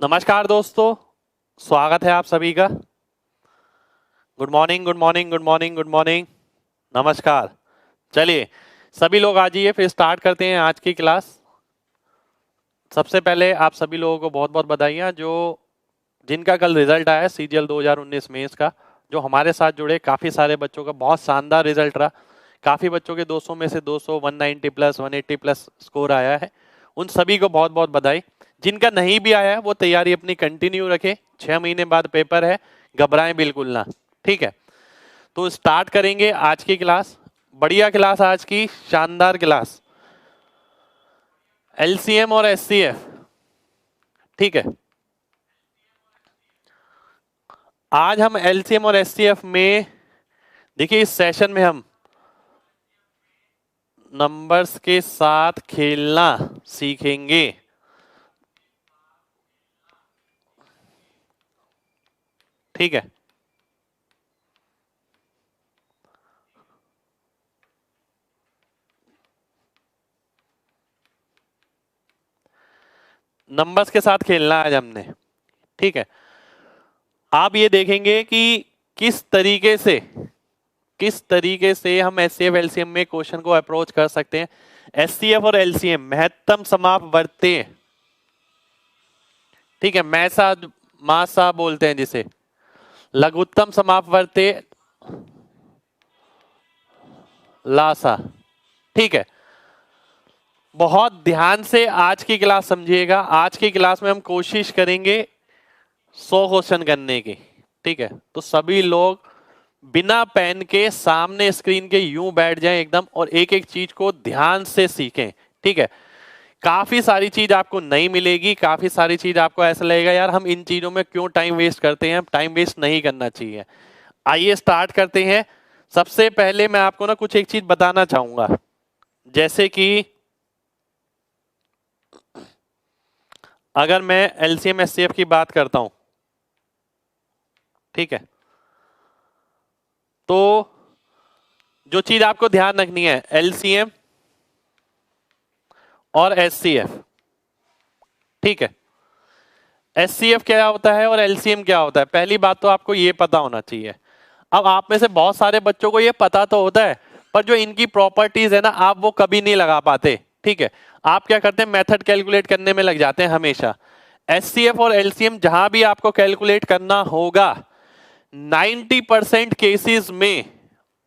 नमस्कार दोस्तों, स्वागत है आप सभी का। Good morning, good morning, good morning, good morning. नमस्कार। चलिए सभी लोग आ जाइए, फिर स्टार्ट करते हैं आज की क्लास। सबसे पहले आप सभी लोगों को बहुत बहुत बधाइयाँ जो जिनका कल रिजल्ट आया सीजीएल 2019 मेंस का। जो हमारे साथ जुड़े काफ़ी सारे बच्चों का बहुत शानदार रिजल्ट रहा। काफ़ी बच्चों के 200 में से 200, 190 प्लस, 180 प्लस स्कोर आया है। उन सभी को बहुत बहुत बधाई। जिनका नहीं भी आया है वो तैयारी अपनी कंटिन्यू रखे। 6 महीने बाद पेपर है, घबराएं बिल्कुल ना। ठीक है, तो स्टार्ट करेंगे आज की क्लास। बढ़िया क्लास आज की, शानदार क्लास। एलसीएम और एचसीएफ। ठीक है, आज हम एलसीएम और एचसीएफ में देखिए इस सेशन में हम नंबर्स के साथ खेलना सीखेंगे। ठीक है, नंबर्स के साथ खेलना आज हमने। ठीक है, आप ये देखेंगे कि किस तरीके से हम एचसीएफ एलसीएम में क्वेश्चन को अप्रोच कर सकते हैं। एचसीएफ और एलसीएम महत्तम समापवर्ती। ठीक है, मैसा मासा बोलते हैं जिसे, लघुत्तम समापवर्ती लासा। ठीक है, बहुत ध्यान से आज की क्लास समझिएगा। आज की क्लास में हम कोशिश करेंगे 100 क्वेश्चन करने की। ठीक है, तो सभी लोग बिना पेन के सामने स्क्रीन के यूं बैठ जाएं एकदम, और एक एक चीज को ध्यान से सीखें। ठीक है, काफी सारी चीज आपको नहीं मिलेगी, काफी सारी चीज आपको ऐसा लगेगा यार हम इन चीजों में क्यों टाइम वेस्ट करते हैं। टाइम वेस्ट नहीं करना चाहिए। आइए स्टार्ट करते हैं। सबसे पहले मैं आपको ना कुछ एक चीज बताना चाहूंगा, जैसे कि अगर मैं एलसीएम एचसीएफ की बात करता हूं, ठीक है, तो जो चीज आपको ध्यान रखनी है, एलसीएम और एचसीएफ। ठीक है, एचसीएफ क्या होता है और एलसीएम क्या होता है, पहली बात तो आपको ये पता होना चाहिए। अब आप में से बहुत सारे बच्चों को ये पता तो होता है, पर जो इनकी प्रॉपर्टीज है ना, आप वो कभी नहीं लगा पाते। ठीक है, आप क्या करते हैं, मेथड कैलकुलेट करने में लग जाते हैं हमेशा। एचसीएफ और एलसीएम जहां भी आपको कैलकुलेट करना होगा, 90% केसेस में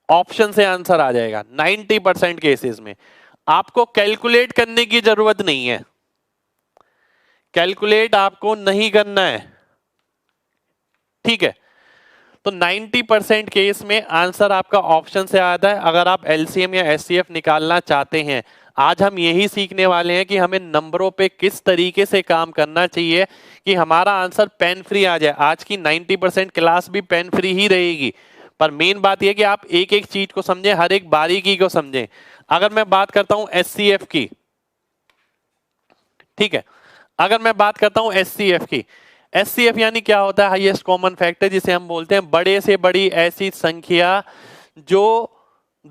ऑप्शन से आंसर आ जाएगा। 90% केसेस में आपको कैलकुलेट करने की जरूरत नहीं है। कैलकुलेट आपको नहीं करना है। ठीक है, तो 90% केस में आंसर आपका ऑप्शन से आता है। अगर आप एलसीएम या एचसीएफ निकालना चाहते हैं, आज हम यही सीखने वाले हैं कि हमें नंबरों पे किस तरीके से काम करना चाहिए कि हमारा आंसर पेन फ्री आ जाए। आज की 90% क्लास भी पेन फ्री ही रहेगी, पर मेन बात यह कि आप एक एक चीज को समझें, हर एक बारीकी को समझें। अगर मैं बात करता हूं एचसीएफ की, ठीक है, अगर मैं बात करता हूं एचसीएफ की, एचसीएफ यानी क्या होता है, हाईएस्ट कॉमन फैक्टर, जिसे हम बोलते हैं बड़े से बड़ी ऐसी संख्या जो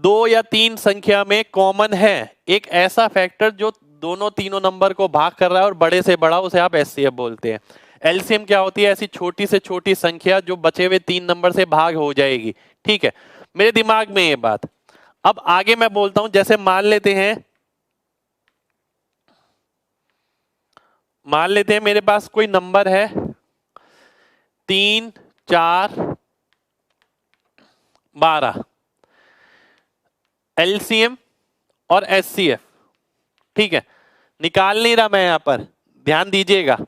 2 या 3 संख्या में कॉमन है। एक ऐसा फैक्टर जो दोनों तीनों नंबर को भाग कर रहा है और बड़े से बड़ा, उसे आप एचसीएफ बोलते हैं। एलसीएम क्या होती है, ऐसी छोटी से छोटी संख्या जो बचे हुए 3 नंबर से भाग हो जाएगी। ठीक है, मेरे दिमाग में ये बात। अब आगे मैं बोलता हूं, जैसे मान लेते हैं मेरे पास कोई नंबर है 3, 4, 12, एलसीएम और एचसीएफ। ठीक है, निकाल नहीं रहा मैं यहां पर, ध्यान दीजिएगा।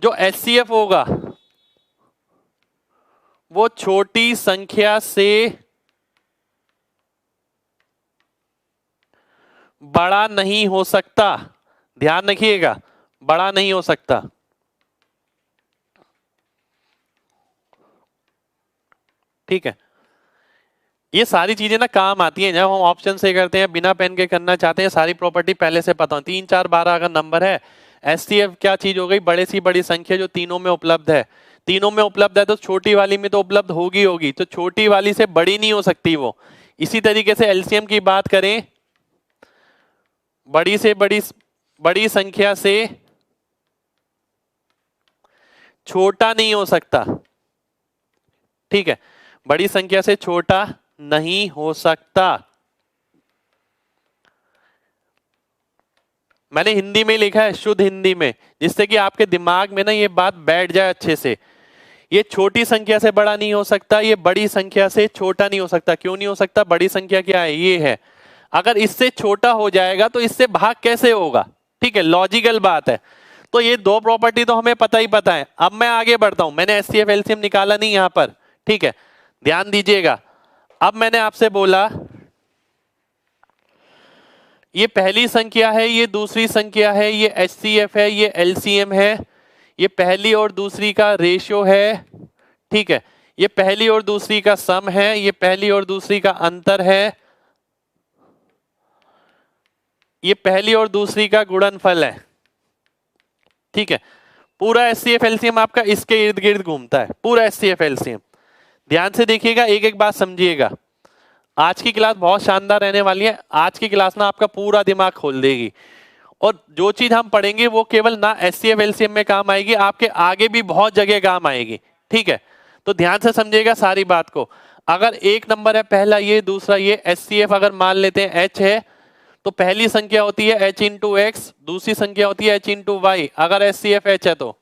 जो एचसीएफ होगा वो छोटी संख्या से बड़ा नहीं हो सकता। ध्यान रखिएगा, बड़ा नहीं हो सकता। ठीक है, ये सारी चीजें ना काम आती हैं जब हम ऑप्शन से करते हैं, बिना पेन के करना चाहते हैं। सारी प्रॉपर्टी पहले से पता हो। 3, 4, 12 अगर नंबर है, एचसीएफ क्या चीज हो गई, बड़े सी बड़ी संख्या जो तीनों में उपलब्ध है। तीनों में उपलब्ध है तो छोटी वाली में तो उपलब्ध होगी, तो छोटी वाली से बड़ी नहीं हो सकती वो। इसी तरीके से एलसीएम की बात करें, बड़ी से बड़ी संख्या से छोटा नहीं हो सकता, ठीक है, बड़ी संख्या से छोटा नहीं हो सकता। मैंने हिंदी में लिखा है, शुद्ध हिंदी में, जिससे कि आपके दिमाग में ना ये बात बैठ जाए अच्छे से। ये छोटी संख्या से बड़ा नहीं हो सकता, ये बड़ी संख्या से छोटा नहीं हो सकता। क्यों नहीं हो सकता? बड़ी संख्या क्या है? ये है। अगर इससे छोटा हो जाएगा तो इससे भाग कैसे होगा? ठीक है, लॉजिकल बात है। तो ये दो प्रॉपर्टी तो हमें पता ही पता है। अब मैं आगे बढ़ता हूं, मैंने एचसीएफ एलसीएम निकाला नहीं यहां पर, ठीक है, ध्यान दीजिएगा। अब मैंने आपसे बोला ये पहली संख्या है, ये दूसरी संख्या है, ये एचसीएफ है, ये एलसीएम है, ये पहली और दूसरी का रेशियो है, ठीक है, ये पहली और दूसरी का सम है, ये पहली और दूसरी का अंतर है, ये पहली और दूसरी का गुणनफल है, ठीक है। पूरा एचसीएफ एलसीएम आपका इसके इर्द गिर्द घूमता है, पूरा एचसीएफ एलसीएम। ध्यान से देखिएगा, एक एक बात समझिएगा। आज की क्लास बहुत शानदार रहने वाली है। आज की क्लास ना आपका पूरा दिमाग खोल देगी, और जो चीज हम पढ़ेंगे वो केवल ना एचसीएफ एलसीएम में काम आएगी, आपके आगे भी बहुत जगह काम आएगी, ठीक है। तो ध्यान से समझिएगा सारी बात को। अगर एक नंबर है पहला ये, दूसरा ये, एचसीएफ अगर मान लेते हैं एच है, तो पहली संख्या होती है एच इंटू एक्स, दूसरी संख्या होती है एच इंटू वाई, अगर एचसीएफ एच है तो।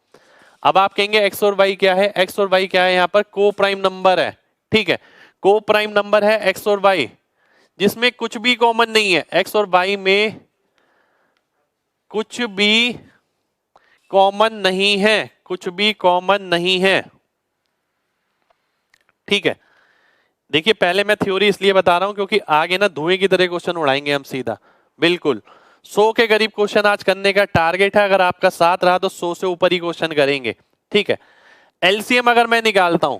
अब आप कहेंगे एक्स और वाई क्या है? एक्स और वाई क्या है? यहाँ पर को प्राइम नंबर है, ठीक है, को प्राइम नंबर है एक्स और वाई, जिसमें कुछ भी कॉमन नहीं है। एक्स और वाई में कुछ भी कॉमन नहीं है, कुछ भी कॉमन नहीं है, ठीक है। देखिए, पहले मैं थ्योरी इसलिए बता रहा हूं क्योंकि आगे ना धुएं की तरह क्वेश्चन उड़ाएंगे हम सीधा, बिल्कुल 100 के करीब क्वेश्चन आज करने का टारगेट है। अगर आपका साथ रहा तो 100 से ऊपर ही क्वेश्चन करेंगे, ठीक है। एलसीएम अगर मैं निकालता हूं,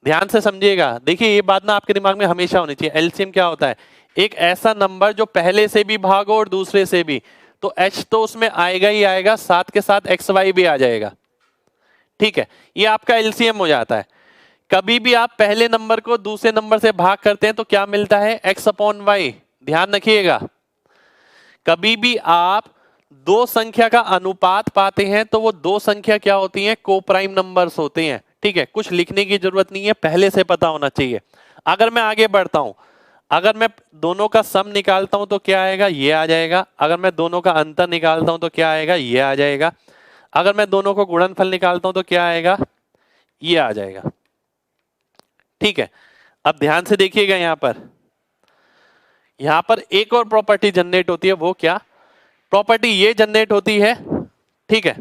ध्यान से समझिएगा, देखिए ये बात ना आपके दिमाग में हमेशा होनी चाहिए। एलसीएम क्या होता है? एक ऐसा नंबर जो पहले से भी भागो और दूसरे से भी, तो एच तो उसमें आएगा ही आएगा, साथ के साथ एक्स वाई भी आ जाएगा, ठीक है। ये आपका एलसीएम हो जाता है। कभी भी आप पहले नंबर को दूसरे नंबर से भाग करते हैं तो क्या मिलता है? X upon y. ध्यान रखिएगा, कभी भी आप दो संख्या का अनुपात पाते हैं तो वो दो संख्या क्या होती हैं? को प्राइम नंबर्स होते हैं, ठीक है। कुछ लिखने की जरूरत नहीं है, पहले से पता होना चाहिए। अगर मैं आगे बढ़ता हूं, अगर मैं दोनों का सम निकालता हूं तो क्या आएगा? ये आ जाएगा। अगर मैं दोनों का अंतर निकालता हूं तो क्या आएगा? ये आ जाएगा। अगर मैं दोनों को गुणनफल निकालता हूं तो क्या आएगा? ये आ जाएगा, ठीक है। अब ध्यान से देखिएगा, यहां पर एक और प्रॉपर्टी जनरेट होती है। वो क्या प्रॉपर्टी? ये जनरेट होती है, ठीक है।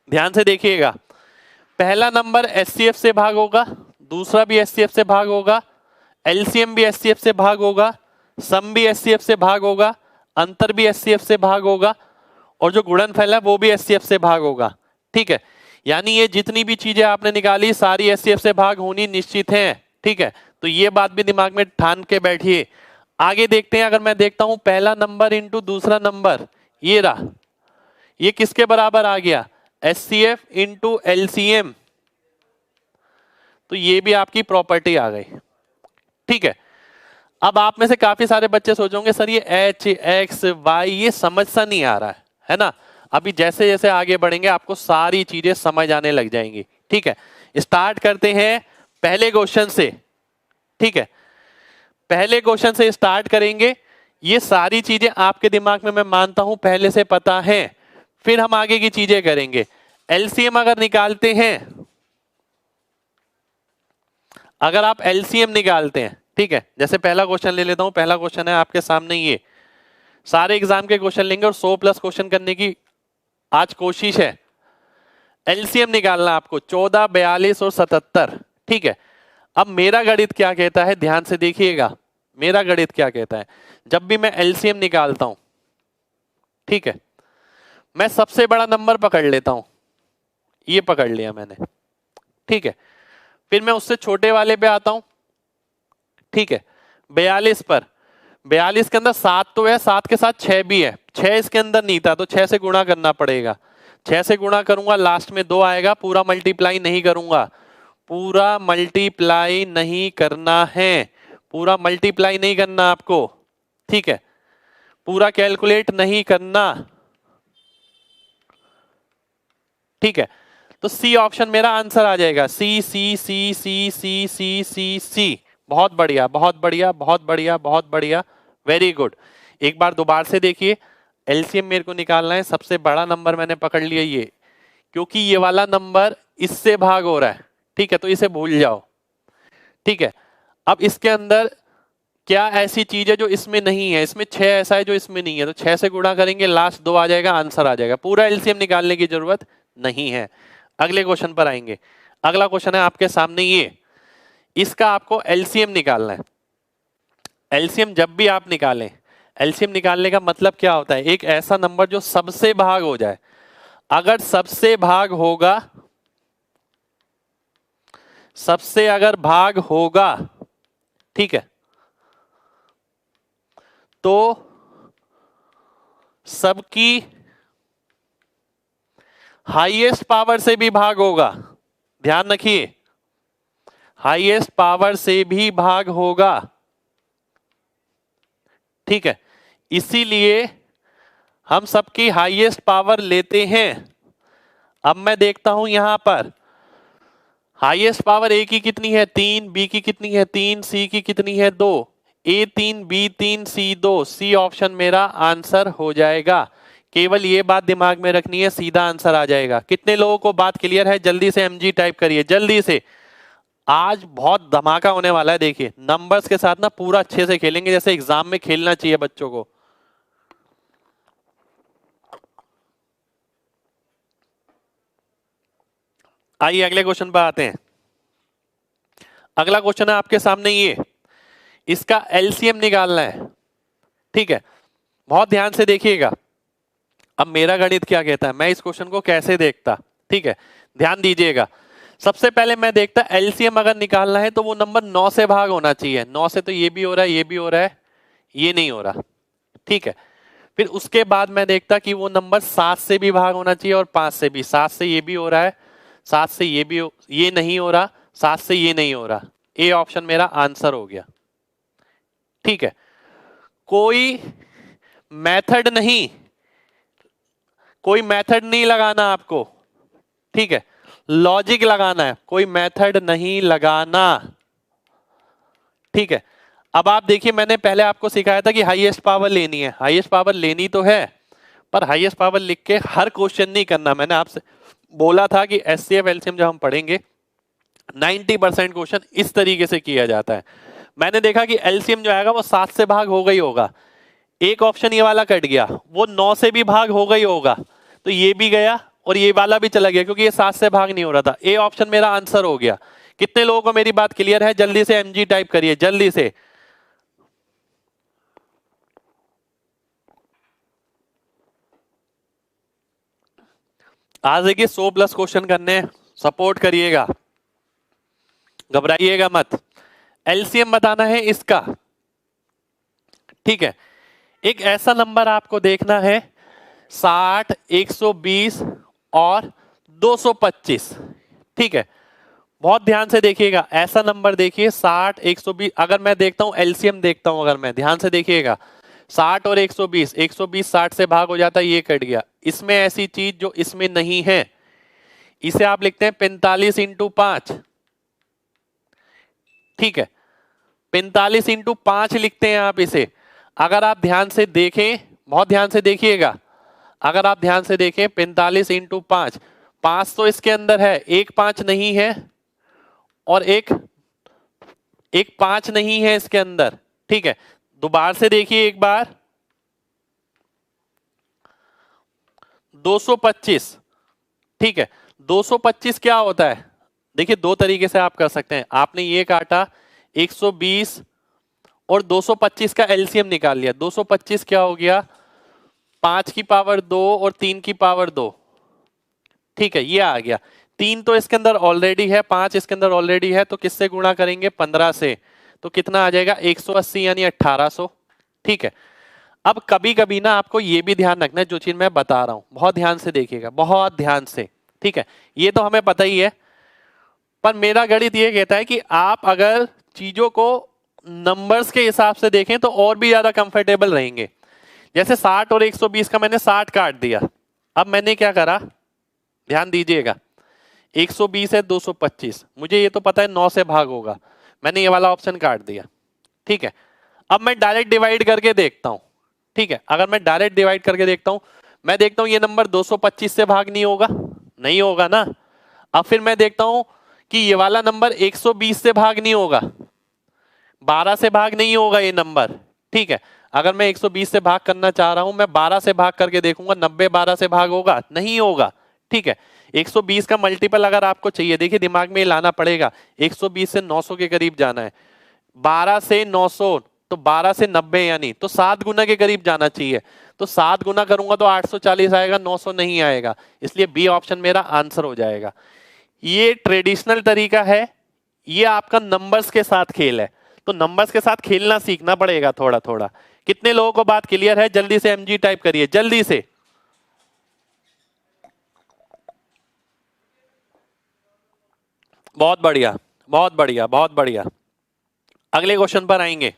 ध्यान से देखिएगा, पहला नंबर एचसीएफ से भाग होगा, दूसरा भी एचसीएफ से भाग होगा, एलसीएम भी एचसीएफ से भाग होगा, सम भी एचसीएफ से भाग होगा, अंतर भी एचसीएफ से भाग होगा, और जो गुणनफल है वो भी एचसीएफ से भाग होगा, ठीक है। यानी ये जितनी भी चीजें आपने निकाली सारी एचसीएफ से भाग होनी निश्चित है, ठीक है। तो ये बात भी दिमाग में ठान के बैठिए। आगे देखते हैं, अगर मैं देखता हूं पहला नंबर इंटू दूसरा नंबर, ये रहा, ये किसके बराबर आ गया? HCF into LCM. तो ये भी आपकी प्रॉपर्टी आ गई, ठीक है। अब आप में से काफी सारे बच्चे सोचोगे सर ये एच एक्स वाई ये समझ सा नहीं आ रहा है ना। अभी जैसे जैसे आगे बढ़ेंगे आपको सारी चीजें समझ आने लग जाएंगी, ठीक है। स्टार्ट करते हैं पहले क्वेश्चन से, ठीक है। पहले क्वेश्चन से स्टार्ट करेंगे। ये सारी चीजें आपके दिमाग में मैं मानता हूं पहले से पता है, फिर हम आगे की चीजें करेंगे। एलसीएम अगर निकालते हैं, अगर आप एलसीएम निकालते हैं, ठीक है, जैसे पहला क्वेश्चन ले लेता हूं। पहला क्वेश्चन है आपके सामने, ये सारे एग्जाम के क्वेश्चन लेंगे और 100 प्लस क्वेश्चन करने की आज कोशिश है। एलसीएम निकालना आपको 14, 42 और 77, ठीक है। अब मेरा गणित क्या कहता है, ध्यान से देखिएगा, मेरा गणित क्या कहता है। जब भी मैं एलसीएम निकालता हूं, ठीक है, मैं सबसे बड़ा नंबर पकड़ लेता हूं, ये पकड़ लिया मैंने, ठीक है। फिर मैं उससे छोटे वाले पे आता हूं, ठीक है, 42 पर। 42 के अंदर 7 तो है, 7 के साथ 6 भी है, 6 इसके अंदर नहीं था तो 6 से गुणा करना पड़ेगा। 6 से गुणा करूंगा, लास्ट में 2 आएगा, पूरा मल्टीप्लाई नहीं करूंगा, पूरा मल्टीप्लाई नहीं करना है, पूरा मल्टीप्लाई नहीं करना आपको, ठीक है, पूरा कैलकुलेट नहीं करना, ठीक है। तो सी ऑप्शन मेरा आंसर आ जाएगा। सी सी सी सी सी सी सी सी। बहुत बढ़िया, बहुत बढ़िया, बहुत बढ़िया, बहुत बढ़िया, वेरी गुड। एक बार दोबारा से देखिए, एलसीएम मेरे को निकालना है। सबसे बड़ा नंबर मैंने पकड़ लिया ये, क्योंकि ये वाला नंबर इससे भाग हो रहा है, ठीक है, तो इसे भूल जाओ, ठीक है। अब इसके अंदर क्या ऐसी चीज है जो इसमें नहीं है? इसमें 6 ऐसा है जो इसमें नहीं है, तो 6 से गुणा करेंगे, लास्ट 2 आ जाएगा, आंसर आ जाएगा। पूरा एलसीएम निकालने की जरूरत नहीं है। अगले क्वेश्चन पर आएंगे। अगला क्वेश्चन है आपके सामने ये, इसका आपको एलसीएम निकालना है। एलसीएम जब भी आप निकालें, एलसीएम निकालने का मतलब क्या होता है? एक ऐसा नंबर जो सबसे भाग हो जाए। अगर सबसे भाग होगा, सबसे अगर भाग होगा, ठीक है, तो सबकी हाईएस्ट पावर से भी भाग होगा। ध्यान रखिए, हाईएस्ट पावर से भी भाग होगा, ठीक है। इसीलिए हम सबकी हाईएस्ट पावर लेते हैं। अब मैं देखता हूं यहां पर हाईएस्ट पावर ए की कितनी है? 3, बी की कितनी है? 3, सी की कितनी है? 2। ए 3, बी 3, सी 2। सी ऑप्शन मेरा आंसर हो जाएगा। केवल ये बात दिमाग में रखनी है, सीधा आंसर आ जाएगा। कितने लोगों को बात क्लियर है? जल्दी से एमजी टाइप करिए, जल्दी से। आज बहुत धमाका होने वाला है। देखिए, नंबर्स के साथ ना पूरा अच्छे से खेलेंगे, जैसे एग्जाम में खेलना चाहिए बच्चों को। आइए अगले क्वेश्चन पर आते हैं। अगला क्वेश्चन है आपके सामने ये, इसका एलसीएम निकालना है, ठीक है। बहुत ध्यान से देखिएगा। अब मेरा गणित क्या कहता है, मैं इस क्वेश्चन को कैसे देखता, ठीक है, ध्यान दीजिएगा। सबसे पहले मैं देखता एलसीएम अगर निकालना है तो वो नंबर 9 से भाग होना चाहिए। 9 से तो ये भी हो रहा है, ये भी हो रहा है, ये नहीं हो रहा, ठीक है। फिर उसके बाद मैं देखता कि वो नंबर 7 से भी भाग होना चाहिए और 5 से भी। 7 से ये भी हो रहा है, 7 से ये भी ये नहीं हो रहा, 7 से ये नहीं हो रहा। ए ऑप्शन मेरा आंसर हो गया, ठीक है। कोई मेथड नहीं, कोई मेथड नहीं लगाना आपको, ठीक है, लॉजिक लगाना है, कोई मेथड नहीं लगाना, ठीक है। अब आप देखिए, मैंने पहले आपको सिखाया था कि हाईएस्ट पावर लेनी है। हाईएस्ट पावर लेनी तो है, पर हाईएस्ट पावर लिख के हर क्वेश्चन नहीं करना। मैंने आपसे बोला था कि एचसीएफ एलसीएम जब हम पढ़ेंगे 90% क्वेश्चन इस तरीके से किया जाता है। मैंने देखा कि एलसीएम जो आएगा वो 7 से भाग हो गई होगा। एक ऑप्शन ये वाला कट गया, वो 9 से भी भाग हो गई होगा, तो ये भी गया और ये वाला भी चला गया, क्योंकि ये 7 से भाग नहीं हो रहा था। ए ऑप्शन मेरा आंसर हो गया। कितने लोगों को मेरी बात क्लियर है? जल्दी से एमजी टाइप करिए, जल्दी से। आज देखिए 100+ क्वेश्चन करने, सपोर्ट करिएगा, घबराइएगा मत। एलसीएम बताना है इसका, ठीक है। एक ऐसा नंबर आपको देखना है 60, 120 और 225, ठीक है। बहुत ध्यान से देखिएगा, ऐसा नंबर देखिए 60, 120। अगर मैं देखता हूं एलसीएम देखता हूं, अगर मैं ध्यान से देखिएगा 60 और 120, 120 60 से भाग हो जाता है, ये कट गया। इसमें ऐसी चीज जो इसमें नहीं है, इसे आप लिखते हैं 45 × 5, ठीक है। 45 × 5 लिखते हैं आप इसे। अगर आप ध्यान से देखें, बहुत ध्यान से देखिएगा, अगर आप ध्यान से देखें 45 × 5, 5 तो इसके अंदर है, एक 5 नहीं है और एक 5 नहीं है इसके अंदर, ठीक है। दोबारा से देखिए एक बार, 225, ठीक है। 225 क्या होता है? देखिए, दो तरीके से आप कर सकते हैं। आपने ये काटा 120 और 225 का एलसीएम निकाल लिया। 225 क्या हो गया? 5 की पावर 2 और 3 की पावर 2, ठीक है, ये आ गया। 3 तो इसके अंदर ऑलरेडी है, 5 इसके अंदर ऑलरेडी है, तो किससे गुणा करेंगे? 15 से। तो कितना आ जाएगा? 180 यानी 1800, ठीक है। अब कभी कभी ना आपको ये भी ध्यान रखना है, जो चीज मैं बता रहा हूं, बहुत ध्यान से देखिएगा, बहुत ध्यान से, ठीक है। ये तो हमें पता ही है, पर मेरा गणित ये कहता है कि आप अगर चीजों को नंबर्स के हिसाब से देखें तो और भी ज्यादा कंफर्टेबल रहेंगे। जैसे 60 और 120 का मैंने 60 काट दिया। अब मैंने क्या करा, ध्यान दीजिएगा, 120 है 225, मुझे ये तो पता है 9 से भाग होगा, मैंने ये वाला ऑप्शन काट दिया। ठीक है, अब मैं डायरेक्ट डिवाइड करके देखता हूं। ठीक है, अगर मैं डायरेक्ट डिवाइड करके देखता हूं, मैं देखता हूं ये नंबर 225 से भाग नहीं होगा, नहीं होगा ना। अब फिर मैं देखता हूं कि ये वाला नंबर 120 से भाग नहीं होगा, 12 से भाग नहीं होगा ये नंबर। ठीक है, अगर मैं 120 से भाग करना चाह रहा हूं, मैं 12 से भाग करके देखूंगा, 90 12 से भाग होगा, नहीं होगा। ठीक है, 120 का मल्टीपल अगर आपको चाहिए, देखिए दिमाग में लाना पड़ेगा, 120 से 900 के करीब जाना है, 12 से 900 तो 12 से 90 यानी तो 7 गुना के करीब जाना चाहिए, तो 7 गुना करूंगा तो 840 आएगा, 900 नहीं आएगा, इसलिए बी ऑप्शन मेरा आंसर हो जाएगा। ये ट्रेडिशनल तरीका है, ये आपका नंबर्स के साथ खेल है, तो नंबर्स के साथ खेलना सीखना पड़ेगा थोड़ा थोड़ा। कितने लोगों को बात क्लियर है? जल्दी से एमजी टाइप करिए, जल्दी से। बहुत बढ़िया, बहुत बढ़िया, बहुत बढ़िया। अगले क्वेश्चन पर आएंगे।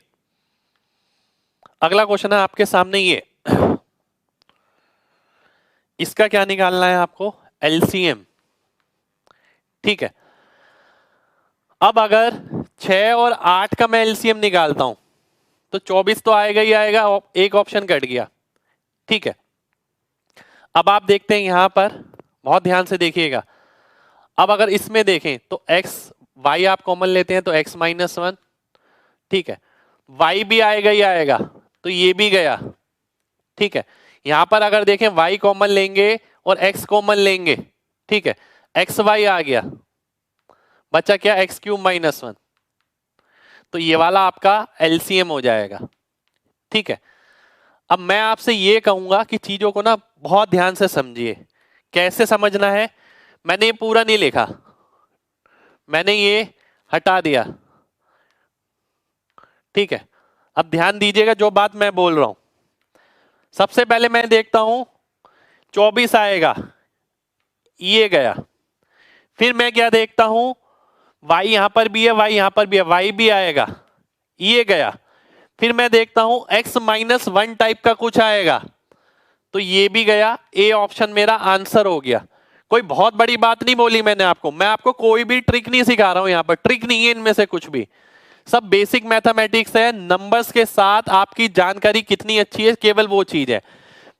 अगला क्वेश्चन है आपके सामने ये, इसका क्या निकालना है आपको? एलसीएम। ठीक है, अब अगर 6 और 8 का मैं एलसीएम निकालता हूं तो 24 तो आएगा ही आएगा, एक ऑप्शन कट गया। ठीक है, अब आप देखते हैं यहां पर, बहुत ध्यान से देखिएगा। अब अगर इसमें देखें तो x y आप कॉमन लेते हैं तो x -1। ठीक है, y भी आएगा ही आएगा, तो ये भी गया। ठीक है, यहां पर अगर देखें y कॉमन लेंगे और x कॉमन लेंगे, ठीक है, एक्स वाई आ गया, बचा क्या? x³ -1, तो ये वाला आपका एलसीएम हो जाएगा। ठीक है, अब मैं आपसे ये कहूंगा कि चीजों को ना बहुत ध्यान से समझिए। कैसे समझना है? मैंने ये पूरा नहीं लिखा, मैंने ये हटा दिया। ठीक है, अब ध्यान दीजिएगा जो बात मैं बोल रहा हूं। सबसे पहले मैं देखता हूं 24 आएगा, ये गया। फिर मैं क्या देखता हूं, y यहां पर भी है, y यहां पर भी है, y भी आएगा, ये गया। फिर मैं देखता हूं x-1 टाइप का कुछ आएगा, तो ये भी गया। ए ऑप्शन मेरा आंसर हो गया। कोई बहुत बड़ी बात नहीं बोली मैंने आपको, मैं आपको कोई भी ट्रिक नहीं सिखा रहा हूं, यहां पर ट्रिक नहीं है इनमें से कुछ भी, सब बेसिक मैथमेटिक्स है। नंबर्स के साथ आपकी जानकारी कितनी अच्छी है, केवल वो चीज है।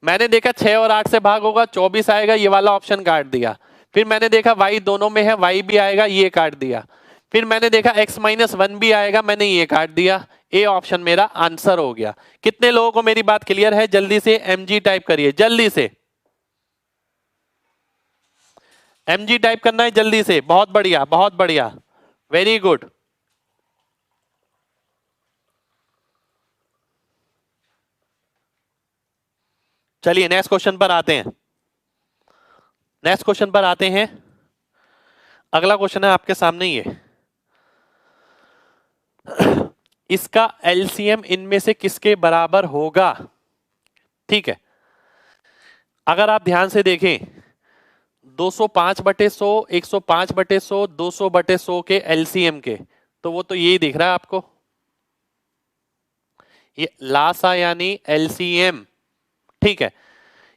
मैंने देखा 6 और 8 से भाग होगा, 24 आएगा, ये वाला ऑप्शन काट दिया। फिर मैंने देखा y दोनों में है, y भी आएगा, ये काट दिया। फिर मैंने देखा x-1 भी आएगा, मैंने ये काट दिया। ए ऑप्शन मेरा आंसर हो गया। कितने लोगों को मेरी बात क्लियर है? जल्दी से mg टाइप करिए, जल्दी से mg टाइप करना है, जल्दी से। बहुत बढ़िया, बहुत बढ़िया, वेरी गुड। चलिए नेक्स्ट क्वेश्चन पर आते हैं, नेक्स्ट क्वेश्चन पर आते हैं। अगला क्वेश्चन है आपके सामने ये, इसका एलसीएम इनमें से किसके बराबर होगा? ठीक है, अगर आप ध्यान से देखें 205/100, 105/100, 200/100 के एलसीएम के, तो वो तो यही दिख रहा है आपको, ये लासा यानी एलसीएम। ठीक है,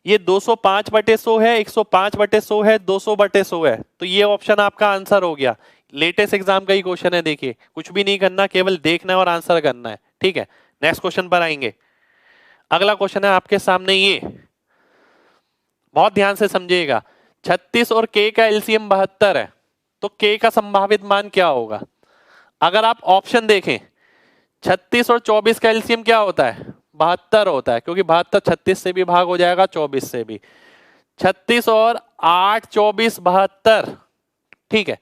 ये 205/100 है, 105/100 है, 200/100 है, तो ये ऑप्शन आपका आंसर हो गया। लेटेस्ट एग्जाम का ही क्वेश्चन है, देखिए कुछ भी नहीं करना, केवल देखना है और आंसर करना है। ठीक है, नेक्स्ट क्वेश्चन पर आएंगे। अगला क्वेश्चन है आपके सामने ये, बहुत ध्यान से समझिएगा। 36 और k का एलसीएम 72 है, तो k का संभावित मान क्या होगा? अगर आप ऑप्शन देखें, 36 और 24 का एलसीएम क्या होता है? 72 होता है, क्योंकि 72 36 से भी भाग हो जाएगा, 24 से भी। 36 और 8, 24, 72। ठीक है,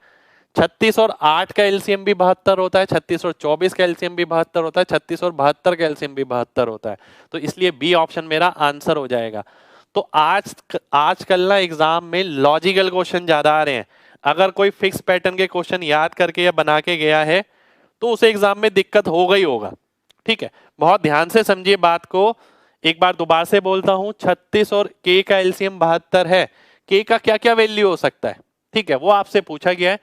36 और 8 का एलसीएम भी 72 होता है, 36 और 24 का एलसीएम भी 72 होता है, 36 और 72 का एलसीएम भी 72 होता है, तो इसलिए बी ऑप्शन मेरा आंसर हो जाएगा। तो आजकल ना एग्जाम में लॉजिकल क्वेश्चन ज्यादा आ रहे हैं। अगर कोई फिक्स पैटर्न के क्वेश्चन याद करके या बना के गया है तो उसे एग्जाम में दिक्कत होगा ही होगा। ठीक है, बहुत ध्यान से समझिए बात को। एक बार दोबारा से बोलता हूं, 36 और k का एलसीएम 72 है, k का क्या क्या वैल्यू हो सकता है? ठीक है, वो आपसे पूछा गया है।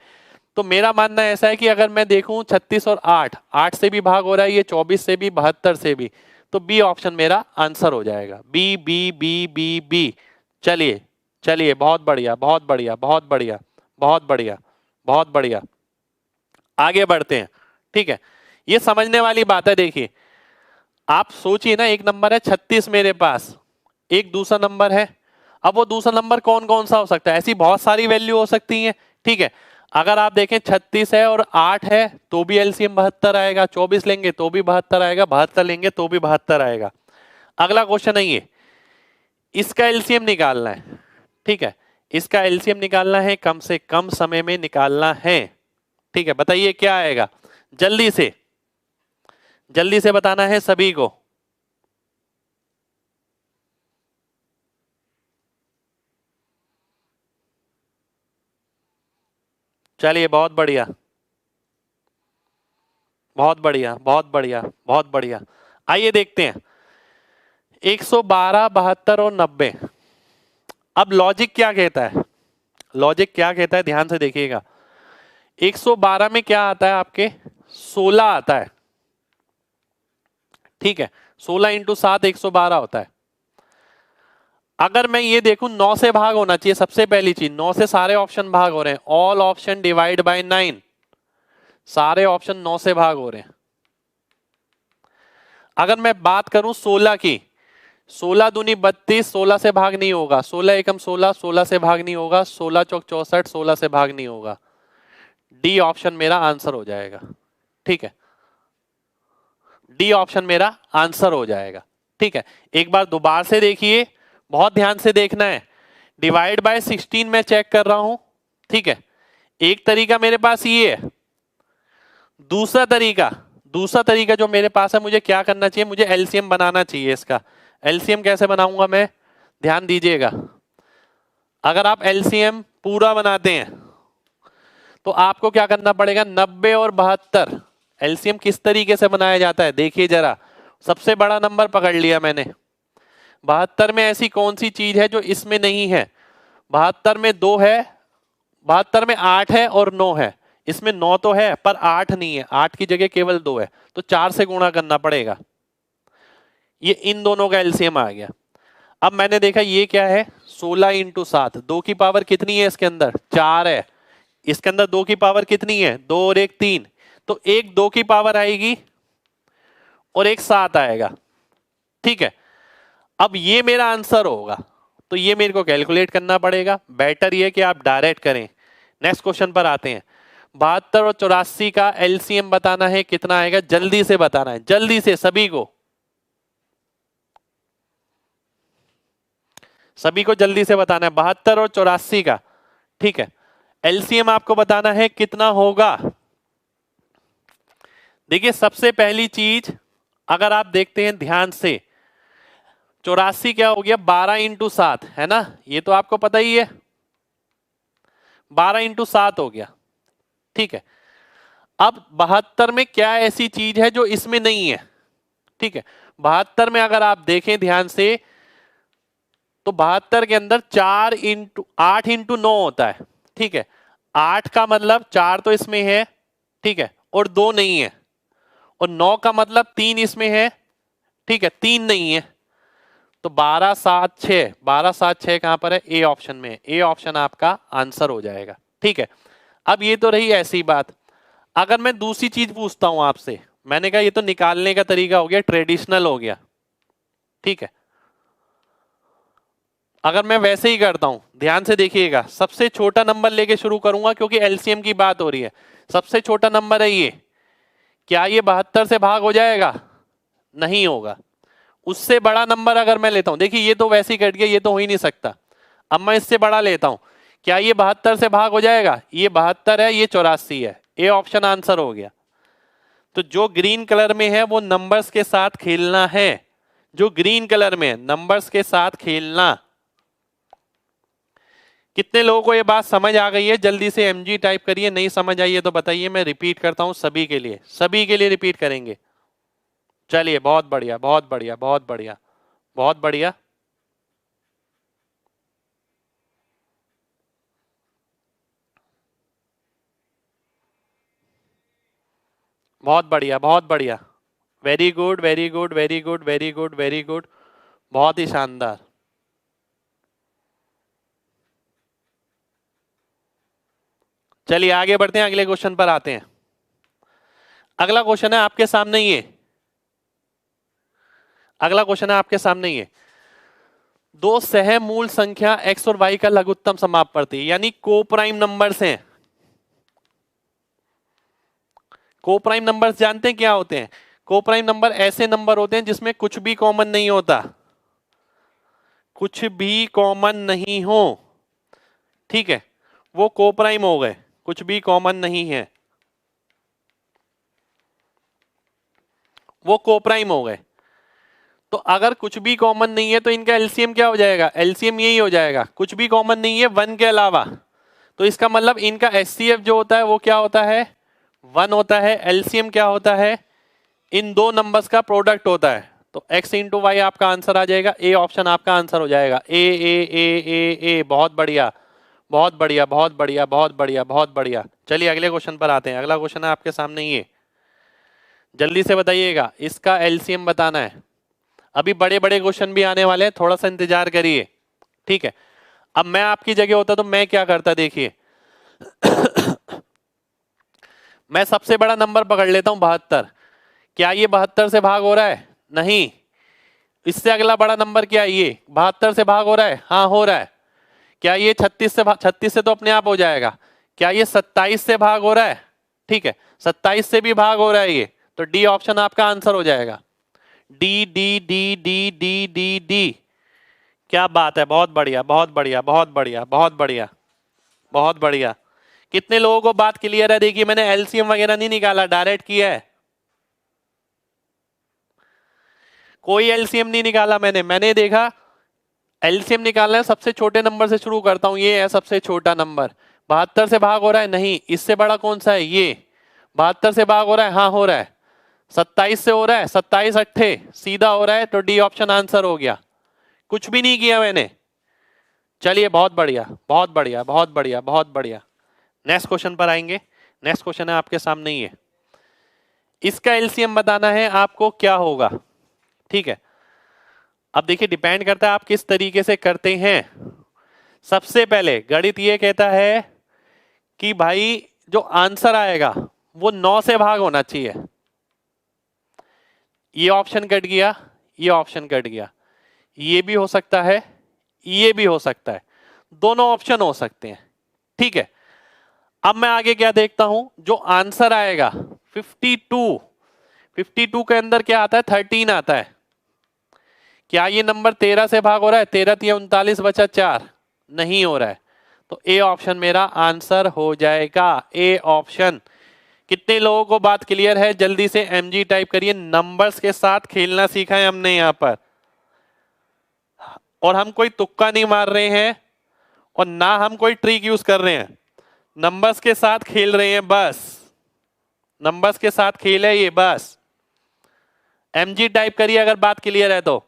तो मेरा मानना ऐसा है कि अगर मैं देखूं 36 और 8 से भी भाग हो रहा है, ये 24 से भी, 72 से भी, तो बी ऑप्शन मेरा आंसर हो जाएगा। B B B B B. चलिए चलिए, बहुत बढ़िया, बहुत बढ़िया, बहुत बढ़िया, बहुत बढ़िया, बहुत बढ़िया। आगे बढ़ते हैं, ठीक है। ये समझने वाली बात है। देखिए आप सोचिए ना, एक नंबर है 36 मेरे पास, एक दूसरा नंबर है। अब वो दूसरा नंबर कौन कौन सा हो सकता है? ऐसी बहुत सारी वैल्यू हो सकती हैं, ठीक है। अगर आप देखें 36 है और 8 है तो भी एलसीएम 72 आएगा, 24 लेंगे तो भी 72 आएगा, 72 लेंगे तो भी 72 आएगा। अगला क्वेश्चन है ये, इसका एलसीएम निकालना है, ठीक है। इसका एलसीएम निकालना है, कम से कम समय में निकालना है, ठीक है। बताइए क्या आएगा, जल्दी से बताना है सभी को। चलिए बहुत बढ़िया, बहुत बढ़िया, बहुत बढ़िया, बहुत बढ़िया। आइए देखते हैं 112, 72 और 90। अब लॉजिक क्या कहता है, लॉजिक क्या कहता है, ध्यान से देखिएगा। 112 में क्या आता है आपके, 16 आता है, ठीक है। 16 इंटू 7 112 होता है। अगर मैं ये देखूं 9 से भाग होना चाहिए, सबसे पहली चीज 9 से सारे ऑप्शन भाग हो रहे हैं, ऑल ऑप्शन डिवाइड बाय 9, सारे ऑप्शन 9 से भाग हो रहे हैं। अगर मैं बात करूं 16 की, 16 दूनी 32, 16 से भाग नहीं होगा, 16 एकम 16, 16 से भाग नहीं होगा, 16 चौक 64, 16 से भाग नहीं होगा। डी ऑप्शन मेरा आंसर हो जाएगा, ठीक है। डी ऑप्शन मेरा आंसर हो जाएगा, ठीक है। एक बार दोबारा से देखिए, बहुत ध्यान से देखना है। डिवाइड बाय 16 में चेक कर रहा हूं, ठीक है। एक तरीका मेरे पास ये है, दूसरा तरीका जो मेरे पास है, मुझे क्या करना चाहिए, मुझे एलसीएम बनाना चाहिए इसका। एलसीएम कैसे बनाऊंगा मैं, ध्यान दीजिएगा। अगर आप एलसीएम पूरा बनाते हैं तो आपको क्या करना पड़ेगा, 90 और 72। एलसीएम किस तरीके से बनाया जाता है देखिए जरा। सबसे बड़ा नंबर पकड़ लिया मैंने, 72 में ऐसी कौन सी चीज है जो इसमें नहीं है? 72 में 2 है, 72 में 8 है और 9 है। इसमें 9 तो है पर 8 नहीं है, 8 की जगह केवल 2 है, तो 4 से गुणा करना पड़ेगा। ये इन दोनों का एलसीएम आ गया। अब मैंने देखा ये क्या है, 16 इंटू 7, 2 की पावर कितनी है इसके अंदर, 4 है। इसके अंदर 2 की पावर कितनी है, 2 और 1 3, तो एक 2 की पावर आएगी और एक 7 आएगा, ठीक है। अब ये मेरा आंसर होगा, तो ये मेरे को कैलकुलेट करना पड़ेगा। बेटर ये कि आप डायरेक्ट करें। नेक्स्ट क्वेश्चन पर आते हैं। 72 और 84 का एलसीएम बताना है, कितना आएगा जल्दी से बताना है, जल्दी से सभी को, सभी को जल्दी से बताना है 72 और 84 का, ठीक है। एलसीएम आपको बताना है कितना होगा। देखिए सबसे पहली चीज, अगर आप देखते हैं ध्यान से, 84 क्या हो गया, 12 इंटू 7 है ना, ये तो आपको पता ही है, 12 इंटू 7 हो गया, ठीक है। अब 72 में क्या ऐसी चीज है जो इसमें नहीं है, ठीक है। 72 में अगर आप देखें ध्यान से, तो 72 के अंदर 4 इंटू 8 इंटू 9 होता है, ठीक है। 8 का मतलब 4 तो इसमें है, ठीक है, और 2 नहीं है। और 9 का मतलब 3 इसमें है, ठीक है, 3 नहीं है। तो 12 7 6, 12 7 6 कहां पर है, ए ऑप्शन में। ए ऑप्शन आपका आंसर हो जाएगा, ठीक है। अब ये तो रही ऐसी बात। अगर मैं दूसरी चीज पूछता हूं आपसे, मैंने कहा ये तो निकालने का तरीका हो गया, ट्रेडिशनल हो गया, ठीक है। अगर मैं वैसे ही करता हूं, ध्यान से देखिएगा, सबसे छोटा नंबर लेके शुरू करूंगा क्योंकि एलसीएम की बात हो रही है। सबसे छोटा नंबर है ये, क्या ये 72 से भाग हो जाएगा, नहीं होगा। उससे बड़ा नंबर अगर मैं लेता हूं, देखिए ये तो वैसे ही कट गया, ये तो हो ही नहीं सकता। अब मैं इससे बड़ा लेता हूं, क्या ये 72 से भाग हो जाएगा, ये 72 है, ये 84 है। ए ऑप्शन आंसर हो गया। तो जो ग्रीन कलर में है वो नंबर्स के साथ खेलना है, जो ग्रीन कलर में है नंबर्स के साथ खेलना। कितने लोगों को ये बात समझ आ गई है, जल्दी से एमजी टाइप करिए। नहीं समझ आई है तो बताइए, मैं रिपीट करता हूं सभी के लिए, सभी के लिए रिपीट करेंगे। चलिए बहुत बढ़िया, बहुत बढ़िया, बहुत बढ़िया, बहुत बढ़िया, बहुत बढ़िया, बहुत बढ़िया, very good, very good, very good, very good, very good, बहुत ही शानदार। चलिए आगे बढ़ते हैं, अगले क्वेश्चन पर आते हैं। अगला क्वेश्चन है आपके सामने ये, अगला क्वेश्चन है आपके सामने ये, दो सह मूल संख्या x और y का लघुत्तम समापवर्ती यानी कोप्राइम नंबर्स हैं। कोप्राइम नंबर्स जानते हैं क्या होते हैं? कोप्राइम नंबर ऐसे नंबर होते हैं जिसमें कुछ भी कॉमन नहीं होता, कुछ भी कॉमन नहीं हो, ठीक है, वो कोप्राइम हो गए, कुछ भी कॉमन नहीं है, वो कोप्राइम हो गए। तो अगर कुछ भी कॉमन नहीं है तो इनका एलसीएम क्या हो जाएगा? एलसीएम यही हो जाएगा, कुछ भी कॉमन नहीं है 1 के अलावा। तो इसका मतलब इनका एचसीएफ जो होता है वो क्या होता है? 1 होता है। एलसीएम क्या होता है? इन दो नंबर्स का प्रोडक्ट होता है। तो x इंटू वाई आपका आंसर आ जाएगा, ए ऑप्शन आपका आंसर हो जाएगा। ए ए ए ए ए, बहुत बढ़िया बहुत बढ़िया बहुत बढ़िया बहुत बढ़िया बहुत बढ़िया। चलिए अगले क्वेश्चन पर आते हैं। अगला क्वेश्चन है आपके सामने ये, जल्दी से बताइएगा, इसका एलसीएम बताना है। अभी बड़े बड़े क्वेश्चन भी आने वाले हैं, थोड़ा सा इंतजार करिए, ठीक है। अब मैं आपकी जगह होता तो मैं क्या करता, देखिए मैं सबसे बड़ा नंबर पकड़ लेता हूं 72। क्या ये 72 से भाग हो रहा है? नहीं। इससे अगला बड़ा नंबर क्या है? ये 72 से भाग हो रहा है? हाँ हो रहा है। क्या ये 36 से तो अपने आप हो जाएगा। क्या ये 27 से भाग हो रहा है? ठीक है, 27 से भी भाग हो रहा है ये, तो डी ऑप्शन आपका आंसर हो जाएगा। D D D D D D D, क्या बात है, बहुत बढ़िया बहुत बढ़िया बहुत बढ़िया बहुत बढ़िया बहुत बढ़िया। कितने लोगों को बात क्लियर है? देखिए मैंने एलसीएम वगैरह नहीं निकाला, डायरेक्ट किया है, कोई एलसीएम नहीं निकाला मैंने देखा एलसीएम निकालना है, सबसे छोटे नंबर से शुरू करता हूं, ये है सबसे छोटा नंबर। 72 से भाग हो रहा है? नहीं। इससे बड़ा कौन सा है? ये। 72 से भाग हो रहा है? हाँ हो रहा है। 27 से हो रहा है? 27 अट्ठे सीधा हो रहा है, तो डी ऑप्शन आंसर हो गया, कुछ भी नहीं किया मैंने। चलिए बहुत बढ़िया बहुत बढ़िया बहुत बढ़िया बहुत बढ़िया। नेक्स्ट क्वेश्चन पर आएंगे। नेक्स्ट क्वेश्चन है आपके सामने ही है, इसका एलसीएम बताना है आपको, क्या होगा, ठीक है। अब देखिए डिपेंड करता है आप किस तरीके से करते हैं। सबसे पहले गणित ये कहता है कि भाई जो आंसर आएगा वो 9 से भाग होना चाहिए। ये ऑप्शन कट गया, ये ऑप्शन कट गया, ये भी हो सकता है, ये भी हो सकता है, दोनों ऑप्शन हो सकते हैं, ठीक है। अब मैं आगे क्या देखता हूं, जो आंसर आएगा 52, 52 के अंदर क्या आता है? 13 आता है। क्या ये नंबर 13 से भाग हो रहा है? 13 3 39 बचा 4, नहीं हो रहा है, तो ए ऑप्शन मेरा आंसर हो जाएगा, ए ऑप्शन। कितने लोगों को बात क्लियर है? जल्दी से एमजी टाइप करिए। नंबर्स के साथ खेलना सीखा है हमने यहां पर, और हम कोई तुक्का नहीं मार रहे हैं और ना हम कोई ट्रिक यूज कर रहे हैं, नंबर्स के साथ खेल रहे हैं, बस नंबर्स के साथ खेल है ये, बस। एमजी टाइप करिए अगर बात क्लियर है तो।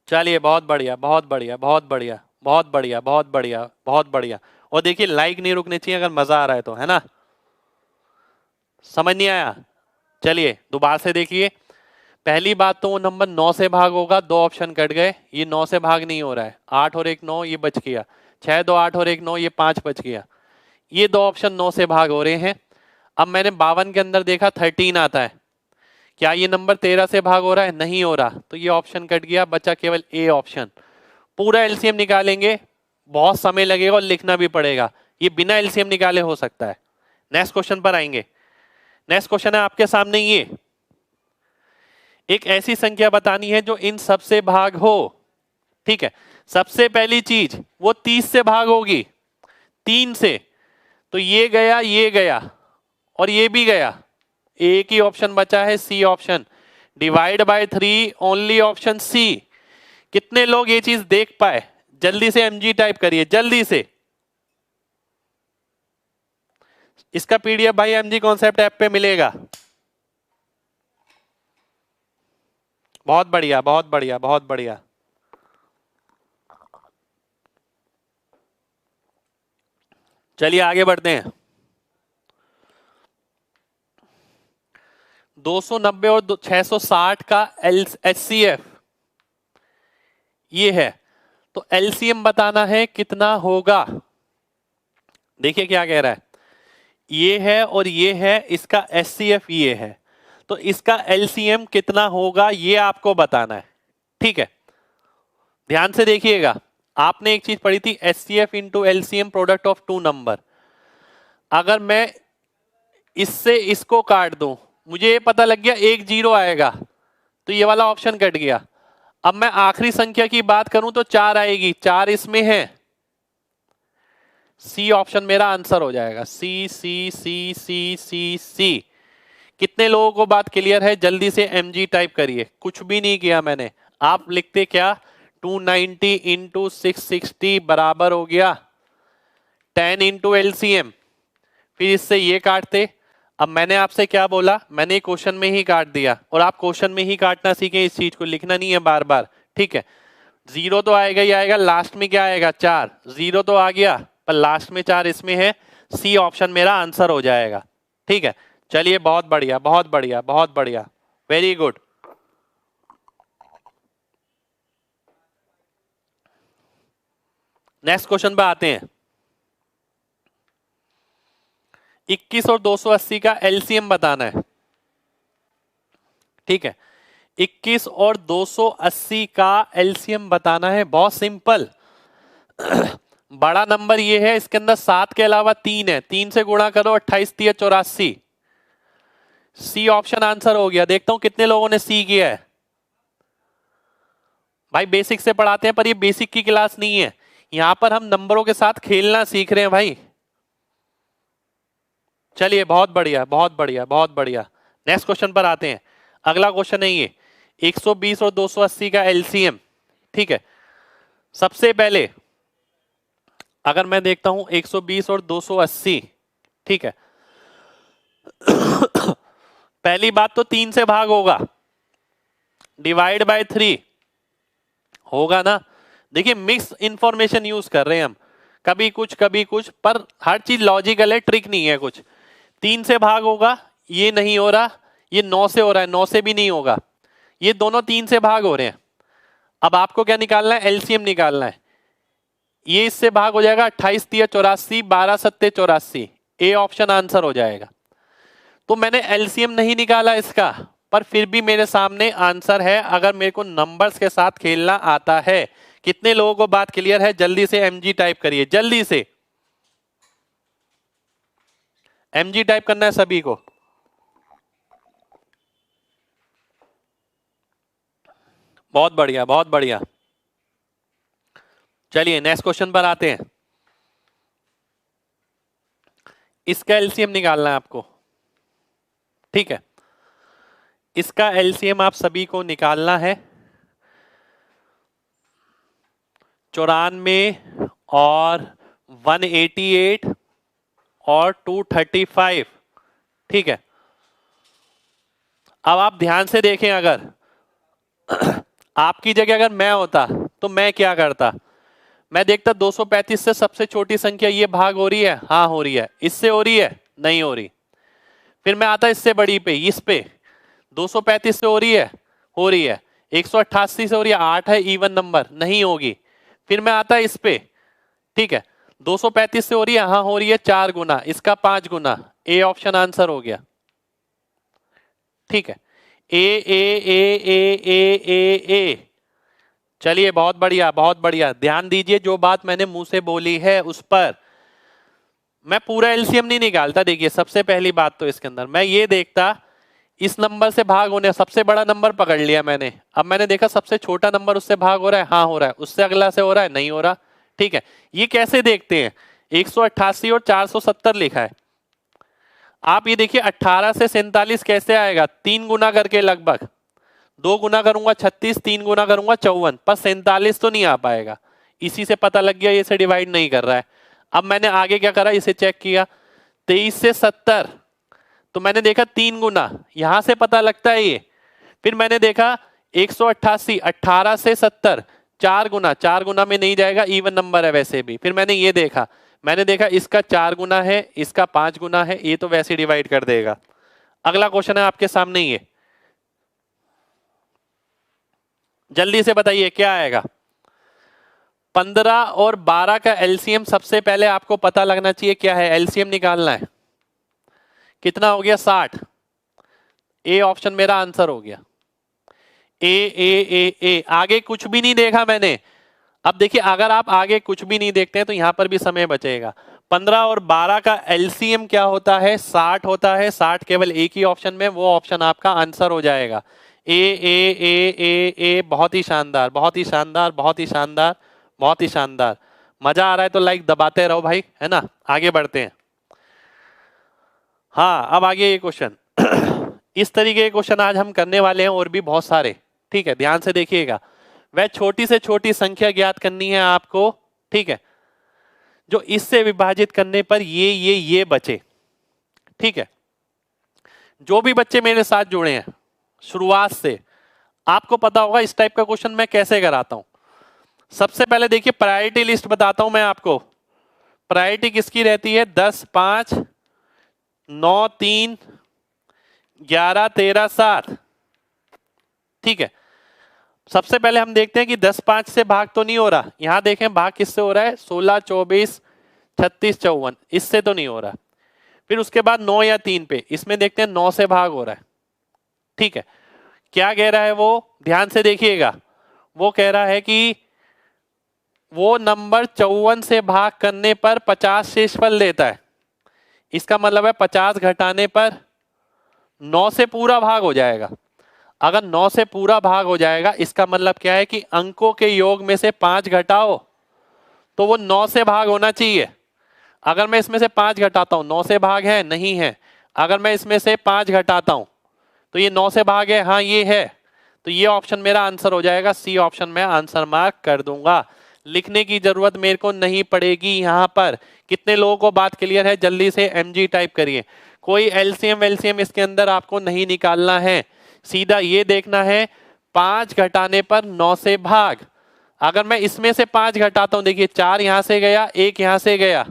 चलिए बहुत बढ़िया बहुत बढ़िया बहुत बढ़िया बहुत बढ़िया बहुत बढ़िया बहुत बढ़िया। और देखिए लाइक नहीं रुकने चाहिए अगर मजा आ रहा है तो, है ना। समझ नहीं आया? चलिए दोबारा से देखिए। पहली बात तो वो नंबर 9 से भाग होगा, दो ऑप्शन कट गए, ये 9 से भाग नहीं हो रहा है। 8 और 1 9, ये बच गया। 6 2 8 और 1 9, ये 5 बच गया। ये दो ऑप्शन 9 से भाग हो रहे हैं। अब मैंने 52 के अंदर देखा 13 आता है। क्या ये नंबर 13 से भाग हो रहा है? नहीं हो रहा, तो ये ऑप्शन कट गया, बचा केवल ए ऑप्शन। पूरा एलसीएम निकालेंगे, बहुत समय लगेगा और लिखना भी पड़ेगा, ये बिना एलसीएम निकाले हो सकता है। नेक्स्ट क्वेश्चन पर आएंगे। नेक्स्ट क्वेश्चन है आपके सामने ये, एक ऐसी संख्या बतानी है जो इन सब से भाग हो, ठीक है। सबसे पहली चीज वो 30 से भाग होगी, 3 से, तो ये गया और ये भी गया, एक ही ऑप्शन बचा है, C option. Divide by 3, only option C. कितने लोग ये चीज देख पाए? जल्दी से एमजी टाइप करिए, जल्दी से। इसका पीडीएफ भाई एमजी कॉन्सेप्ट ऐप पे मिलेगा। बहुत बढ़िया बहुत बढ़िया बहुत बढ़िया। चलिए आगे बढ़ते हैं। 290 और 660 का एचसीएफ ये है, तो एलसीएम बताना है कितना होगा। देखिए क्या कह रहा है, ये है और ये है, इसका एचसीएफ ये है, तो इसका एलसीएम कितना होगा ये आपको बताना है। ठीक है, ध्यान से देखिएगा, आपने एक चीज पढ़ी थी, HCF into LCM product of two number. अगर मैं इससे इसको काट दूं, मुझे ये पता लग गया एक जीरो आएगा, तो ये वाला ऑप्शन कट गया। अब मैं आखिरी संख्या की बात करूं तो 4 आएगी, 4 इसमें है, सी ऑप्शन मेरा आंसर हो जाएगा। सी सी सी सी सी सी। कितने लोगों को बात क्लियर है? जल्दी से एमजी टाइप करिए, कुछ भी नहीं किया मैंने। आप लिखते क्या, 290 इंटू 660 बराबर हो गया 10 इंटू एलसीएम, फिर इससे ये काटते। अब मैंने आपसे क्या बोला, मैंने क्वेश्चन में ही काट दिया, और आप क्वेश्चन में ही काटना सीखें, इस चीज को लिखना नहीं है बार बार। ठीक है, जीरो तो आएगा ही आएगा, लास्ट में क्या आएगा 4, जीरो तो आ गया पर लास्ट में 4 इसमें है, सी ऑप्शन मेरा आंसर हो जाएगा। ठीक है, चलिए बहुत बढ़िया बहुत बढ़िया बहुत बढ़िया, वेरी गुड। नेक्स्ट क्वेश्चन पे आते हैं। 21 और 280 का एलसीएम बताना है। ठीक है, 21 और 280 का एलसीएम बताना है, बहुत सिंपल। बड़ा नंबर ये है, इसके अंदर 7 के अलावा 3 है, 3 से गुणा करो, 28 3 84, सी ऑप्शन आंसर हो गया। देखता हूं कितने लोगों ने सी किया है। भाई बेसिक से पढ़ाते हैं, पर ये बेसिक की क्लास नहीं है, यहां पर हम नंबरों के साथ खेलना सीख रहे हैं भाई। चलिए बहुत बढ़िया बहुत बढ़िया बहुत बढ़िया, नेक्स्ट क्वेश्चन पर आते हैं। अगला क्वेश्चन है ये 120 और 280 का एलसीएम। ठीक है, सबसे पहले अगर मैं देखता हूं 120 और 280, ठीक है, पहली बात तो 3 से भाग होगा, डिवाइड बाय 3 होगा ना। देखिए मिक्स इंफॉर्मेशन यूज कर रहे हैं हम, कभी कुछ पर हर चीज लॉजिकल है, ट्रिक नहीं है कुछ। 3 से भाग होगा, ये नहीं हो रहा, ये 9 से हो रहा है, 9 से भी नहीं होगा, ये दोनों 3 से भाग हो रहे हैं। अब आपको क्या निकालना है, एलसीएम निकालना है। ये इससे भाग हो जाएगा 28 3 84, 12 7 84, ए ऑप्शन आंसर हो जाएगा। तो मैंने एलसीएम नहीं निकाला इसका, पर फिर भी मेरे सामने आंसर है, अगर मेरे को नंबर्स के साथ खेलना आता है। कितने लोगों को बात क्लियर है? जल्दी से एमजी टाइप करिए, जल्दी से एमजी टाइप करना है सभी को। बहुत बढ़िया बहुत बढ़िया, चलिए नेक्स्ट क्वेश्चन पर आते हैं। इसका एलसीएम निकालना है आपको। ठीक है, इसका एलसीएम आप सभी को निकालना है। 94 और 188 और 235। ठीक है, अब आप ध्यान से देखें, अगर आपकी जगह अगर मैं होता तो मैं क्या करता, मैं देखता 235 से सबसे छोटी संख्या ये भाग हो रही है, हाँ हो रही है, इससे हो रही है, नहीं हो रही। फिर मैं आता इससे बड़ी पे, इस पे 235 से हो रही है, 188 से हो रही है, 8 है इवन नंबर, नहीं होगी। फिर मैं आता इस पे, ठीक है, 235 से हो रही है, हाँ हो रही है, 4 गुना, इसका 5 गुना, ए ऑप्शन आंसर हो गया। ठीक है, ए ए ए ए ए ए ए। चलिए बहुत बढ़िया बहुत बढ़िया, ध्यान दीजिए जो बात मैंने मुंह से बोली है उस पर। मैं पूरा एलसीएम नहीं निकालता। देखिए सबसे पहली बात तो इसके अंदर मैं ये देखता, इस नंबर से भाग होने, सबसे बड़ा नंबर पकड़ लिया मैंने, अब मैंने देखा सबसे छोटा नंबर उससे भाग हो रहा है, हाँ हो रहा है, उससे अगला से हो रहा है, नहीं हो रहा। ठीक है, ये कैसे देखते हैं, 188 और 470 लिखा है, आप ये देखिए 18 से 47 कैसे आएगा, 3 गुना करके, लगभग 2 गुना करूंगा 36, 3 गुना करूंगा 54, पर 47 तो नहीं आ पाएगा। इसी से पता लग गया ये से डिवाइड नहीं कर रहा है। अब मैंने आगे क्या करा, इसे चेक किया, 23 से 70, तो मैंने देखा 3 गुना, यहां से पता लगता है ये। फिर मैंने देखा 188, 18 से 70, 4 गुना, 4 गुना में नहीं जाएगा, इवन नंबर है वैसे भी। फिर मैंने ये देखा, मैंने देखा इसका 4 गुना है, इसका 5 गुना है, ये तो वैसे डिवाइड कर देगा। अगला क्वेश्चन है आपके सामने, ये जल्दी से बताइए क्या आएगा। 15 और 12 का एलसीएम सबसे पहले आपको पता लगना चाहिए क्या है, एलसीएम निकालना है। कितना हो गया 60। ए ऑप्शन मेरा आंसर हो गया। ए आगे कुछ भी नहीं देखा मैंने। अब देखिए अगर आप आगे कुछ भी नहीं देखते हैं तो यहां पर भी समय बचेगा। 15 और 12 का एलसीएम क्या होता है, 60 होता है। 60 केवल एक ही ऑप्शन में, वो ऑप्शन आपका आंसर हो जाएगा। ए बहुत ही शानदार, बहुत ही शानदार, बहुत ही शानदार, बहुत ही शानदार। मजा आ रहा है तो लाइक दबाते रहो भाई, है ना। आगे बढ़ते हैं। हाँ अब आगे ये क्वेश्चन इस तरीके के क्वेश्चन आज हम करने वाले हैं और भी बहुत सारे। ठीक है, ध्यान से देखिएगा। वह छोटी से छोटी संख्या ज्ञात करनी है आपको, ठीक है, जो इससे विभाजित करने पर ये बचे। ठीक है, जो भी बच्चे मेरे साथ जुड़े हैं शुरुआत से, आपको पता होगा इस टाइप का क्वेश्चन मैं कैसे कराता हूं। सबसे पहले देखिए प्रायोरिटी लिस्ट बताता हूं मैं आपको। प्रायोरिटी किसकी रहती है, 10, 5, 9, 3, 11, 13, 7। ठीक है, सबसे पहले हम देखते हैं कि 10 5 से भाग तो नहीं हो रहा। यहां देखें भाग किससे हो रहा है, 16, 24, 36, 54, इससे तो नहीं हो रहा। फिर उसके बाद 9 या 3 पे, इसमें देखते हैं 9 से भाग हो रहा है। ठीक है, क्या कह रहा है वो, ध्यान से देखिएगा। वो कह रहा है कि वो नंबर 54 से भाग करने पर 50 शेषफल देता है। इसका मतलब है 50 घटाने पर 9 से पूरा भाग हो जाएगा। अगर 9 से पूरा भाग हो जाएगा इसका मतलब क्या है कि अंकों के योग में से 5 घटाओ तो वो 9 से भाग होना चाहिए। अगर मैं इसमें से 5 घटाता हूं, 9 से भाग है, नहीं है। अगर मैं इसमें से 5 घटाता हूं तो ये 9 से भाग है, हाँ ये है। तो ये ऑप्शन मेरा आंसर हो जाएगा, सी ऑप्शन में आंसर मार्क कर दूंगा। लिखने की जरूरत मेरे को नहीं पड़ेगी यहां पर। कितने लोगों को बात क्लियर है, जल्दी से एमजी टाइप करिए। कोई एलसीएम वेलसीएम इसके अंदर आपको नहीं निकालना है, सीधा ये देखना है 5 घटाने पर 9 से भाग। अगर मैं इसमें से 5 घटाता हूं, देखिए 4 यहां से गया, 1 यहां से गया,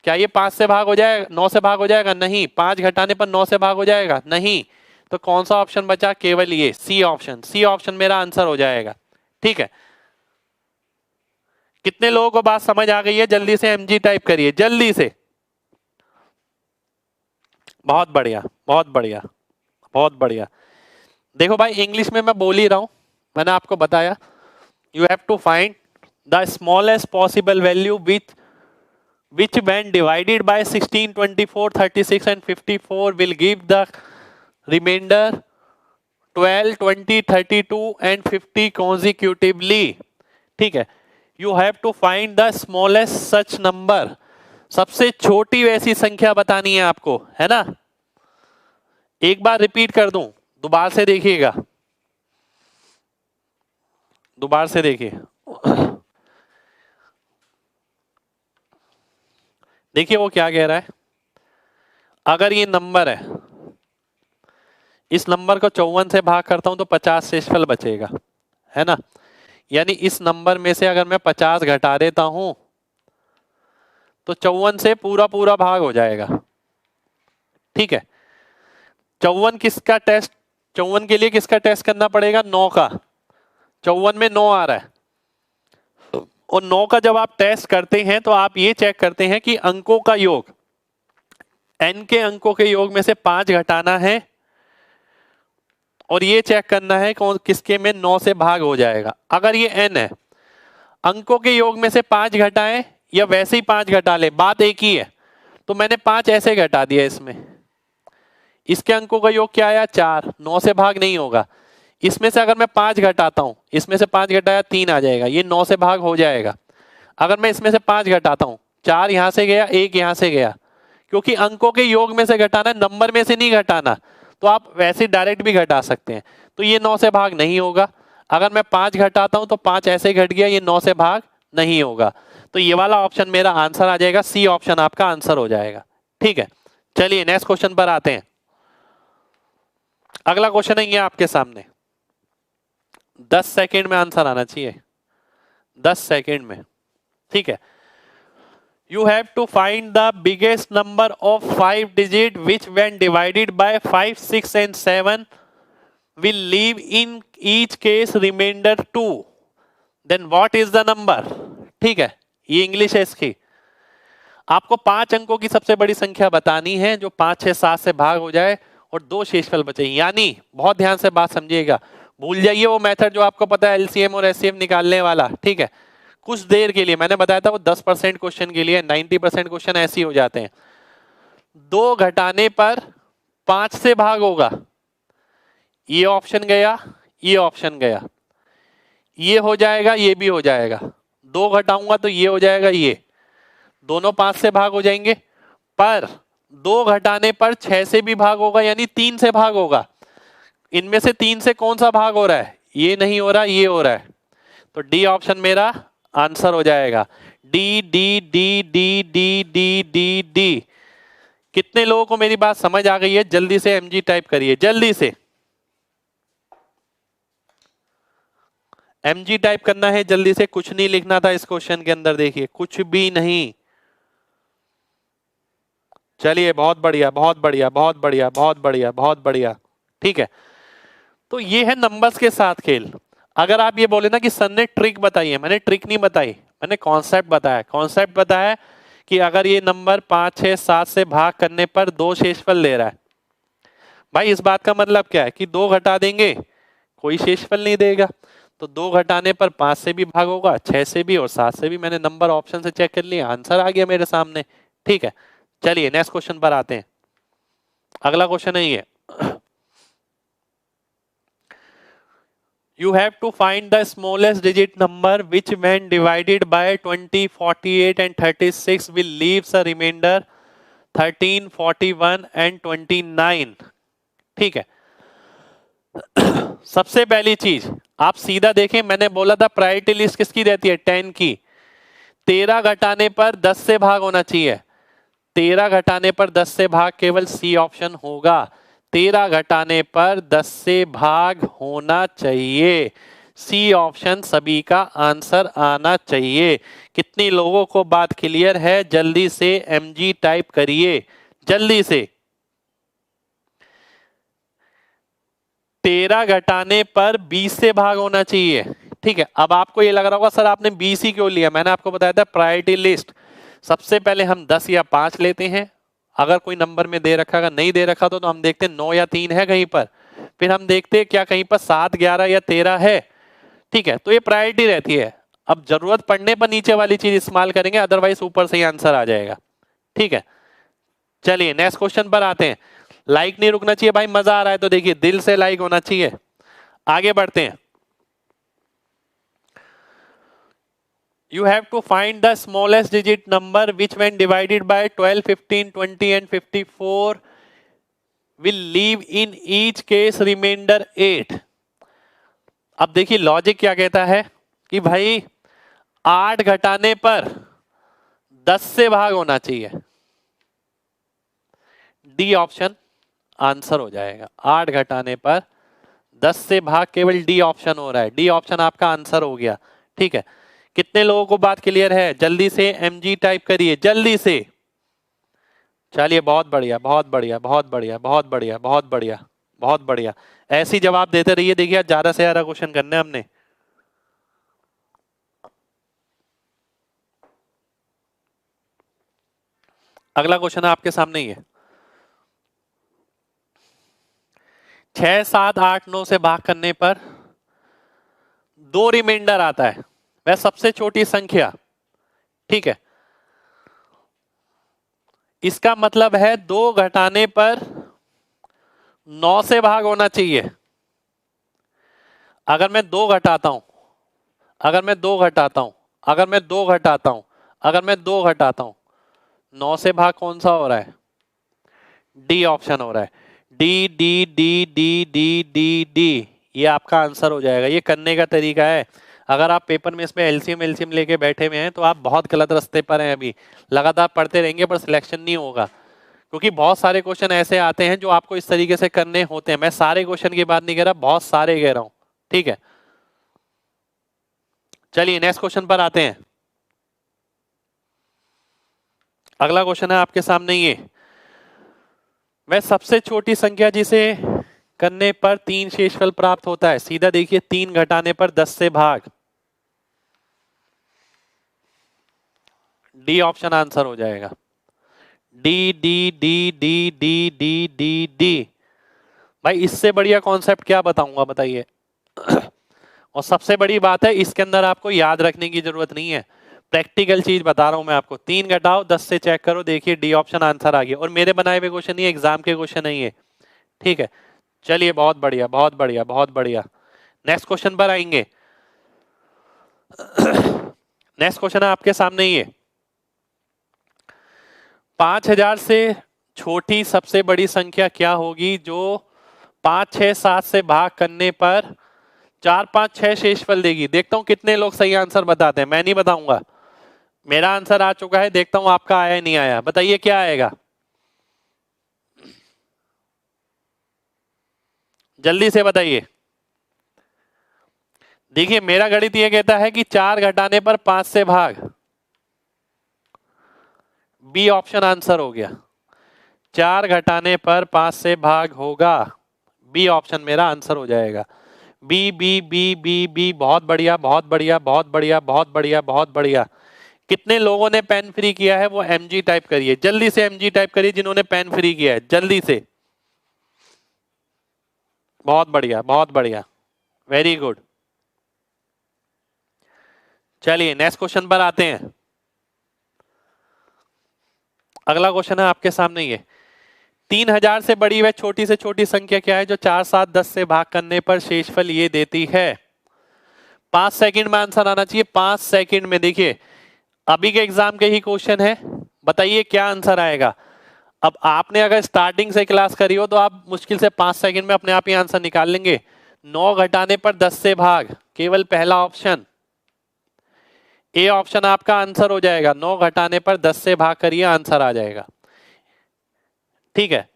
क्या ये 5 से भाग हो जाएगा, 9 से भाग हो जाएगा, नहीं। 5 घटाने पर 9 से भाग हो जाएगा, नहीं। तो कौन सा ऑप्शन बचा, केवल ये सी ऑप्शन। सी ऑप्शन मेरा आंसर हो जाएगा। ठीक है, कितने लोगों को बात समझ आ गई है, जल्दी से एमजी टाइप करिए, जल्दी से। बहुत बढ़िया, बहुत बढ़िया, बहुत बढ़िया। देखो भाई इंग्लिश में मैं बोल ही रहा हूं, मैंने आपको बताया you have to find the smallest possible value which when divided by 16, 24, 36 and 54 will give the remainder 12, 20, 32 and 50 consecutively. ठीक है, you have to find the smallest such number. सबसे छोटी वैसी संख्या बतानी है आपको, है ना। एक बार रिपीट कर दूं, दोबारा से देखिएगा, दोबारा से देखिए। देखिए वो क्या कह रहा है, अगर ये नंबर है, इस नंबर को 54 से भाग करता हूं तो 50 शेषफल बचेगा, है ना। यानी इस नंबर में से अगर मैं 50 घटा देता हूं तो 54 से पूरा पूरा भाग हो जाएगा। ठीक है, 54 किसका टेस्ट, 54 के लिए किसका टेस्ट करना पड़ेगा, 9 का। 54 में 9 आ रहा है, और 9 का जब आप टेस्ट करते हैं तो आप ये चेक करते हैं कि अंकों का योग, n के अंकों के योग में से 5 घटाना है और ये चेक करना है कौन किसके में 9 से भाग हो जाएगा। अगर ये n है, अंकों के योग में से 5 घटाएं या वैसे ही 5 घटा ले, बात एक ही है। तो मैंने 5 ऐसे घटा दिया, इसमें इसके अंकों का योग क्या आया, 4, 9 से भाग नहीं होगा। इसमें से अगर मैं 5 घटाता हूं, इसमें से 5 घटाया 3 आ जाएगा, ये 9 से भाग हो जाएगा। अगर मैं इसमें से 5 घटाता हूं, 4 यहां से गया, 1 यहां से गया, क्योंकि अंकों के योग में से घटाना, नंबर में से नहीं घटाना। तो आप वैसे डायरेक्ट भी घटा सकते हैं, तो ये 9 से भाग नहीं होगा। अगर मैं 5 घटाता हूं तो 5 ऐसे घट गया, ये 9 से भाग नहीं होगा। तो ये वाला ऑप्शन मेरा आंसर आ जाएगा, सी ऑप्शन आपका आंसर हो जाएगा। ठीक है, चलिए नेक्स्ट क्वेश्चन पर आते हैं। अगला क्वेश्चन है ये आपके सामने, 10 सेकेंड में आंसर आना चाहिए, 10 सेकेंड में। ठीक है, you have to find the biggest number of 5 digit which when divided by 5, 6 and 7 will leave in each case remainder 2. Then what is the number. ठीक है, ये इंग्लिश है इसकी। आपको 5 अंकों की सबसे बड़ी संख्या बतानी है जो 5, 6, 7 से भाग हो जाए और 2 शेषफल बचे। यानी बहुत ध्यान से बात समझिएगा, भूल जाइए वो मेथड जो आपको पता है एलसीएम और एचसीएफ निकालने वाला। ठीक है, कुछ देर के लिए मैंने बताया था वो 10% क्वेश्चन के लिए, 90% क्वेश्चन ऐसे ही हो जाते हैं। 2 घटाने पर 5 से भाग होगा, ये ऑप्शन गया, ये ऑप्शन गया, ये हो जाएगा, ये भी हो जाएगा। 2 घटाऊंगा तो ये हो जाएगा, ये दोनों 5 से भाग हो जाएंगे। पर 2 घटाने पर 6 से भी भाग होगा, यानी 3 से भाग होगा। इनमें से 3 से कौन सा भाग हो रहा है? ये नहीं हो रहा, ये हो रहा है। तो डी ऑप्शन मेरा आंसर हो जाएगा। D D D D D D D D. कितने लोगों को मेरी बात समझ आ गई है? जल्दी से एमजी टाइप करिए, जल्दी से एमजी टाइप करना है, जल्दी से। कुछ नहीं लिखना था इस क्वेश्चन के अंदर, देखिए कुछ भी नहीं। चलिए, बहुत बढ़िया, बहुत बढ़िया, बहुत बढ़िया, बहुत बढ़िया, बहुत बढ़िया। ठीक है, तो ये है नंबर्स के साथ खेल। अगर आप ये बोले ना कि सर ने ट्रिक बताई है, मैंने ट्रिक नहीं बताई, मैंने कॉन्सेप्ट बताया। कॉन्सेप्ट बताया कि अगर ये नंबर 5, 6, 7 से भाग करने पर 2 शेषफल ले रहा है, भाई इस बात का मतलब क्या है कि 2 घटा देंगे कोई शेषफल नहीं देगा। तो 2 घटाने पर 5 से भी भाग होगा, 6 से भी और 7 से भी। मैंने नंबर ऑप्शन से चेक कर लिया, आंसर आ गया मेरे सामने। ठीक है, चलिए नेक्स्ट क्वेश्चन पर आते हैं। अगला क्वेश्चन है ये, you have to find the smallest digit number which when divided by 20, 48 and 36 will leaves a remainder 13, 41 and 29। ठीक है, सबसे पहली चीज आप सीधा देखें, मैंने बोला था प्रायोरिटी लिस्ट किसकी रहती है? 10 की। 13 घटाने पर 10 से भाग होना चाहिए, 13 घटाने पर 10 से भाग केवल सी ऑप्शन होगा। 13 घटाने पर 10 से भाग होना चाहिए, सी ऑप्शन सभी का आंसर आना चाहिए। कितनी लोगों को बात क्लियर है? जल्दी से एमजी टाइप करिए, जल्दी से। 13 घटाने पर 20 से भाग होना चाहिए। ठीक है, अब आपको ये लग रहा होगा सर आपने 20 ही क्यों लिया? मैंने आपको बताया था प्रायोरिटी लिस्ट, सबसे पहले हम 10 या 5 लेते हैं। अगर कोई नंबर में दे रखा, अगर नहीं दे रखा तो हम देखते हैं 9 या 3 है कहीं पर, फिर हम देखते हैं क्या कहीं पर 7, 11 या 13 है। ठीक है, तो ये प्रायोरिटी रहती है। अब जरूरत पड़ने पर नीचे वाली चीज इस्तेमाल करेंगे, अदरवाइज ऊपर से ही आंसर आ जाएगा। ठीक है, चलिए नेक्स्ट क्वेश्चन पर आते हैं। लाइक नहीं रुकना चाहिए भाई, मजा आ रहा है तो देखिए दिल से लाइक होना चाहिए। आगे बढ़ते हैं। You have to find the smallest digit number which when divided by 12, 15, 20 and 54 will leave in each case remainder 8। अब देखिए लॉजिक क्या कहता है कि भाई 8 घटाने पर 10 से भाग होना चाहिए, डी ऑप्शन आंसर हो जाएगा। 8 घटाने पर 10 से भाग केवल डी ऑप्शन हो रहा है, डी ऑप्शन आपका आंसर हो गया। ठीक है, कितने लोगों को बात क्लियर है? जल्दी से एमजी टाइप करिए, जल्दी से। चलिए, बहुत बढ़िया, बहुत बढ़िया, बहुत बढ़िया, बहुत बढ़िया, बहुत बढ़िया, बहुत बढ़िया। ऐसी जवाब देते रहिए। देखिए ज्यादा से ज्यादा क्वेश्चन करने हमने। अगला क्वेश्चन है आपके सामने ही है। 6, 7, 8, 9 से भाग करने पर 2 रिमाइंडर आता है, वह सबसे छोटी संख्या। ठीक है, इसका मतलब है 2 घटाने पर 9 से भाग होना चाहिए। अगर मैं 2 घटाता हूं, अगर मैं 2 घटाता हूं, अगर मैं 2 घटाता हूं, अगर मैं 2 घटाता हूं, 9 से भाग कौन सा हो रहा है? डी ऑप्शन हो रहा है। D D D D D D D, ये आपका आंसर हो जाएगा। ये करने का तरीका है। अगर आप पेपर में इसमें एलसीएम एलसीएम लेके बैठे हुए हैं तो आप बहुत गलत रास्ते पर हैं। अभी लगातार पढ़ते रहेंगे पर सिलेक्शन नहीं होगा, क्योंकि बहुत सारे क्वेश्चन ऐसे आते हैं जो आपको इस तरीके से करने होते हैं। मैं सारे क्वेश्चन की बात नहीं कह रहा, बहुत सारे कह रहा हूं। ठीक है, चलिए नेक्स्ट क्वेश्चन पर आते हैं। अगला क्वेश्चन है आपके सामने ये, वह सबसे छोटी संख्या जिसे करने पर 3 शेषफल प्राप्त होता है। सीधा देखिए, 3 घटाने पर 10 से भाग। डी ऑप्शन आंसर हो जाएगा। D D D D D D D D. भाई इससे बढ़िया कॉन्सेप्ट क्या बताऊंगा बताइए। और सबसे बड़ी बात है इसके अंदर आपको याद रखने की जरूरत नहीं है, प्रैक्टिकल चीज बता रहा हूं मैं आपको। 3 घटाओ 10 से चेक करो, देखिए डी ऑप्शन आंसर आ गया। और मेरे बनाए हुए क्वेश्चन नहीं है, एग्जाम के क्वेश्चन नहीं है, ठीक है। चलिए बहुत बढ़िया बहुत बढ़िया बहुत बढ़िया। नेक्स्ट क्वेश्चन पर आएंगे। नेक्स्ट क्वेश्चन है आपके सामने ही है। 5000 से छोटी सबसे बड़ी संख्या क्या होगी जो 5 6 7 से भाग करने पर 4 5 6 शेषफल देगी। देखता हूं कितने लोग सही आंसर बताते हैं, मैं नहीं बताऊंगा। मेरा आंसर आ चुका है, देखता हूं आपका आया नहीं आया। बताइए क्या आएगा, जल्दी से बताइए। देखिए मेरा गणित ये कहता है कि 4 घटाने पर 5 से भाग, बी ऑप्शन आंसर हो गया। 4 घटाने पर 5 से भाग होगा, बी ऑप्शन मेरा आंसर हो जाएगा। B B B B B. बहुत बढ़िया बहुत बढ़िया बहुत बढ़िया बहुत बढ़िया बहुत बढ़िया। कितने लोगों ने पेन फ्री किया है वो एमजी टाइप करिए, जल्दी से एमजी टाइप करिए जिन्होंने पेन फ्री किया है, जल्दी से। बहुत बढ़िया बहुत बढ़िया, वेरी गुड। चलिए नेक्स्ट क्वेश्चन पर आते हैं। अगला क्वेश्चन है आपके सामने ये। 3000 से बड़ी व छोटी से छोटी संख्या क्या है जो 4 7 10 से भाग करने पर शेषफल ये देती है। 5 सेकंड में आंसर आना चाहिए, 5 सेकंड में। देखिए अभी के एग्जाम के ही क्वेश्चन है, बताइए क्या आंसर आएगा। अब आपने अगर स्टार्टिंग से क्लास करी हो तो आप मुश्किल से 5 सेकंड में अपने आप ही आंसर निकाल लेंगे। 9 घटाने पर 10 से भाग, केवल पहला ऑप्शन ए ऑप्शन आपका आंसर हो जाएगा। 9 घटाने पर 10 से भाग करिए, आंसर आ जाएगा, ठीक है।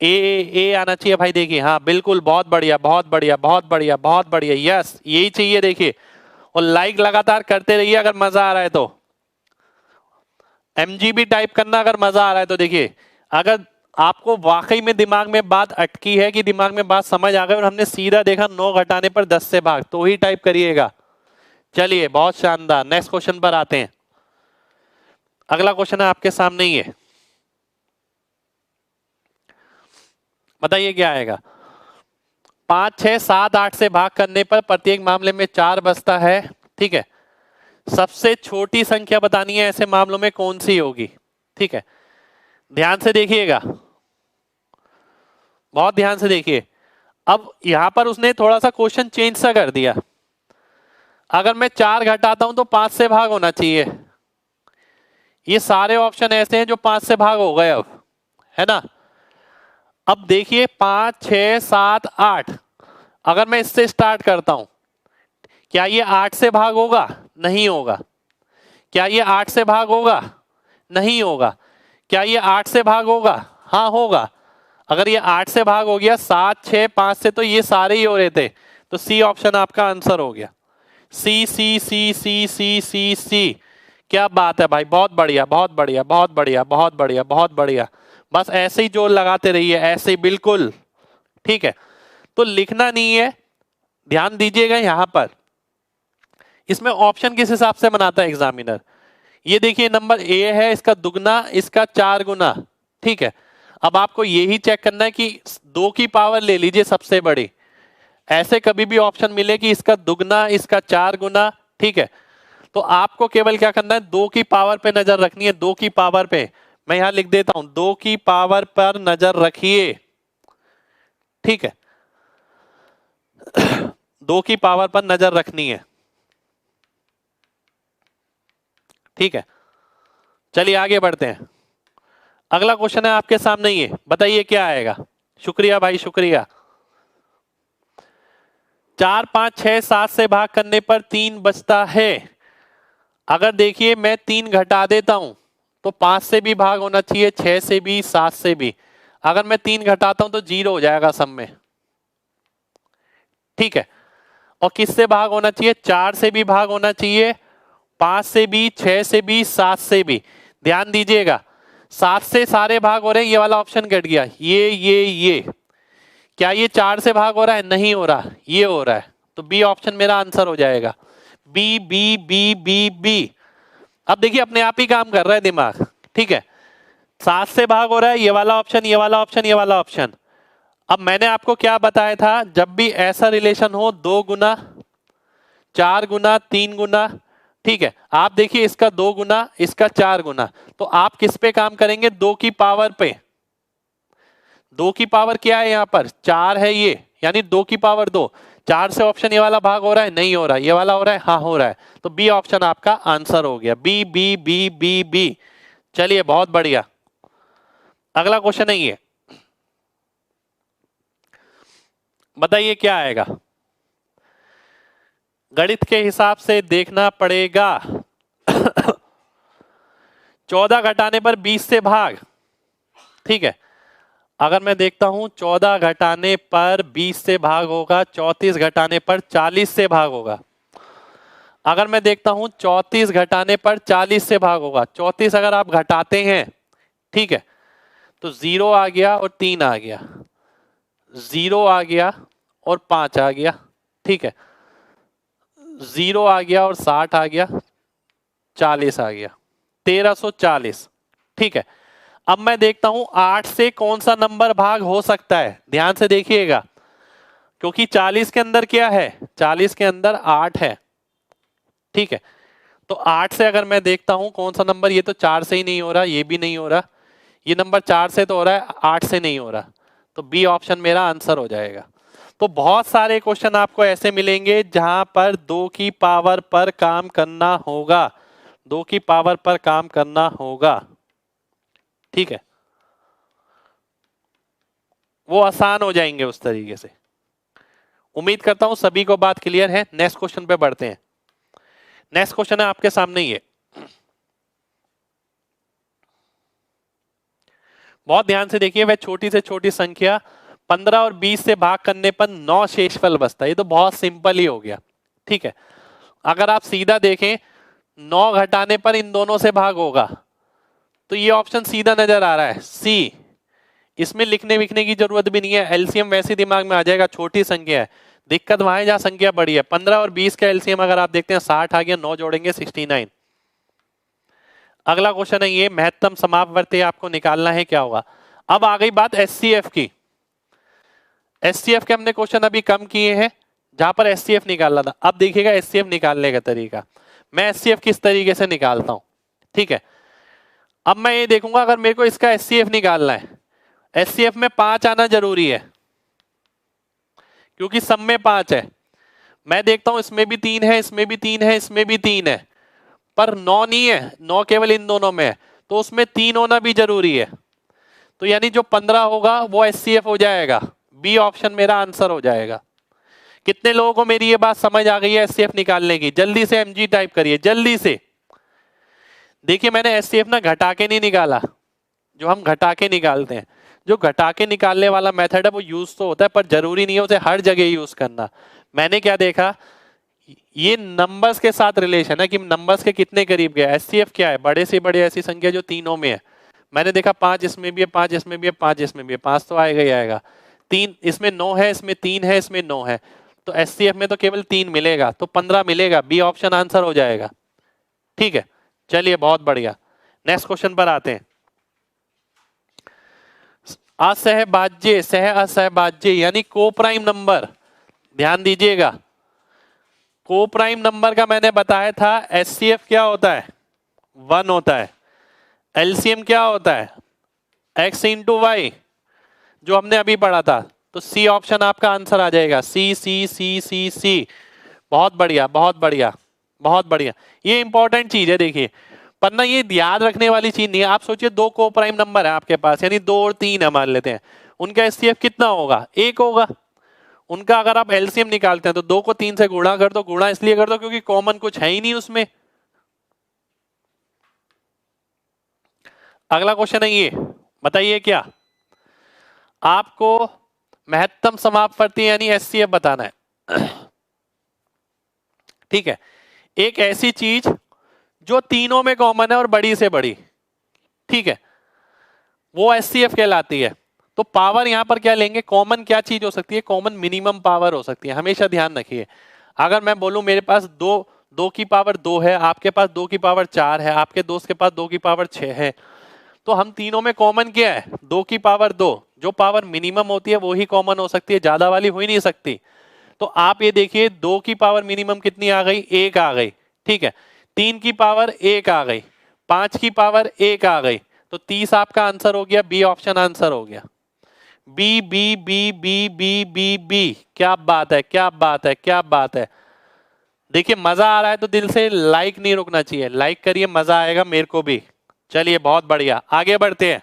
ए आना चाहिए भाई। देखिए हाँ बिल्कुल, बहुत बढ़िया बहुत बढ़िया बहुत बढ़िया बहुत बढ़िया, यस यही चाहिए। देखिए और लाइक लगातार करते रहिए अगर मजा आ रहा है तो, एमजीबी टाइप करना अगर मजा आ रहा है तो। देखिए अगर आपको वाकई में दिमाग में बात अटकी है कि दिमाग में बात समझ आ गई और हमने सीधा देखा 9 घटाने पर 10 से भाग, तो ही टाइप करिएगा। चलिए बहुत शानदार, नेक्स्ट क्वेश्चन पर आते हैं। अगला क्वेश्चन है आपके सामने ही है, बताइए क्या आएगा। 5 6 7 8 से भाग करने पर प्रत्येक मामले में 4 बचता है, ठीक है। सबसे छोटी संख्या बतानी है, ऐसे मामलों में कौन सी होगी, ठीक है। ध्यान से देखिएगा, बहुत ध्यान से देखिए। अब यहां पर उसने थोड़ा सा क्वेश्चन चेंज सा कर दिया। अगर मैं 4 घटाता हूं तो 5 से भाग होना चाहिए। ये सारे ऑप्शन ऐसे हैं जो 5 से भाग हो गए अब, है ना। अब देखिए 5 6 7 8, अगर मैं इससे स्टार्ट करता हूं, क्या ये 8 से भाग होगा? नहीं होगा। क्या ये 8 से भाग होगा? नहीं होगा। क्या ये 8 से भाग होगा? हाँ होगा। अगर ये 8 से भाग हो गया, 7 6 5 से तो ये सारे ही हो रहे थे, तो सी ऑप्शन आपका आंसर हो गया। सी सी सी सी सी सी सी। क्या बात है भाई, बहुत बढ़िया बहुत बढ़िया बहुत बढ़िया बहुत बढ़िया बहुत बढ़िया। बस ऐसे ही जोर लगाते रहिए, ऐसे ही बिल्कुल, ठीक है। तो लिखना नहीं है, ध्यान दीजिएगा यहां पर। इसमें ऑप्शन किस हिसाब से बनाता है एग्जामिनर, ये देखिए नंबर ए है, इसका दुगना, इसका 4 गुना, ठीक है। अब आपको यही चेक करना है कि 2 की पावर ले लीजिए सबसे बड़ी, ऐसे कभी भी ऑप्शन मिले कि इसका दुगना इसका 4 गुना, ठीक है। तो आपको केवल क्या करना है, 2 की पावर पे नजर रखनी है। 2 की पावर पे, मैं यहां लिख देता हूं, 2 की पावर पर नजर रखिए, ठीक है। 2 की पावर पर नजर रखनी है, ठीक है। चलिए आगे बढ़ते हैं। अगला क्वेश्चन है आपके सामने, ये बताइए क्या आएगा। शुक्रिया भाई शुक्रिया। 4 5 6 7 से भाग करने पर 3 बचता है। अगर देखिए मैं 3 घटा देता हूं तो 5 से भी भाग होना चाहिए, 6 से भी, 7 से भी। अगर मैं 3 घटाता हूं तो 0 हो जाएगा सब में, ठीक है। और किससे भाग होना चाहिए? 4 से भी भाग होना चाहिए, 5 से भी, 6 से भी, 7 से भी। ध्यान दीजिएगा 7 से सारे भाग हो रहे हैं, ये वाला ऑप्शन कट गया। ये क्या ये 4 से भाग हो रहा है? नहीं हो रहा, ये हो रहा है, तो बी ऑप्शन मेरा आंसर हो जाएगा। B B B B B. अब देखिए अपने आप ही काम कर रहा है दिमाग, ठीक है। 7 से भाग हो रहा है, ये वाला ऑप्शन, ये वाला ऑप्शन, ये वाला ऑप्शन। अब मैंने आपको क्या बताया था, जब भी ऐसा रिलेशन हो 2 गुना, 4 गुना, 3 गुना, ठीक है। आप देखिए इसका 2 गुना, इसका 4 गुना, तो आप किस पे काम करेंगे, 2 की पावर पे। 2 की पावर क्या है, यहां पर 4 है ये, यानी 2 की पावर 2। 4 से ऑप्शन ये वाला भाग हो रहा है, नहीं हो रहा, ये वाला हो रहा है, हाँ हो रहा है, तो बी ऑप्शन आपका आंसर हो गया, B B B B B. चलिए बहुत बढ़िया, अगला क्वेश्चन है ये, बताइए क्या आएगा। गणित के हिसाब से देखना पड़ेगा। 14 घटाने पर 20 से भाग, ठीक है। अगर मैं देखता हूं 14 घटाने पर 20 से भाग होगा, 34 घटाने पर 40 से भाग होगा। अगर मैं देखता हूं 34 घटाने पर 40 से भाग होगा, 34 अगर आप घटाते हैं, ठीक है, तो 0 आ गया और 3 आ गया, 0 आ गया और 5 आ गया, ठीक है, 0 आ गया और 60 आ गया, 40 आ गया, 1340, ठीक है। अब मैं देखता हूं 8 से कौन सा नंबर भाग हो सकता है, ध्यान से देखिएगा, क्योंकि 40 के अंदर क्या है, 40 के अंदर 8 है, ठीक है। तो 8 से अगर मैं देखता हूं कौन सा नंबर, ये तो 4 से ही नहीं हो रहा, ये भी नहीं हो रहा, ये नंबर 4 से तो हो रहा है, 8 से नहीं हो रहा, तो बी ऑप्शन मेरा आंसर हो जाएगा। तो बहुत सारे क्वेश्चन आपको ऐसे मिलेंगे जहां पर 2 की पावर पर काम करना होगा, 2 की पावर पर काम करना होगा, ठीक है, वो आसान हो जाएंगे उस तरीके से। उम्मीद करता हूं सभी को बात क्लियर है। नेक्स्ट क्वेश्चन पे बढ़ते हैं। नेक्स्ट क्वेश्चन है आपके सामने ये, बहुत ध्यान से देखिए, वह छोटी से छोटी संख्या 15 और 20 से भाग करने पर 9 शेषफल बचता है। ये तो बहुत सिंपल ही हो गया, ठीक है। अगर आप सीधा देखें 9 घटाने पर इन दोनों से भाग होगा, तो ये ऑप्शन सीधा नजर आ रहा है, सी। इसमें लिखने विखने की जरूरत भी नहीं है, एलसीएम वैसे दिमाग में आ जाएगा, छोटी संख्या है। दिक्कत वहां है जहां संख्या बड़ी है। 15 और 20 का एलसीएम अगर आप देखते हैं 60 आ गया, 9 जोड़ेंगे 69। अगला क्वेश्चन है ये, महत्तम समापवर्ती आपको निकालना है, क्या होगा। अब आ गई बात एचसीएफ की। एचसीएफ के हमने क्वेश्चन अभी कम किए हैं, जहां पर एचसीएफ निकालना था। अब देखिएगा एचसीएफ निकालने का तरीका, मैं एचसीएफ किस तरीके से निकालता हूं, ठीक है। अब मैं ये देखूंगा, अगर मेरे को इसका एचसीएफ निकालना है, एचसीएफ में 5 आना जरूरी है, क्योंकि सब में 5 है। मैं देखता हूं इसमें भी 3 है, इसमें भी 3 है, इसमें भी 3 है, पर 9 नहीं है, 9 केवल इन दोनों में है, तो उसमें 3 होना भी जरूरी है। तो यानी जो 15 होगा वो एचसीएफ हो जाएगा, बी ऑप्शन मेरा आंसर हो जाएगा। कितने लोगों को मेरी ये बात समझ आ गई है एचसीएफ निकालने की, जल्दी से एमजी टाइप करिए जल्दी से। देखिए मैंने एचसीएफ ना घटा के नहीं निकाला, जो हम घटा के निकालते हैं, जो घटा के निकालने वाला मेथड है वो यूज तो होता है, पर जरूरी नहीं है उसे हर जगह यूज करना। मैंने क्या देखा, ये नंबर्स के साथ रिलेशन है कि नंबर्स के कितने करीब गया। एचसीएफ क्या है, बड़े से बड़े ऐसी संख्या जो तीनों में है। मैंने देखा 5 इसमें भी है, 5 इसमें भी है, 5 इसमें भी है, 5 तो आएगा ही आएगा। 3 इसमें 9 है, इसमें 3 है, इसमें 9 है, तो एचसीएफ में तो केवल 3 मिलेगा, तो 15 मिलेगा, बी ऑप्शन आंसर हो जाएगा, ठीक है। चलिए बहुत बढ़िया, नेक्स्ट क्वेश्चन पर आते हैं। असहभाज्य सह असहभाज्य यानी कोप्राइम नंबर, ध्यान दीजिएगा, कोप्राइम नंबर का मैंने बताया था एचसीएफ क्या होता है, 1 होता है। एलसीएम क्या होता है, x इंटू वाई, जो हमने अभी पढ़ा था। तो सी ऑप्शन आपका आंसर आ जाएगा, सी सी सी सी सी। बहुत बढ़िया बहुत बढ़िया बहुत बढ़िया, ये इंपॉर्टेंट चीज है देखिए, पर ना ये याद रखने वाली चीज नहीं है। आप सोचिए 2 कोप्राइम नंबर है आपके पास, यानी 2 और 3 है मान लेते हैं, उनका एचसीएफ कितना होगा, 1 होगा। उनका अगर आप एलसीएम निकालते हैं तो 2 को 3 से गुणा कर दो, गुणा इसलिए कर दो क्योंकि कॉमन कुछ है ही नहीं उसमें। अगला क्वेश्चन है ये, बताइए क्या आपको महत्तम समापवर्ती यानी एचसीएफ बताना है, ठीक है। एक ऐसी चीज जो तीनों में कॉमन है और बड़ी से बड़ी, ठीक है, वो एचसीएफ कहलाती है। तो पावर यहां पर क्या लेंगे, कॉमन क्या चीज हो सकती है, कॉमन मिनिमम पावर हो सकती है, हमेशा ध्यान रखिए। अगर मैं बोलूं मेरे पास 2 की पावर 2 है, आपके पास 2 की पावर 4 है, आपके दोस्त के पास 2 की पावर 6 है। तो हम तीनों में कॉमन क्या है? 2 की पावर 2। जो पावर मिनिमम होती है वो ही कॉमन हो सकती है, ज्यादा वाली हो ही नहीं सकती। तो आप ये देखिए 2 की पावर मिनिमम कितनी आ गई? 1 आ गई, ठीक है। 3 की पावर 1 आ गई, 5 की पावर 1 आ गई, तो 30 आपका आंसर हो गया, बी ऑप्शन आंसर हो गया। B B B B B B B. क्या बात है, क्या बात है, क्या बात है। देखिए मजा आ रहा है तो दिल से लाइक नहीं रुकना चाहिए, लाइक करिए, मजा आएगा मेरे को भी। चलिए बहुत बढ़िया, आगे बढ़ते हैं,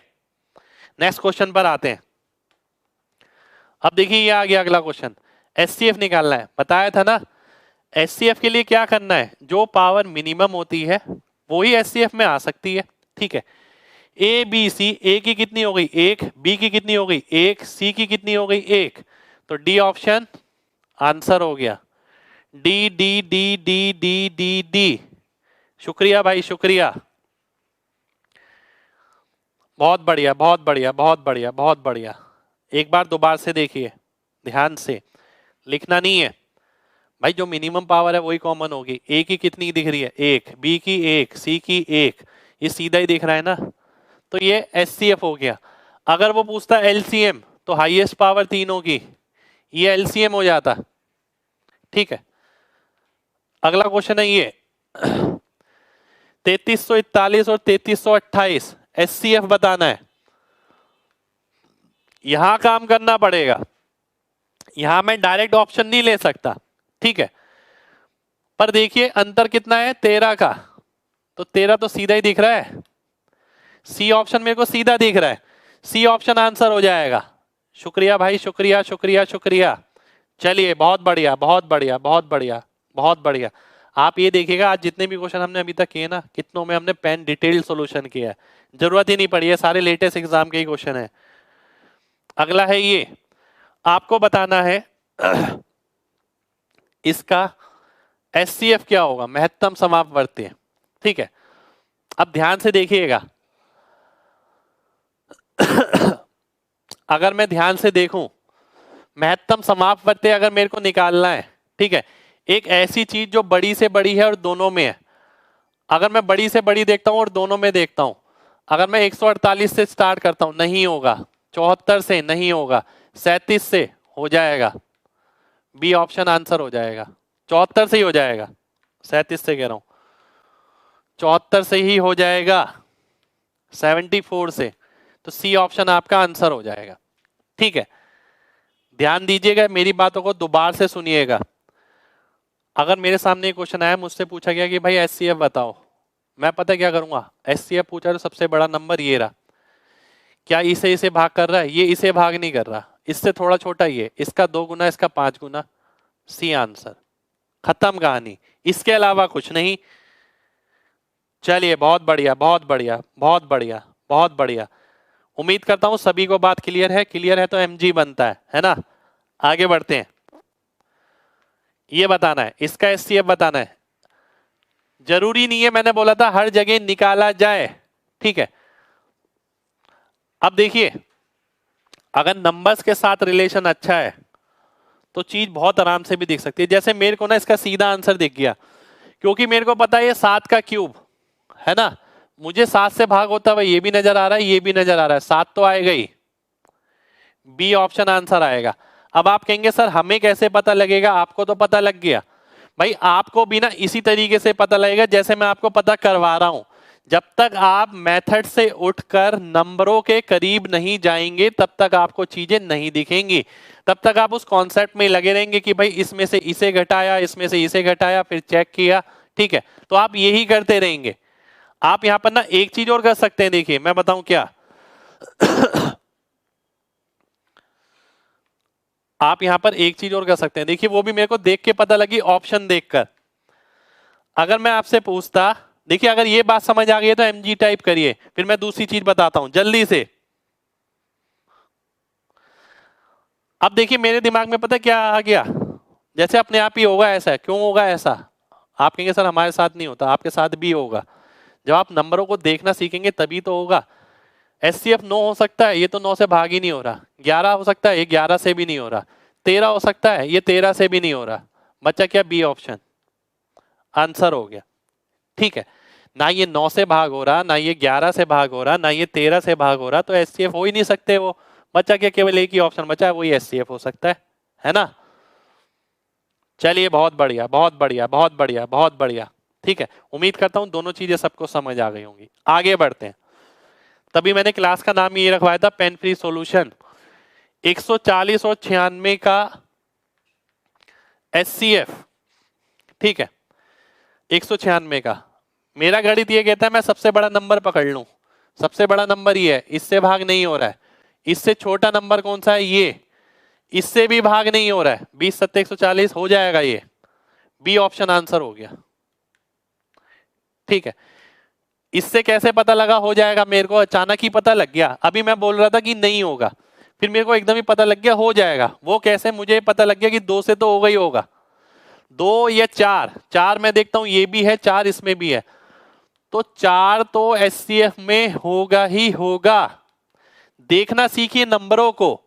नेक्स्ट क्वेश्चन पर आते हैं। अब देखिए ये आ गया अगला क्वेश्चन, एचसीएफ निकालना है, बताया था ना। एचसीएफ के लिए क्या करना है? जो पावर मिनिमम होती है वो ही एचसीएफ में आ सकती है, ठीक है। ए बी सी, ए की कितनी हो गई? 1, बी की कितनी हो गई? 1, सी की कितनी हो गई? 1, तो डी ऑप्शन आंसर हो गया। D D D D D D D. शुक्रिया भाई, शुक्रिया, बहुत बढ़िया, बहुत बढ़िया, बहुत बढ़िया, बहुत बढ़िया। एक बार दोबारा से देखिए, ध्यान से, लिखना नहीं है भाई। जो मिनिमम पावर है वही कॉमन होगी। ए की कितनी दिख रही है? 1, बी की 1, सी की 1, ये सीधा ही दिख रहा है ना, तो ये एचसीएफ हो गया। अगर वो पूछता एलसीएम तो हाईएस्ट पावर तीनों की, ये एलसीएम हो जाता, ठीक है। अगला क्वेश्चन है ये 3341 और 3328 एचसीएफ बताना है। यहां काम करना पड़ेगा, यहां मैं डायरेक्ट ऑप्शन नहीं ले सकता, ठीक है। पर देखिए अंतर कितना है? 13 का, तो 13 तो सीधा ही दिख रहा है। सी ऑप्शन मेरे को सीधा दिख रहा है, सी ऑप्शन आंसर हो जाएगा। शुक्रिया भाई, शुक्रिया, शुक्रिया, शुक्रिया। चलिए बहुत बढ़िया, बहुत बढ़िया, बहुत बढ़िया, बहुत बढ़िया। आप ये देखिएगा आज जितने भी क्वेश्चन हमने अभी तक किए ना, कितनों में हमने पेन डिटेल सॉल्यूशन किया है, जरूरत ही नहीं पड़ी है, सारे लेटेस्ट एग्जाम के ही क्वेश्चन है। अगला है ये, आपको बताना है इसका एचसीएफ क्या होगा, महत्तम समापवर्ती, ठीक है। अब ध्यान से देखिएगा अगर मैं ध्यान से देखूं, महत्तम समापवर्ती अगर मेरे को निकालना है, ठीक है, एक ऐसी चीज जो बड़ी से बड़ी है और दोनों में है। अगर मैं बड़ी से बड़ी देखता हूं और दोनों में देखता हूं, अगर मैं 148 से स्टार्ट करता हूं नहीं होगा, 74 से नहीं होगा, 37 से हो जाएगा, बी ऑप्शन आंसर हो जाएगा। 74 से ही हो जाएगा, 37 से कह रहा हूं, 74 से ही हो जाएगा, 74 से, तो सी ऑप्शन आपका आंसर हो जाएगा, ठीक है। ध्यान दीजिएगा, मेरी बातों को दोबारा से सुनिएगा। अगर मेरे सामने एक क्वेश्चन आया, मुझसे पूछा गया कि भाई एचसीएफ बताओ, मैं पता क्या करूंगा? एचसीएफ पूछा तो सबसे बड़ा नंबर ये रहा, क्या इसे भाग कर रहा है? ये इसे भाग नहीं कर रहा, इससे थोड़ा छोटा ये, इसका 2 गुना, इसका 5 गुना, सी आंसर, खत्म कहानी, इसके अलावा कुछ नहीं। चलिए बहुत बढ़िया, बहुत बढ़िया, बहुत बढ़िया, बहुत बढ़िया। उम्मीद करता हूं सभी को बात क्लियर है, क्लियर है तो एमजी बनता है ना। आगे बढ़ते हैं, ये बताना है, इसका एचसीएफ बताना है। जरूरी नहीं है, मैंने बोला था हर जगह निकाला जाए, ठीक है। अब देखिए अगर नंबर्स के साथ रिलेशन अच्छा है तो चीज बहुत आराम से भी दिख सकती है। जैसे मेरे को ना इसका सीधा आंसर दिख गया, क्योंकि मेरे को पता है ये 7 का क्यूब है ना, मुझे 7 से भाग होता हुआ ये भी नजर आ रहा है, ये भी नजर आ रहा है, 7 तो आएगा ही, बी ऑप्शन आंसर आएगा। अब आप कहेंगे सर हमें कैसे पता लगेगा? आपको तो पता लग गया भाई, आपको भी ना इसी तरीके से पता लगेगा जैसे मैं आपको पता करवा रहा हूं। जब तक आप मेथड से उठकर नंबरों के करीब नहीं जाएंगे तब तक आपको चीजें नहीं दिखेंगी, तब तक आप उस कॉन्सेप्ट में लगे रहेंगे कि भाई इसमें से इसे घटाया, इसमें से इसे घटाया, फिर चेक किया, ठीक है। तो आप यही करते रहेंगे। आप यहां पर ना एक चीज और कर सकते हैं, देखिए मैं बताऊं क्या आप यहां पर एक चीज और कर सकते हैं, देखिए वो भी मेरे को देख के पता लगी, ऑप्शन देखकर। अगर मैं आपसे पूछता, देखिए अगर ये बात समझ आ गई है तो एमजी टाइप करिए, फिर मैं दूसरी चीज बताता हूं जल्दी से। अब देखिए मेरे दिमाग में पता क्या आ गया, जैसे अपने आप ही होगा ऐसा, क्यों होगा ऐसा? आप कहेंगे सर हमारे साथ नहीं होता, आपके साथ भी होगा। जब आप नंबरों को देखना सीखेंगे तभी तो होगा। एचसीएफ 9 हो सकता है, ये तो 9 से भाग ही नहीं हो रहा। 11 हो सकता है, ये 11 से भी नहीं हो रहा। 13 हो सकता है, ये 13 से भी नहीं हो रहा। बच्चा क्या? बी ऑप्शन आंसर हो गया। ठीक है, ना ये 9 से भाग हो रहा, ना ये 11 से भाग हो रहा, ना ये 13 से भाग हो रहा, तो एचसीएफ हो ही नहीं सकते। वो बचा क्या, केवल एक ही ऑप्शन बचा है, वही एचसीएफ हो सकता है ना। चलिए बहुत बढ़िया बहुत बढ़िया बहुत बढ़िया बहुत बढ़िया। ठीक है, उम्मीद करता हूं दोनों चीजें सबको समझ आ गई होंगी। आगे बढ़ते हैं। तभी मैंने क्लास का नाम ये रखवाया था पेन फ्री सॉल्यूशन। 140 और 96 का एचसीएफ। ठीक है, 196 का मेरा गणित ये कहता है मैं सबसे बड़ा नंबर पकड़ लूं। सबसे बड़ा नंबर ये है, इससे भाग नहीं हो रहा है। इससे छोटा नंबर कौन सा है, ये, इससे भी भाग नहीं हो रहा है। 20 सत्ते 140 हो जाएगा ये। बी ऑप्शन आंसर हो गया। ठीक है, इससे कैसे पता लगा हो जाएगा, मेरे को अचानक ही पता लग गया। अभी मैं बोल रहा था कि नहीं होगा, फिर मेरे को एकदम ही पता लग गया हो जाएगा। वो कैसे, मुझे पता लग गया कि 2 से तो होगा ही होगा। 2 या 4, 4 मैं देखता हूं ये भी है, 4 इसमें भी है, तो 4 तो एचसीएफ में होगा ही होगा। देखना सीखिए नंबरों को,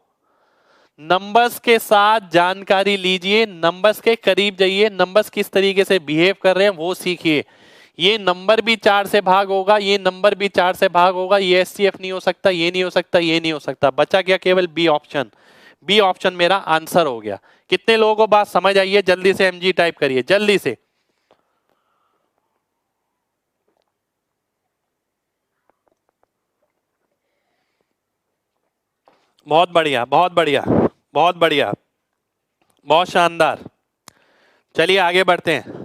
नंबर्स के साथ जानकारी लीजिए, नंबर्स के करीब जाइए, नंबर्स किस तरीके से बिहेव कर रहे हैं वो सीखिए। ये नंबर भी 4 से भाग होगा, ये नंबर भी 4 से भाग होगा, ये एचसीएफ नहीं हो सकता, ये नहीं हो सकता, ये नहीं हो सकता। बचा गया केवल बी ऑप्शन। बी ऑप्शन मेरा आंसर हो गया। कितने लोगों को बात समझ आई है, जल्दी से एमजी टाइप करिए जल्दी से। बहुत बढ़िया बहुत बढ़िया बहुत बढ़िया, बहुत शानदार। चलिए आगे बढ़ते हैं।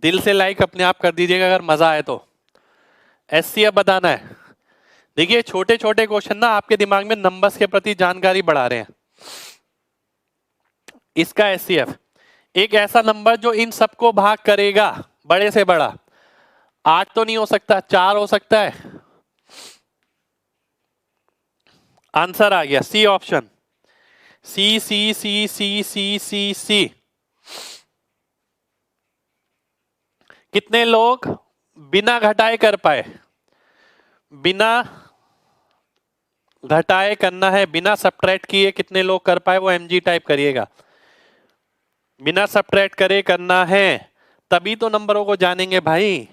दिल से लाइक अपने आप कर दीजिएगा अगर मजा आए तो। एचसीएफ बताना है। देखिए छोटे छोटे क्वेश्चन ना आपके दिमाग में नंबर्स के प्रति जानकारी बढ़ा रहे हैं। इसका एचसीएफ एक ऐसा नंबर जो इन सबको भाग करेगा, बड़े से बड़ा। 8 तो नहीं हो सकता, 4 हो सकता है। आंसर आ गया सी ऑप्शन। सी सी सी सी सी सी सी। कितने लोग बिना घटाए कर पाए, बिना घटाए करना है, बिना सब्ट्रैक्ट किए कितने लोग कर पाए, वो एमजी टाइप करिएगा। बिना सब्ट्रैक्ट करे करना है, तभी तो नंबरों को जानेंगे भाई,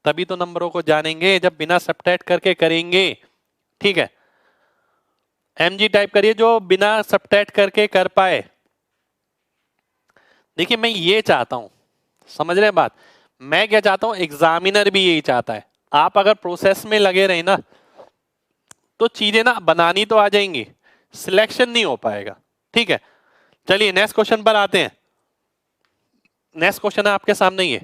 तभी तो नंबरों को जानेंगे जब बिना सब्ट्रैक्ट करके करेंगे। ठीक है, एमजी टाइप करिए जो बिना सब्ट्रैक्ट करके कर पाए। देखिए मैं ये चाहता हूं, समझ रहे हैं बात, मैं क्या चाहता हूं, एग्जामिनर भी यही चाहता है। आप अगर प्रोसेस में लगे रहे ना तो चीजें ना बनानी तो आ जाएंगी, सिलेक्शन नहीं हो पाएगा। ठीक है, चलिए नेक्स्ट क्वेश्चन पर आते हैं। नेक्स्ट क्वेश्चन है आपके सामने ये,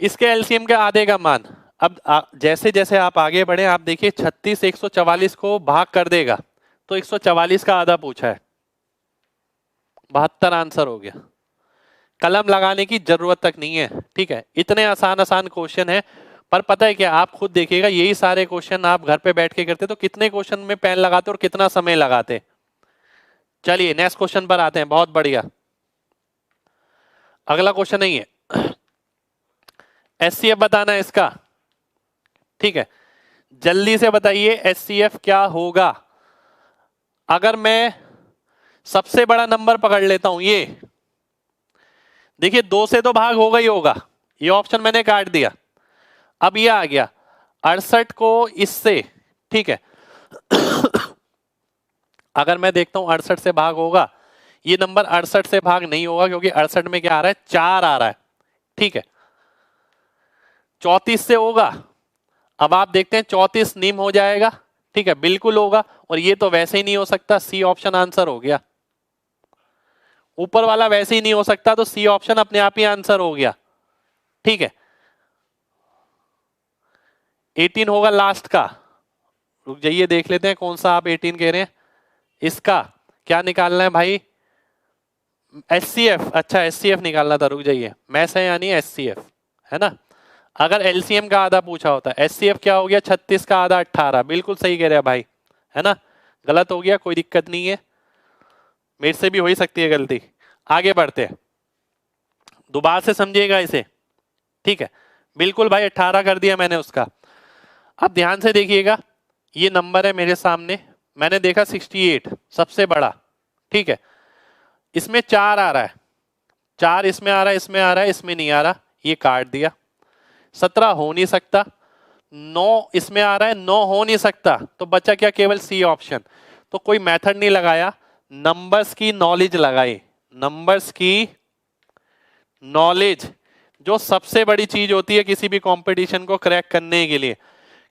इसके एलसीएम के आधे का मान। अब जैसे जैसे आप आगे बढ़े आप देखिए 36 144 को भाग कर देगा तो 144 का आधा पूछा है, 72 आंसर हो गया। कलम लगाने की जरूरत तक नहीं है। ठीक है, इतने आसान आसान क्वेश्चन है, पर पता है क्या, आप खुद देखिएगा यही सारे क्वेश्चन आप घर पे बैठ के करते तो कितने क्वेश्चन में पेन लगाते और कितना समय लगाते। चलिए नेक्स्ट क्वेश्चन पर आते हैं। बहुत बढ़िया, अगला क्वेश्चन नहीं है, एचसीएफ बताना है इसका। ठीक है, जल्दी से बताइए एचसीएफ क्या होगा। अगर मैं सबसे बड़ा नंबर पकड़ लेता हूं, ये देखिए 2 से तो भाग होगा ही होगा, ये ऑप्शन मैंने काट दिया। अब ये आ गया 68 को इससे। ठीक है अगर मैं देखता हूं 68 से भाग होगा, ये नंबर 68 से भाग नहीं होगा क्योंकि 68 में क्या आ रहा है, 4 आ रहा है। ठीक है, 34 से होगा। अब आप देखते हैं 34 निम हो जाएगा। ठीक है, बिल्कुल होगा, और ये तो वैसे ही नहीं हो सकता, सी ऑप्शन आंसर हो गया। ऊपर वाला वैसे ही नहीं हो सकता तो सी ऑप्शन अपने आप ही आंसर हो गया। ठीक है, 18 होगा लास्ट का। रुक जाइए देख लेते हैं कौन सा आप 18 कह रहे हैं। इसका क्या निकालना है भाई, एचसीएफ। अच्छा एचसीएफ निकालना था, रुक जाइए, मैथ्स है यानी एचसीएफ है ना। अगर एलसीएम का आधा पूछा होता, एचसीएफ क्या हो गया, 36 का आधा 18। बिल्कुल सही कह रहे हैं भाई, है ना। गलत हो गया, कोई दिक्कत नहीं है, मेरे से भी हो ही सकती है गलती। आगे बढ़ते हैं, दोबारा से समझिएगा इसे। ठीक है, बिल्कुल भाई 18 कर दिया मैंने उसका। अब ध्यान से देखिएगा, ये नंबर है मेरे सामने, मैंने देखा 68 सबसे बड़ा। ठीक है, इसमें 4 आ रहा है, 4 इसमें आ रहा है, इसमें आ रहा है, इसमें नहीं आ रहा, ये काट दिया। 17 हो नहीं सकता। 9 इसमें आ रहा है, 9 हो नहीं सकता, तो बचा क्या? केवल सी ऑप्शन। तो कोई मेथड नहीं लगाया, नंबर्स की नॉलेज लगाई। नंबर्स की नॉलेज जो सबसे बड़ी चीज होती है किसी भी कंपटीशन को क्रैक करने के लिए,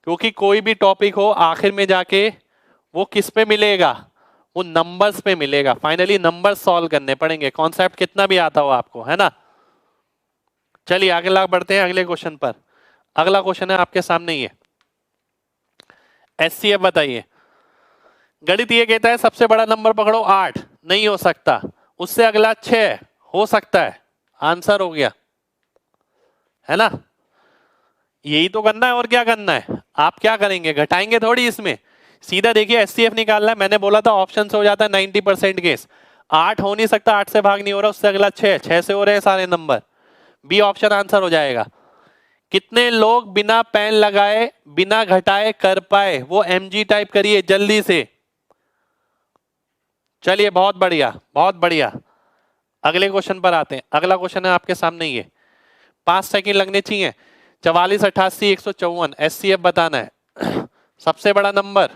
क्योंकि कोई भी टॉपिक हो आखिर में जाके वो किस पे मिलेगा? वो नंबर्स पे मिलेगा। फाइनली नंबर सॉल्व करने पड़ेंगे, कॉन्सेप्ट कितना भी आता हो आपको, है ना। चलिए अगला बढ़ते हैं अगले क्वेश्चन पर। अगला क्वेश्चन है आपके सामने, ये एचसीएफ बताइए। गणित ये कहता है सबसे बड़ा नंबर पकड़ो 8, नहीं हो सकता। उससे अगला 6 हो सकता है, आंसर हो गया, है ना। यही तो करना है, और क्या करना है? आप क्या करेंगे? घटाएंगे थोड़ी इसमें, सीधा देखिए एचसीएफ निकालना है। मैंने बोला था ऑप्शन से हो जाता है 90% केस। 8 हो नहीं सकता, 8 से भाग नहीं हो रहा, उससे अगला 6, 6 से हो रहे हैं सारे नंबर, बी ऑप्शन आंसर हो जाएगा। कितने लोग बिना पेन लगाए बिना घटाए कर पाए? वो एमजी टाइप करिए जल्दी से। चलिए बहुत बढ़िया, बहुत बढ़िया। अगले क्वेश्चन पर आते हैं। अगला क्वेश्चन है आपके सामने, ये 5 सेकंड लगने चाहिए। 44, 88, 154 एचसीएफ बताना है। सबसे बड़ा नंबर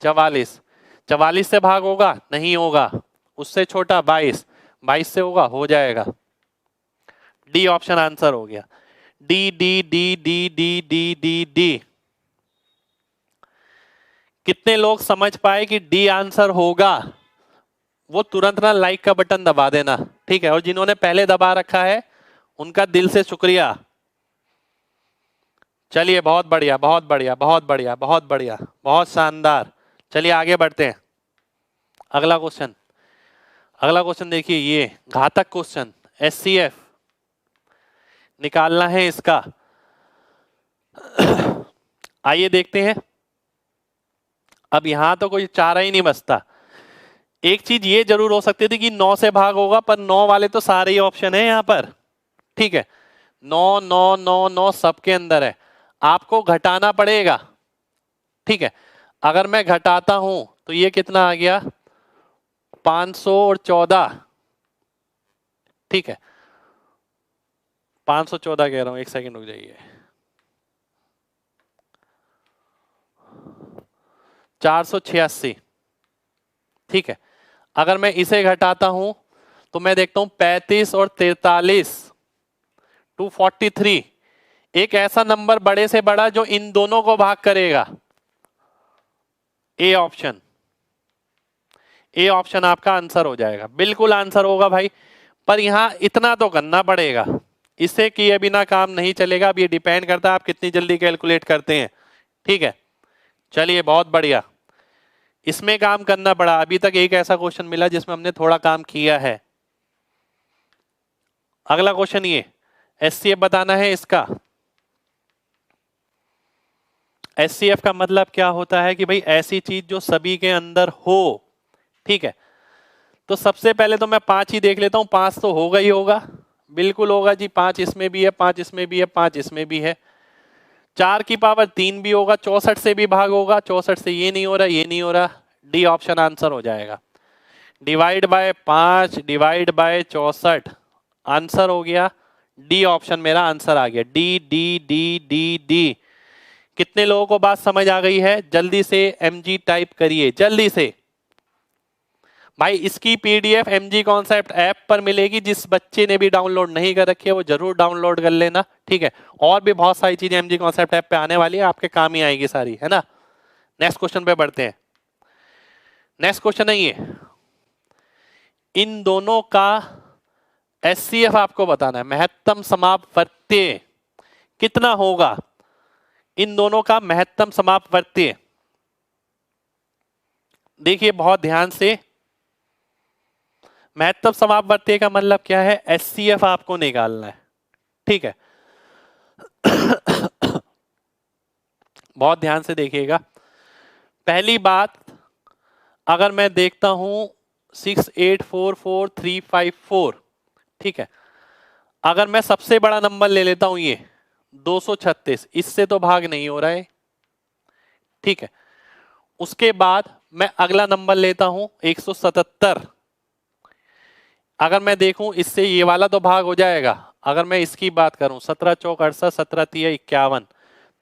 44, 44 से भाग होगा? नहीं होगा। उससे छोटा 22, 22 से होगा? हो जाएगा। डी ऑप्शन आंसर हो गया। D D D D D D D D. कितने लोग समझ पाए कि डी आंसर होगा? वो तुरंत ना लाइक का बटन दबा देना, ठीक है। और जिन्होंने पहले दबा रखा है उनका दिल से शुक्रिया। चलिए बहुत बढ़िया, बहुत बढ़िया, बहुत बढ़िया, बहुत बढ़िया, बहुत शानदार। चलिए आगे बढ़ते हैं। अगला क्वेश्चन, अगला क्वेश्चन देखिए, ये घातक क्वेश्चन एचसीएफ निकालना है इसका। आइए देखते हैं। अब यहां तो कोई चारा ही नहीं बचता। एक चीज ये जरूर हो सकती थी कि 9 से भाग होगा, पर 9 वाले तो सारे ही ऑप्शन है यहां पर, ठीक है। 9 9 9 9 सबके अंदर है, आपको घटाना पड़ेगा, ठीक है। अगर मैं घटाता हूं तो ये कितना आ गया? 514, ठीक है। 514 कह रहा हूं, एक सेकंड रुक जाइए। 486, ठीक है। अगर मैं इसे घटाता हूं तो मैं देखता हूं 35 और 43, 243। एक ऐसा नंबर बड़े से बड़ा जो इन दोनों को भाग करेगा। ए ऑप्शन, ए ऑप्शन आपका आंसर हो जाएगा, बिल्कुल आंसर होगा भाई। पर यहां इतना तो करना पड़ेगा, इससे किए बिना काम नहीं चलेगा। अब ये डिपेंड करता है आप कितनी जल्दी कैलकुलेट करते हैं, ठीक है। चलिए बहुत बढ़िया, इसमें काम करना पड़ा। अभी तक एक ऐसा क्वेश्चन मिला जिसमें हमने थोड़ा काम किया है। अगला क्वेश्चन ये एचसीएफ बताना है इसका। एचसीएफ का मतलब क्या होता है कि भाई ऐसी चीज जो सभी के अंदर हो, ठीक है। तो सबसे पहले तो मैं 5 ही देख लेता हूं। 5 तो होगा ही होगा, बिल्कुल होगा जी। 5 इसमें भी है, 5 इसमें भी है, 5 इसमें भी है। 4 की पावर 3 भी होगा, 64 से भी भाग होगा, 64 से ये नहीं हो रहा, ये नहीं हो रहा। डी ऑप्शन आंसर हो जाएगा। Divide by 5 divide by 64 answer हो गया। डी ऑप्शन मेरा आंसर आ गया। D D D D D. कितने लोगों को बात समझ आ गई है? जल्दी से एमजी टाइप करिए, जल्दी से। भाई इसकी पीडीएफ एमजी कॉन्सेप्ट ऐप पर मिलेगी। जिस बच्चे ने भी डाउनलोड नहीं कर रखी है वो जरूर डाउनलोड कर लेना, ठीक है। और भी बहुत सारी चीजें एमजी कॉन्सेप्ट ऐप पे आने वाली है, आपके काम ही आएगी सारी, है ना। नेक्स्ट क्वेश्चन पे बढ़ते हैं। नेक्स्ट क्वेश्चन है ये, इन दोनों का एचसीएफ आपको बताना है। महत्तम समापवर्तीय कितना होगा? इन दोनों का महत्तम समापवर्तीय देखिए बहुत ध्यान से। महत्तम समापवर्तीय का मतलब क्या है? एचसीएफ आपको निकालना है, ठीक है। बहुत ध्यान से देखिएगा। पहली बात, अगर मैं देखता हूं 6844354, ठीक है। अगर मैं सबसे बड़ा नंबर ले लेता हूं ये 236, इससे तो भाग नहीं हो रहा है, ठीक है। उसके बाद मैं अगला नंबर लेता हूं 177, अगर मैं देखूं इससे ये वाला तो भाग हो जाएगा। अगर मैं इसकी बात करूं 17 चौक 68, 17 तिया 51,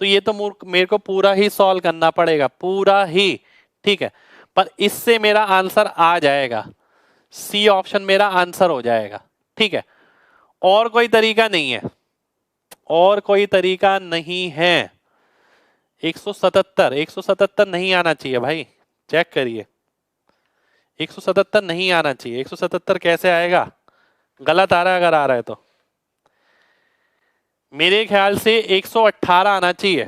तो ये तो मेरे को पूरा ही सॉल्व करना पड़ेगा, पूरा ही। ठीक है, पर इससे मेरा आंसर आ जाएगा, सी ऑप्शन मेरा आंसर हो जाएगा। ठीक है, और कोई तरीका नहीं है, और कोई तरीका नहीं है। 177, 177 नहीं आना चाहिए भाई, चेक करिए। 177 नहीं आना चाहिए। 177 कैसे आएगा? गलत आ रहा है, अगर आ रहा है तो। मेरे ख्याल से 118 आना चाहिए,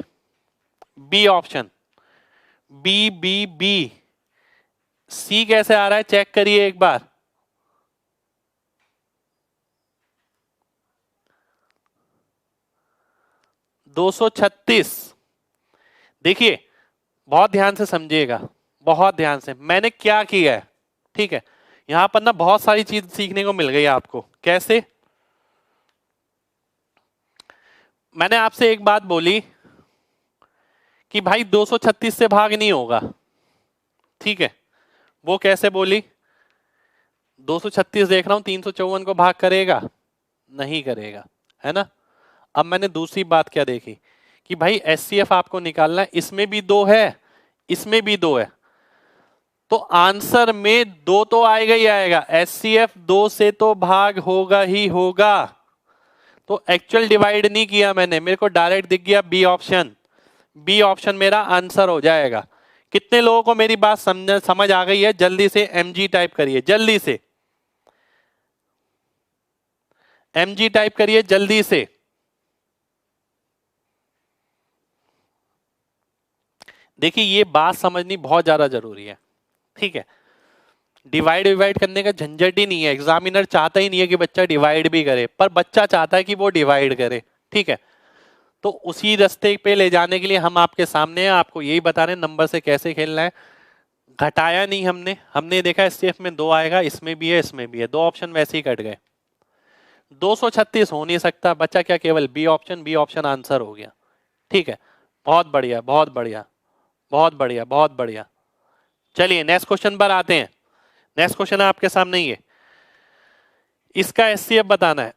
B option, B B B. C कैसे आ रहा है, चेक करिए एक बार। दो सौ छत्तीस। देखिए बहुत ध्यान से समझिएगा, बहुत ध्यान से मैंने क्या किया है। ठीक है, यहां पर ना बहुत सारी चीज सीखने को मिल गई आपको। कैसे? मैंने आपसे एक बात बोली कि भाई 236 से भाग नहीं होगा। ठीक है, वो कैसे बोली? 236 देख रहा हूं 354 को भाग करेगा? नहीं करेगा, है ना। अब मैंने दूसरी बात क्या देखी कि भाई एचसीएफ आपको निकालना है, इसमें भी 2 है, इसमें भी 2 है, तो आंसर में 2 तो आएगा ही आएगा। एचसीएफ 2 से तो भाग होगा ही होगा। तो एक्चुअल डिवाइड नहीं किया मैंने, मेरे को डायरेक्ट दिख गया बी ऑप्शन। बी ऑप्शन मेरा आंसर हो जाएगा। कितने लोगों को मेरी बात समझ आ गई है? जल्दी से एमजी टाइप करिए, जल्दी से एमजी टाइप करिए, जल्दी से। देखिए ये बात समझनी बहुत ज्यादा जरूरी है। ठीक है, डिवाइड डिवाइड करने का झंझट ही नहीं है। एग्जामिनर चाहता ही नहीं है कि बच्चा डिवाइड भी करे, पर बच्चा चाहता है कि वो डिवाइड करे। ठीक है, तो उसी रास्ते पे ले जाने के लिए हम आपके सामने हैं, आपको यही बता रहे हैं नंबर से कैसे खेलना है। घटाया नहीं हमने, हमने देखा एसटीएफ में 2 आएगा, इसमें भी है, इसमें भी है, 2 ऑप्शन वैसे ही कट गए। 236 हो नहीं सकता, बच्चा क्या केवल B option, B option answer हो गया। ठीक है, बहुत बढ़िया, बहुत बढ़िया, बहुत बढ़िया, बहुत बढ़िया। चलिए नेक्स्ट क्वेश्चन पर आते हैं। नेक्स्ट क्वेश्चन आपके सामने ही है, इसका एचसीएफ बताना है।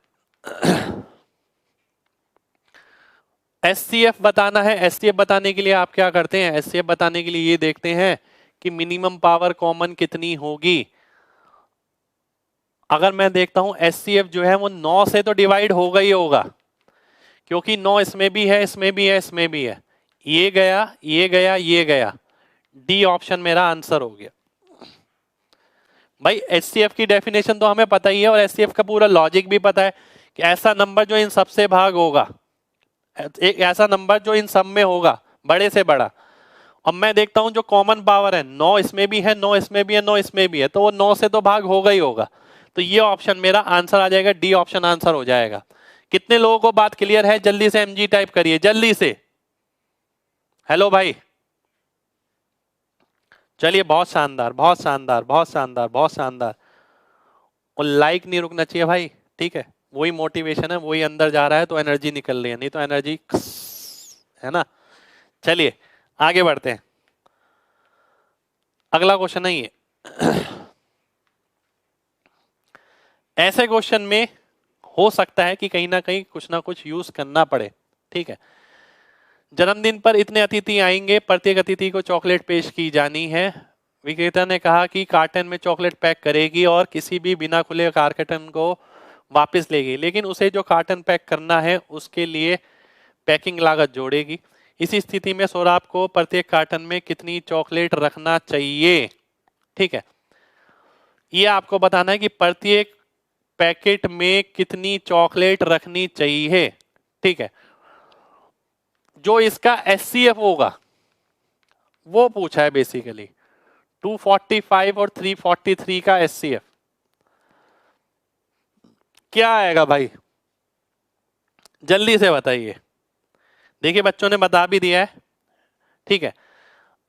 एचसीएफ बताना है। एचसीएफ बताने के लिए आप क्या करते हैं? एचसीएफ बताने के लिए ये देखते हैं कि मिनिमम पावर कॉमन कितनी होगी। अगर मैं देखता हूं एचसीएफ जो है वो 9 से तो डिवाइड होगा ही होगा, क्योंकि 9 इसमें भी है, इसमें भी है, इसमें भी है। ये गया, ये गया, ये गया, डी ऑप्शन मेरा आंसर हो गया। भाई एचसीएफ की डेफिनेशन तो हमें पता ही है, और एचसीएफ का पूरा लॉजिक भी पता है कि ऐसा नंबर जो इन सबसे भाग होगा, एक ऐसा नंबर जो इन सब में होगा, बड़े से बड़ा। अब मैं देखता हूं जो कॉमन पावर है, 9 इसमें भी है, 9 इसमें भी है, 9 इसमें भी है, तो वो 9 से तो भाग होगा ही होगा। तो ये ऑप्शन मेरा आंसर आ जाएगा, डी ऑप्शन आंसर हो जाएगा। कितने लोगों को बात क्लियर है? जल्दी से एमजी टाइप करिए, जल्दी से। हेलो भाई, चलिए, बहुत शानदार, बहुत शानदार, बहुत शानदार, बहुत शानदार। और लाइक नहीं रुकना चाहिए भाई। ठीक है, वही मोटिवेशन है, वही अंदर जा रहा है तो एनर्जी निकल रही है, नहीं तो एनर्जी है ना। चलिए आगे बढ़ते हैं, अगला क्वेश्चन है ये। ऐसे क्वेश्चन में हो सकता है कि कहीं ना कहीं कुछ ना कुछ यूज करना पड़े। ठीक है, जन्मदिन पर इतने अतिथि आएंगे, प्रत्येक अतिथि को चॉकलेट पेश की जानी है। विक्रेता ने कहा कि कार्टन में चॉकलेट पैक करेगी और किसी भी बिना खुले कार्टन को वापस लेगी, लेकिन उसे जो कार्टन पैक करना है उसके लिए पैकिंग लागत जोड़ेगी। इसी स्थिति में सौरभ को प्रत्येक कार्टन में कितनी चॉकलेट रखना चाहिए? ठीक है, ये आपको बताना है कि प्रत्येक पैकेट में कितनी चॉकलेट रखनी चाहिए। ठीक है, जो इसका एचसीएफ होगा वो पूछा है बेसिकली, 245 और 343 का एचसीएफ क्या आएगा भाई? जल्दी से बताइए। देखिए बच्चों ने बता भी दिया है। ठीक है,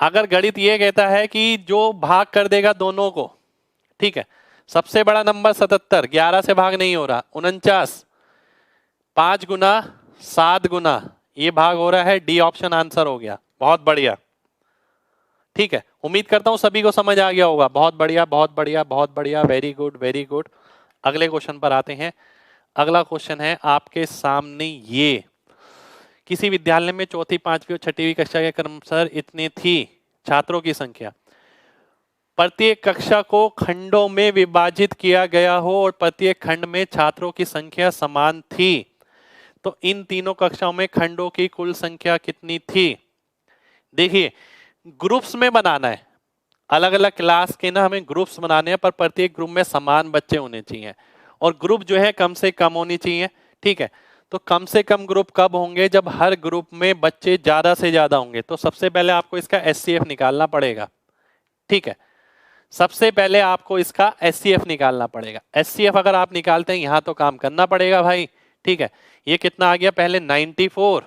अगर गणित ये कहता है कि जो भाग कर देगा दोनों को, ठीक है, सबसे बड़ा नंबर 77, 11 से भाग नहीं हो रहा, 49, 5 गुना 7 गुना, ये भाग हो रहा है, डी ऑप्शन आंसर हो गया। बहुत बढ़िया। ठीक है, उम्मीद करता हूं सभी को समझ आ गया होगा। बहुत बढ़िया, बहुत बढ़िया, बहुत बढ़िया, वेरी गुड, वेरी गुड। अगले क्वेश्चन पर आते हैं। अगला क्वेश्चन है आपके सामने ये, किसी विद्यालय में चौथी, पांचवी और छठवीं कक्षा के क्रमशः इतनी थी छात्रों की संख्या, प्रत्येक कक्षा को खंडों में विभाजित किया गया हो और प्रत्येक खंड में छात्रों की संख्या समान थी, तो इन तीनों कक्षाओं में खंडों की कुल संख्या कितनी थी। देखिए ग्रुप्स में बनाना है, अलग अलग क्लास के ना हमें ग्रुप्स बनाने हैं, पर प्रत्येक ग्रुप में समान बच्चे होने चाहिए और ग्रुप जो है कम से कम होनी चाहिए। ठीक है, तो कम से कम ग्रुप कब होंगे, जब हर ग्रुप में बच्चे ज्यादा से ज्यादा होंगे। तो सबसे पहले आपको इसका एचसीएफ निकालना पड़ेगा। ठीक है, सबसे पहले आपको इसका एचसीएफ निकालना पड़ेगा। एचसीएफ अगर आप निकालते हैं यहां तो काम करना पड़ेगा भाई। ठीक है, ये कितना आ गया, पहले 94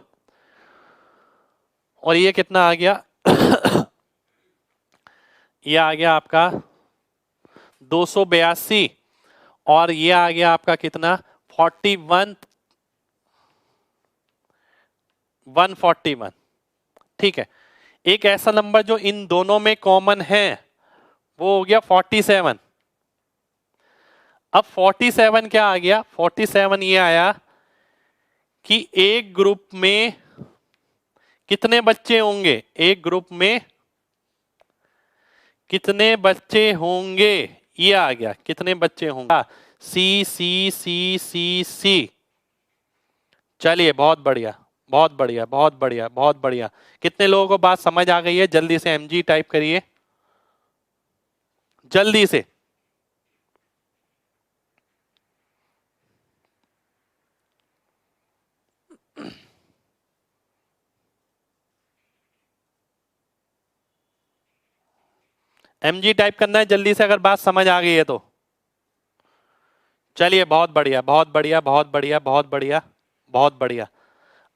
और ये कितना आ गया ये आ गया आपका 282 और ये आ गया आपका कितना 41 141। ठीक है, एक ऐसा नंबर जो इन दोनों में कॉमन है वो हो गया 47। अब 47 क्या आ गया, 47 ये आया कि एक ग्रुप में कितने बच्चे होंगे, एक ग्रुप में कितने बच्चे होंगे, ये आ गया कितने बच्चे होंगे, सी सी सी सी सी। चलिए बहुत बढ़िया बहुत बढ़िया बहुत बढ़िया बहुत बढ़िया। कितने लोगों को बात समझ आ गई है, जल्दी से एमजी टाइप करिए जल्दी से। एमजी टाइप करना है जल्दी से अगर बात समझ आ गई है तो। चलिए बहुत बढ़िया बहुत बढ़िया बहुत बढ़िया बहुत बढ़िया बहुत बढ़िया।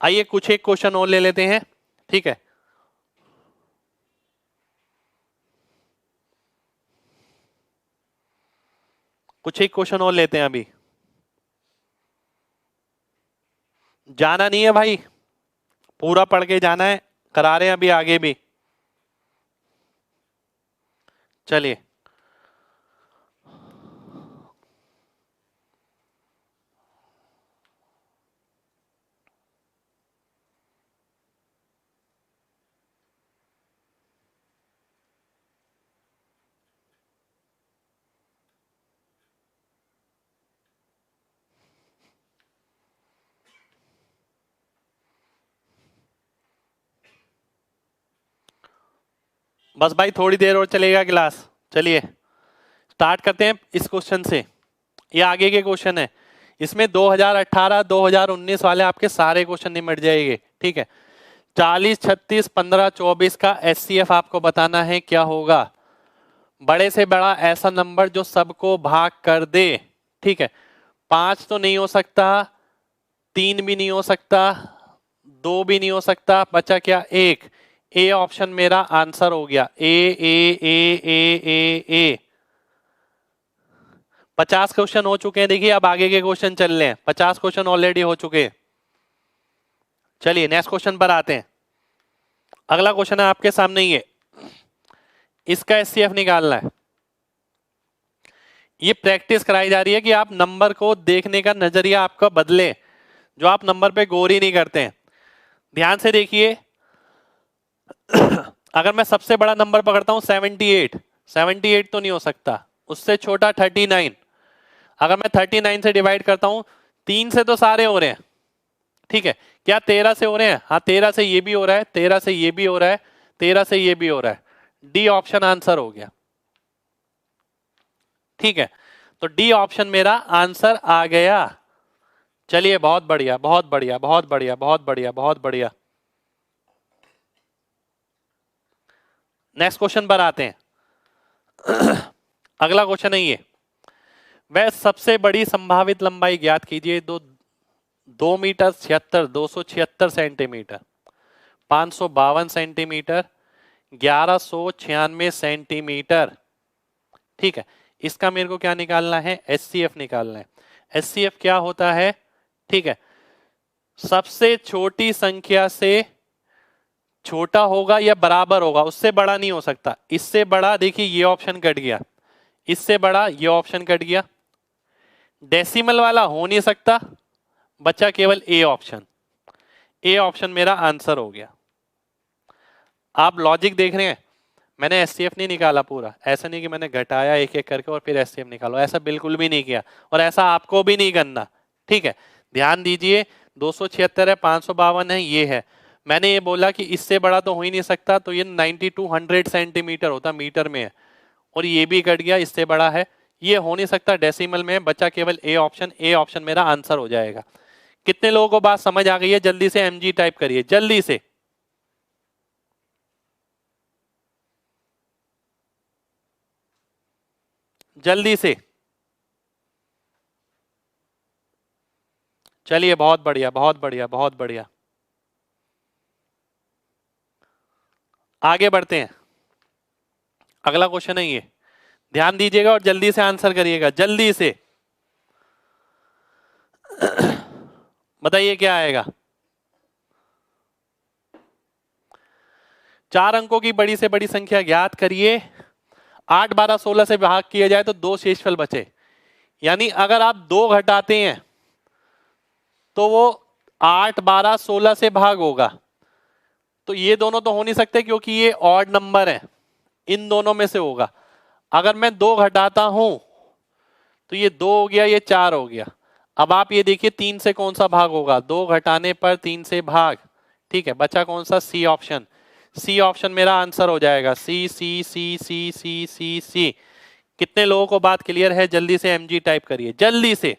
आइए कुछ एक क्वेश्चन और ले लेते हैं। ठीक है, कुछ एक क्वेश्चन और लेते हैं। अभी जाना नहीं है भाई, पूरा पढ़ के जाना है, करा रहे हैं अभी आगे भी। चलिए बस भाई थोड़ी देर और चलेगा क्लास। चलिए स्टार्ट करते हैं इस क्वेश्चन से। ये आगे के क्वेश्चन है, इसमें 2018 2019 वाले आपके सारे क्वेश्चन निमट जाएंगे। ठीक है, 40 36 15 24 का एचसीएफ आपको बताना है क्या होगा। बड़े से बड़ा ऐसा नंबर जो सबको भाग कर दे। ठीक है, 5 तो नहीं हो सकता, 3 भी नहीं हो सकता, 2 भी नहीं हो सकता, बचा क्या 1। ए ऑप्शन मेरा आंसर हो गया, ए ए ए ए ए ए। 50 क्वेश्चन हो चुके हैं। देखिए अब आगे के क्वेश्चन चल रहे हैं, 50 क्वेश्चन ऑलरेडी हो चुके हैं। चलिए नेक्स्ट क्वेश्चन पर आते हैं। अगला क्वेश्चन है आपके सामने, ये इसका एचसीएफ निकालना है। ये प्रैक्टिस कराई जा रही है कि आप नंबर को देखने का नजरिया आपका बदले, जो आप नंबर पे गौर ही नहीं करते हैं। ध्यान से देखिए अगर मैं सबसे बड़ा नंबर पकड़ता हूं 78, 78 तो नहीं हो सकता, उससे छोटा 39। अगर मैं 39 से डिवाइड करता हूं, 3 से तो सारे हो रहे हैं। ठीक है, क्या 13 से हो रहे हैं, हाँ 13 से ये भी हो रहा है, 13 से ये भी हो रहा है, 13 से ये भी हो रहा है। डी ऑप्शन आंसर हो गया। ठीक है, तो डी ऑप्शन मेरा आंसर आ गया। चलिए बहुत बढ़िया बहुत बढ़िया बहुत बढ़िया बहुत बढ़िया बहुत बढ़िया। नेक्स्ट क्वेश्चन पर आते हैं। अगला क्वेश्चन है ये, वह सबसे बड़ी संभावित लंबाई ज्ञात कीजिए। 2 मीटर 76 276 सेंटीमीटर, 552 सेंटीमीटर, 1196 सेंटीमीटर। ठीक है, इसका मेरे को क्या निकालना है, एचसीएफ निकालना है। एचसीएफ क्या होता है, ठीक है, सबसे छोटी संख्या से छोटा होगा या बराबर होगा, उससे बड़ा नहीं हो सकता। इससे बड़ा, देखिए ये ऑप्शन कट गया, इससे बड़ा ये ऑप्शन कट गया, डेसिमल वाला हो नहीं सकता, बचा केवल ए ऑप्शन। ए ऑप्शन मेरा आंसर हो गया। आप लॉजिक देख रहे हैं, मैंने एचसीएफ नहीं निकाला पूरा, ऐसा नहीं कि मैंने घटाया एक एक करके और फिर एचसीएफ निकालो, ऐसा बिल्कुल भी नहीं किया और ऐसा आपको भी नहीं करना। ठीक है, ध्यान दीजिए 276 है, 552 है, ये है। मैंने ये बोला कि इससे बड़ा तो हो ही नहीं सकता, तो ये 9200 सेंटीमीटर होता, मीटर में है, और ये भी कट गया, इससे बड़ा है, ये हो नहीं सकता, डेसिमल में, बचा केवल ए ऑप्शन। ए ऑप्शन मेरा आंसर हो जाएगा। कितने लोगों को बात समझ आ गई है? जल्दी से एमजी टाइप करिए, जल्दी से। जल्दी से, चलिए, बहुत बढ़िया, बहुत बढ़िया, बहुत बढ़िया। आगे बढ़ते हैं, अगला क्वेश्चन है ये, ध्यान दीजिएगा और जल्दी से आंसर करिएगा, जल्दी से। बताइए क्या आएगा? 4 अंकों की बड़ी से बड़ी संख्या ज्ञात करिए। 8, 12, 16 से भाग किया जाए तो 2 शेषफल बचे, यानी अगर आप 2 घटाते हैं तो वो 8, 12, 16 से भाग होगा। तो ये दोनों तो हो नहीं सकते क्योंकि ये ऑड नंबर है, इन दोनों में से होगा। अगर मैं 2 घटाता हूं तो ये 2 हो गया, ये 4 हो गया। अब आप ये देखिए 3 से कौन सा भाग होगा? 2 घटाने पर 3 से भाग। ठीक है, बचा कौन सा? C option. सी ऑप्शन मेरा आंसर हो जाएगा। सी सी सी सी सी सी सी। कितने लोगों को बात क्लियर है? जल्दी से एमजी टाइप करिए, जल्दी से।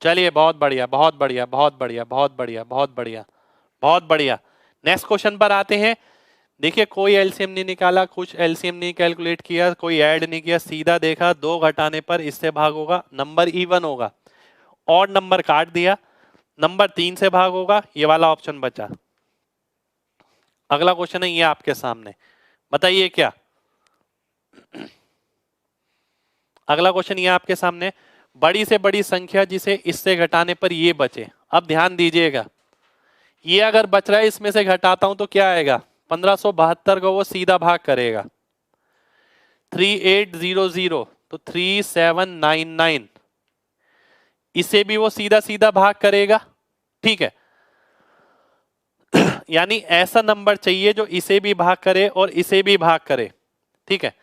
चलिए, बहुत बढ़िया, बहुत बढ़िया, बहुत बढ़िया, बहुत बढ़िया, बहुत बढ़िया, बहुत बढ़िया। नेक्स्ट क्वेश्चन पर आते हैं। देखिए, कोई एलसीएम नहीं निकाला, कुछ एलसीएम नहीं कैलकुलेट किया, कोई ऐड नहीं किया, सीधा देखा 2 घटाने पर इससे भाग होगा, नंबर इवन होगा, और नंबर काट दिया, नंबर 3 से भाग होगा, ये वाला ऑप्शन बचा। अगला क्वेश्चन है ये आपके सामने, बताइए क्या? अगला क्वेश्चन ये आपके सामने, बड़ी से बड़ी संख्या जिसे इससे घटाने पर ये बचे। अब ध्यान दीजिएगा, ये अगर बच रहा है इसमें से घटाता हूं तो क्या आएगा? 1572 को वो सीधा भाग करेगा। 3800 तो 3799, इसे भी वो सीधा सीधा भाग करेगा। ठीक है, यानी ऐसा नंबर चाहिए जो इसे भी भाग करे और इसे भी भाग करे। ठीक है,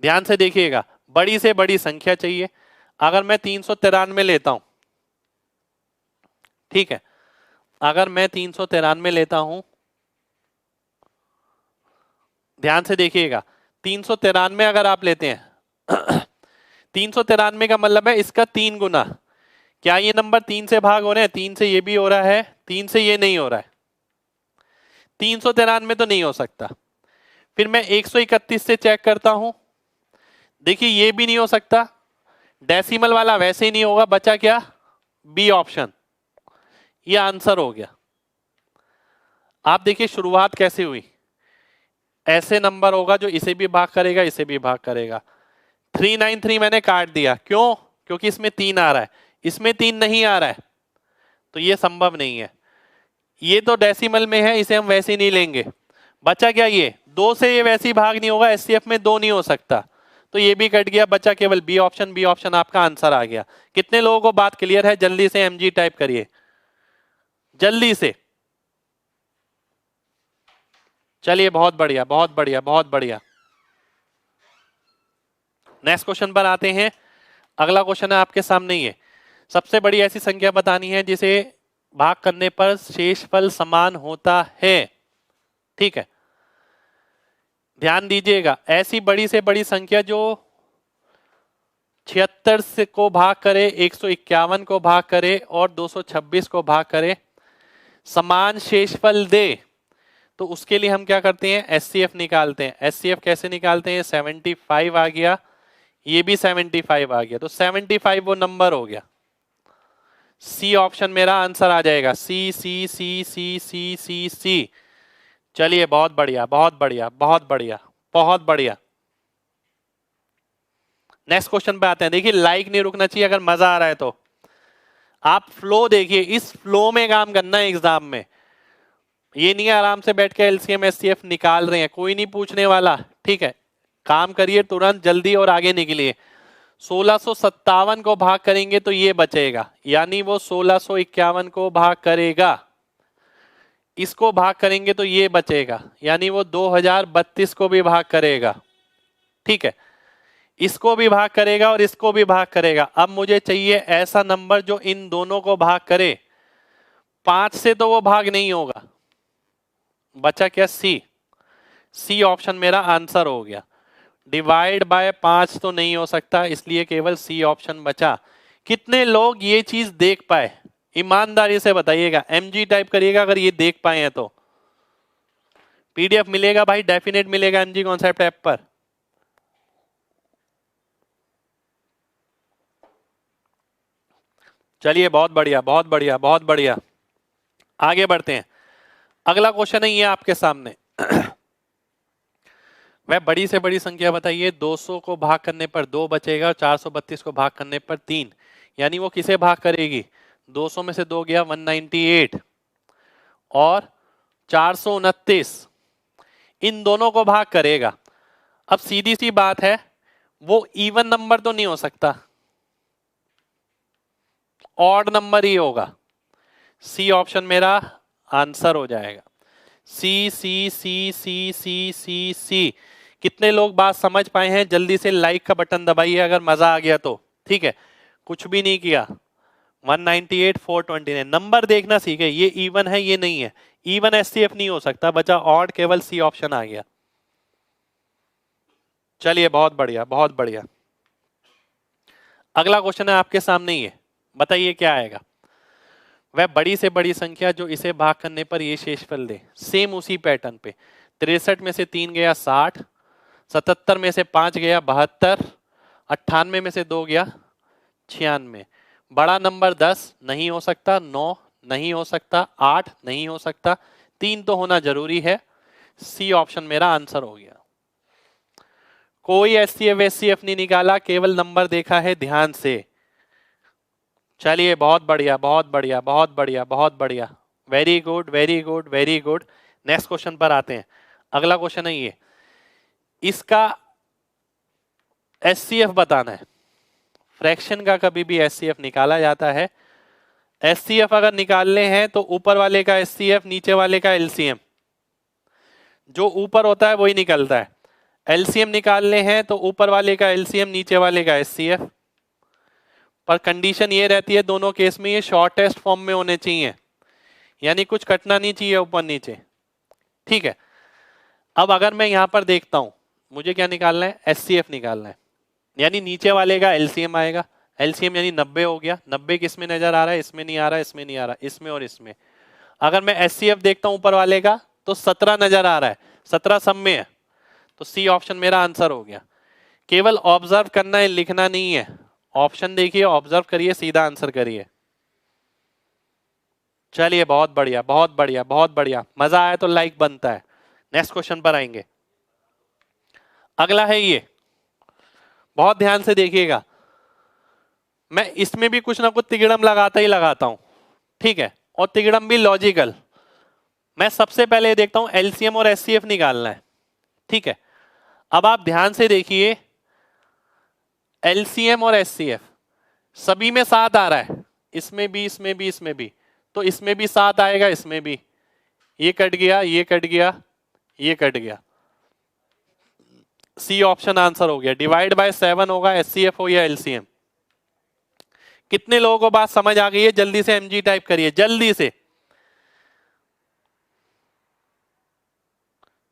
ध्यान से देखिएगा, बड़ी से बड़ी संख्या चाहिए। अगर मैं 393 लेता हूं, ठीक है, अगर मैं 393 लेता हूं, ध्यान से देखिएगा, 393 अगर आप लेते हैं 393 का मतलब है इसका 3 गुना। क्या ये नंबर 3 से भाग हो रहे हैं? 3 से ये भी हो रहा है, 3 से ये नहीं हो रहा है, 393 तो नहीं हो सकता। फिर मैं 131 से चेक करता हूं, देखिए ये भी नहीं हो सकता, डेसिमल वाला वैसे ही नहीं होगा, बचा क्या? B option. ये आंसर हो गया। आप देखिए शुरुआत कैसे हुई, ऐसे नंबर होगा जो इसे भी भाग करेगा, इसे भी भाग करेगा। 393 मैंने काट दिया, क्यों? क्योंकि इसमें 3 आ रहा है, इसमें 3 नहीं आ रहा है, तो ये संभव नहीं है। ये तो डेसिमल में है, इसे हम वैसे ही नहीं लेंगे। बचा क्या? ये 2 से ये वैसे ही भाग नहीं होगा, एचसीएफ में 2 नहीं हो सकता, तो ये भी कट गया, बचा केवल बी ऑप्शन। बी ऑप्शन आपका आंसर आ गया। कितने लोगों को बात क्लियर है? जल्दी से एमजी टाइप करिए, जल्दी से। चलिए, बहुत बढ़िया, बहुत बढ़िया, बहुत बढ़िया। नेक्स्ट क्वेश्चन पर आते हैं। अगला क्वेश्चन है आपके सामने, ये सबसे बड़ी ऐसी संख्या बतानी है जिसे भाग करने पर शेषफल समान होता है। ठीक है, ध्यान दीजिएगा, ऐसी बड़ी से बड़ी संख्या जो 76 से को भाग करे, 151 को भाग करे और 226 को भाग करे, समान शेषफल दे, तो उसके लिए हम क्या करते हैं? एचसीएफ निकालते हैं। एचसीएफ कैसे निकालते हैं? 75 आ गया, ये भी 75 आ गया, तो 75 वो नंबर हो गया। सी ऑप्शन मेरा आंसर आ जाएगा। सी सी सी सी सी सी सी। चलिए, बहुत बढ़िया, बहुत बढ़िया, बहुत बढ़िया, बहुत बढ़िया। नेक्स्ट क्वेश्चन पे आते हैं। देखिए, लाइक नहीं रुकना चाहिए अगर मजा आ रहा है तो। आप फ्लो देखिए, इस फ्लो में काम करना है एग्जाम में। ये नहीं है आराम से बैठ के एलसीएम एचसीएफ निकाल रहे हैं, कोई नहीं पूछने वाला, ठीक है। काम करिए तुरंत जल्दी और आगे निकलिए। 1657 को भाग करेंगे तो ये बचेगा, यानी वो 1651 को भाग करेगा। इसको भाग करेंगे तो ये बचेगा, यानी वो 2032 को भी भाग करेगा, ठीक है। इसको भी भाग करेगा और इसको भी भाग करेगा। अब मुझे चाहिए ऐसा नंबर जो इन दोनों को भाग करे। 5 से तो वो भाग नहीं होगा, बचा क्या? सी। सी ऑप्शन मेरा आंसर हो गया। डिवाइड बाय 5 तो नहीं हो सकता, इसलिए केवल सी ऑप्शन बचा। कितने लोग ये चीज देख पाए, ईमानदारी से बताइएगा। एमजी टाइप करिएगा अगर ये देख पाए हैं तो। पीडीएफ मिलेगा भाई, डेफिनेट मिलेगा एमजी कॉन्सेप्ट ऐप पर। चलिए बहुत बढ़िया, बहुत बढ़िया, बहुत बढ़िया। आगे बढ़ते हैं। अगला क्वेश्चन है ये आपके सामने। वह बड़ी से बड़ी संख्या बताइए। 200 को भाग करने पर 2 बचेगा और 432 को भाग करने पर 3, यानी वो किसे भाग करेगी? 200 में से 2 गया 198 और 429, इन दोनों को भाग करेगा। अब सीधी सी बात है, वो इवन नंबर तो नहीं हो सकता, ऑड नंबर ही होगा। सी ऑप्शन मेरा आंसर हो जाएगा। सी सी सी सी सी सी सी। कितने लोग बात समझ पाए हैं? जल्दी से लाइक का बटन दबाइए अगर मजा आ गया तो, ठीक है। कुछ भी नहीं किया। 198 429 नंबर देखना सीखे। ये इवन है, ये नहीं है। इवन एचसीएफ नहीं हो सकता, बचा ऑड, केवल सी ऑप्शन आ गया। चलिए बहुत बढ़िया, बहुत बढ़िया। अगला क्वेश्चन है आपके सामने ही है, बताइए क्या आएगा। वह बड़ी से बड़ी संख्या जो इसे भाग करने पर ये शेषफल दे। सेम उसी पैटर्न पे। 63 में से 3 गया 60, 77 में से 5 गया 72, 98 में से 2 गया 96। बड़ा नंबर 10 नहीं हो सकता, 9 नहीं हो सकता, 8 नहीं हो सकता, 3 तो होना जरूरी है। सी ऑप्शन मेरा आंसर हो गया। कोई एचसीएफ एचसीएफ नहीं निकाला, केवल नंबर देखा है ध्यान से। चलिए बहुत बढ़िया, बहुत बढ़िया, बहुत बढ़िया, बहुत बढ़िया। Very good, very good, very good. Next question पर आते हैं। अगला क्वेश्चन है ये, इसका एचसीएफ बताना है। फ्रैक्शन का कभी भी एचसीएफ निकाला जाता है। एचसीएफ अगर निकालने हैं तो ऊपर वाले का एचसीएफ, नीचे वाले का एलसीएम। जो ऊपर होता है वही निकलता है। एलसीएम निकालने हैं तो ऊपर वाले का एलसीएम, नीचे वाले का एचसीएफ। पर कंडीशन ये रहती है दोनों केस में ये शॉर्टेस्ट फॉर्म में होने चाहिए, यानी कुछ कटना नहीं चाहिए ऊपर नीचे, ठीक है। अब अगर मैं यहां पर देखता हूं, मुझे क्या निकालना है? एचसीएफ निकालना है, यानी नीचे वाले का एलसीएम आएगा। एलसीएम यानी 90 हो गया। 90 किस में नजर आ रहा है? इसमें नहीं आ रहा, इसमें नहीं आ रहा, इसमें और इसमें। अगर मैं एचसीएफ देखता हूं ऊपर वाले का तो 17 नजर आ रहा है, 17 सब में है, तो सी ऑप्शन मेरा आंसर हो गया। केवल ऑब्जर्व करना है, लिखना नहीं है। ऑप्शन देखिए, ऑब्जर्व करिए, सीधा आंसर करिए। चलिए बहुत बढ़िया, बहुत बढ़िया, बहुत बढ़िया। मजा आया तो लाइक बनता है। नेक्स्ट क्वेश्चन पर आएंगे। अगला है ये, बहुत ध्यान से देखिएगा। मैं इसमें भी कुछ ना कुछ तिगड़म लगाता ही लगाता हूं, ठीक है, और तिगड़म भी लॉजिकल। मैं सबसे पहले देखता हूं एलसीएम और एचसीएफ निकालना है, ठीक है। अब आप ध्यान से देखिए, एलसीएम और एचसीएफ सभी में 7 आ रहा है, इसमें भी, इसमें भी, इसमें भी, तो इसमें भी 7 आएगा, इसमें भी। ये कट गया, ये कट गया, ये कट गया। सी ऑप्शन आंसर हो गया। डिवाइड बाय 7 होगा, एचसीएफ हो या एलसीएम। कितने लोगों को बात समझ आ गई है? जल्दी से एमजी टाइप करिए, जल्दी से।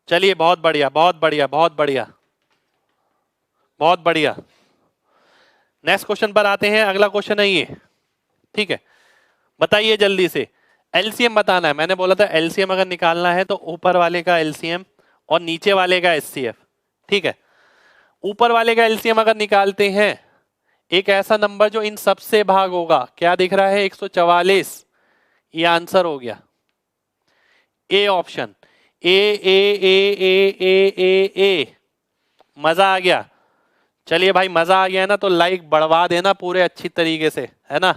चलिए बहुत बढ़िया, बहुत बढ़िया, बहुत बढ़िया, बहुत बढ़िया। नेक्स्ट क्वेश्चन पर आते हैं। अगला क्वेश्चन है ये, ठीक है। बताइए जल्दी से। एलसीएम बताना है। मैंने बोला था एलसीएम अगर निकालना है तो ऊपर वाले का एलसीएम और नीचे वाले का एचसीएफ, ठीक है। ऊपर वाले का एलसीएम अगर निकालते हैं, एक ऐसा नंबर जो इन सबसे भाग होगा। क्या दिख रहा है? 144। ये आंसर हो गया, ए ऑप्शन। ए ए ए ए ए ए ए। मजा आ गया? चलिए भाई, मजा आ गया ना तो लाइक बढ़वा देना पूरे अच्छी तरीके से, है ना।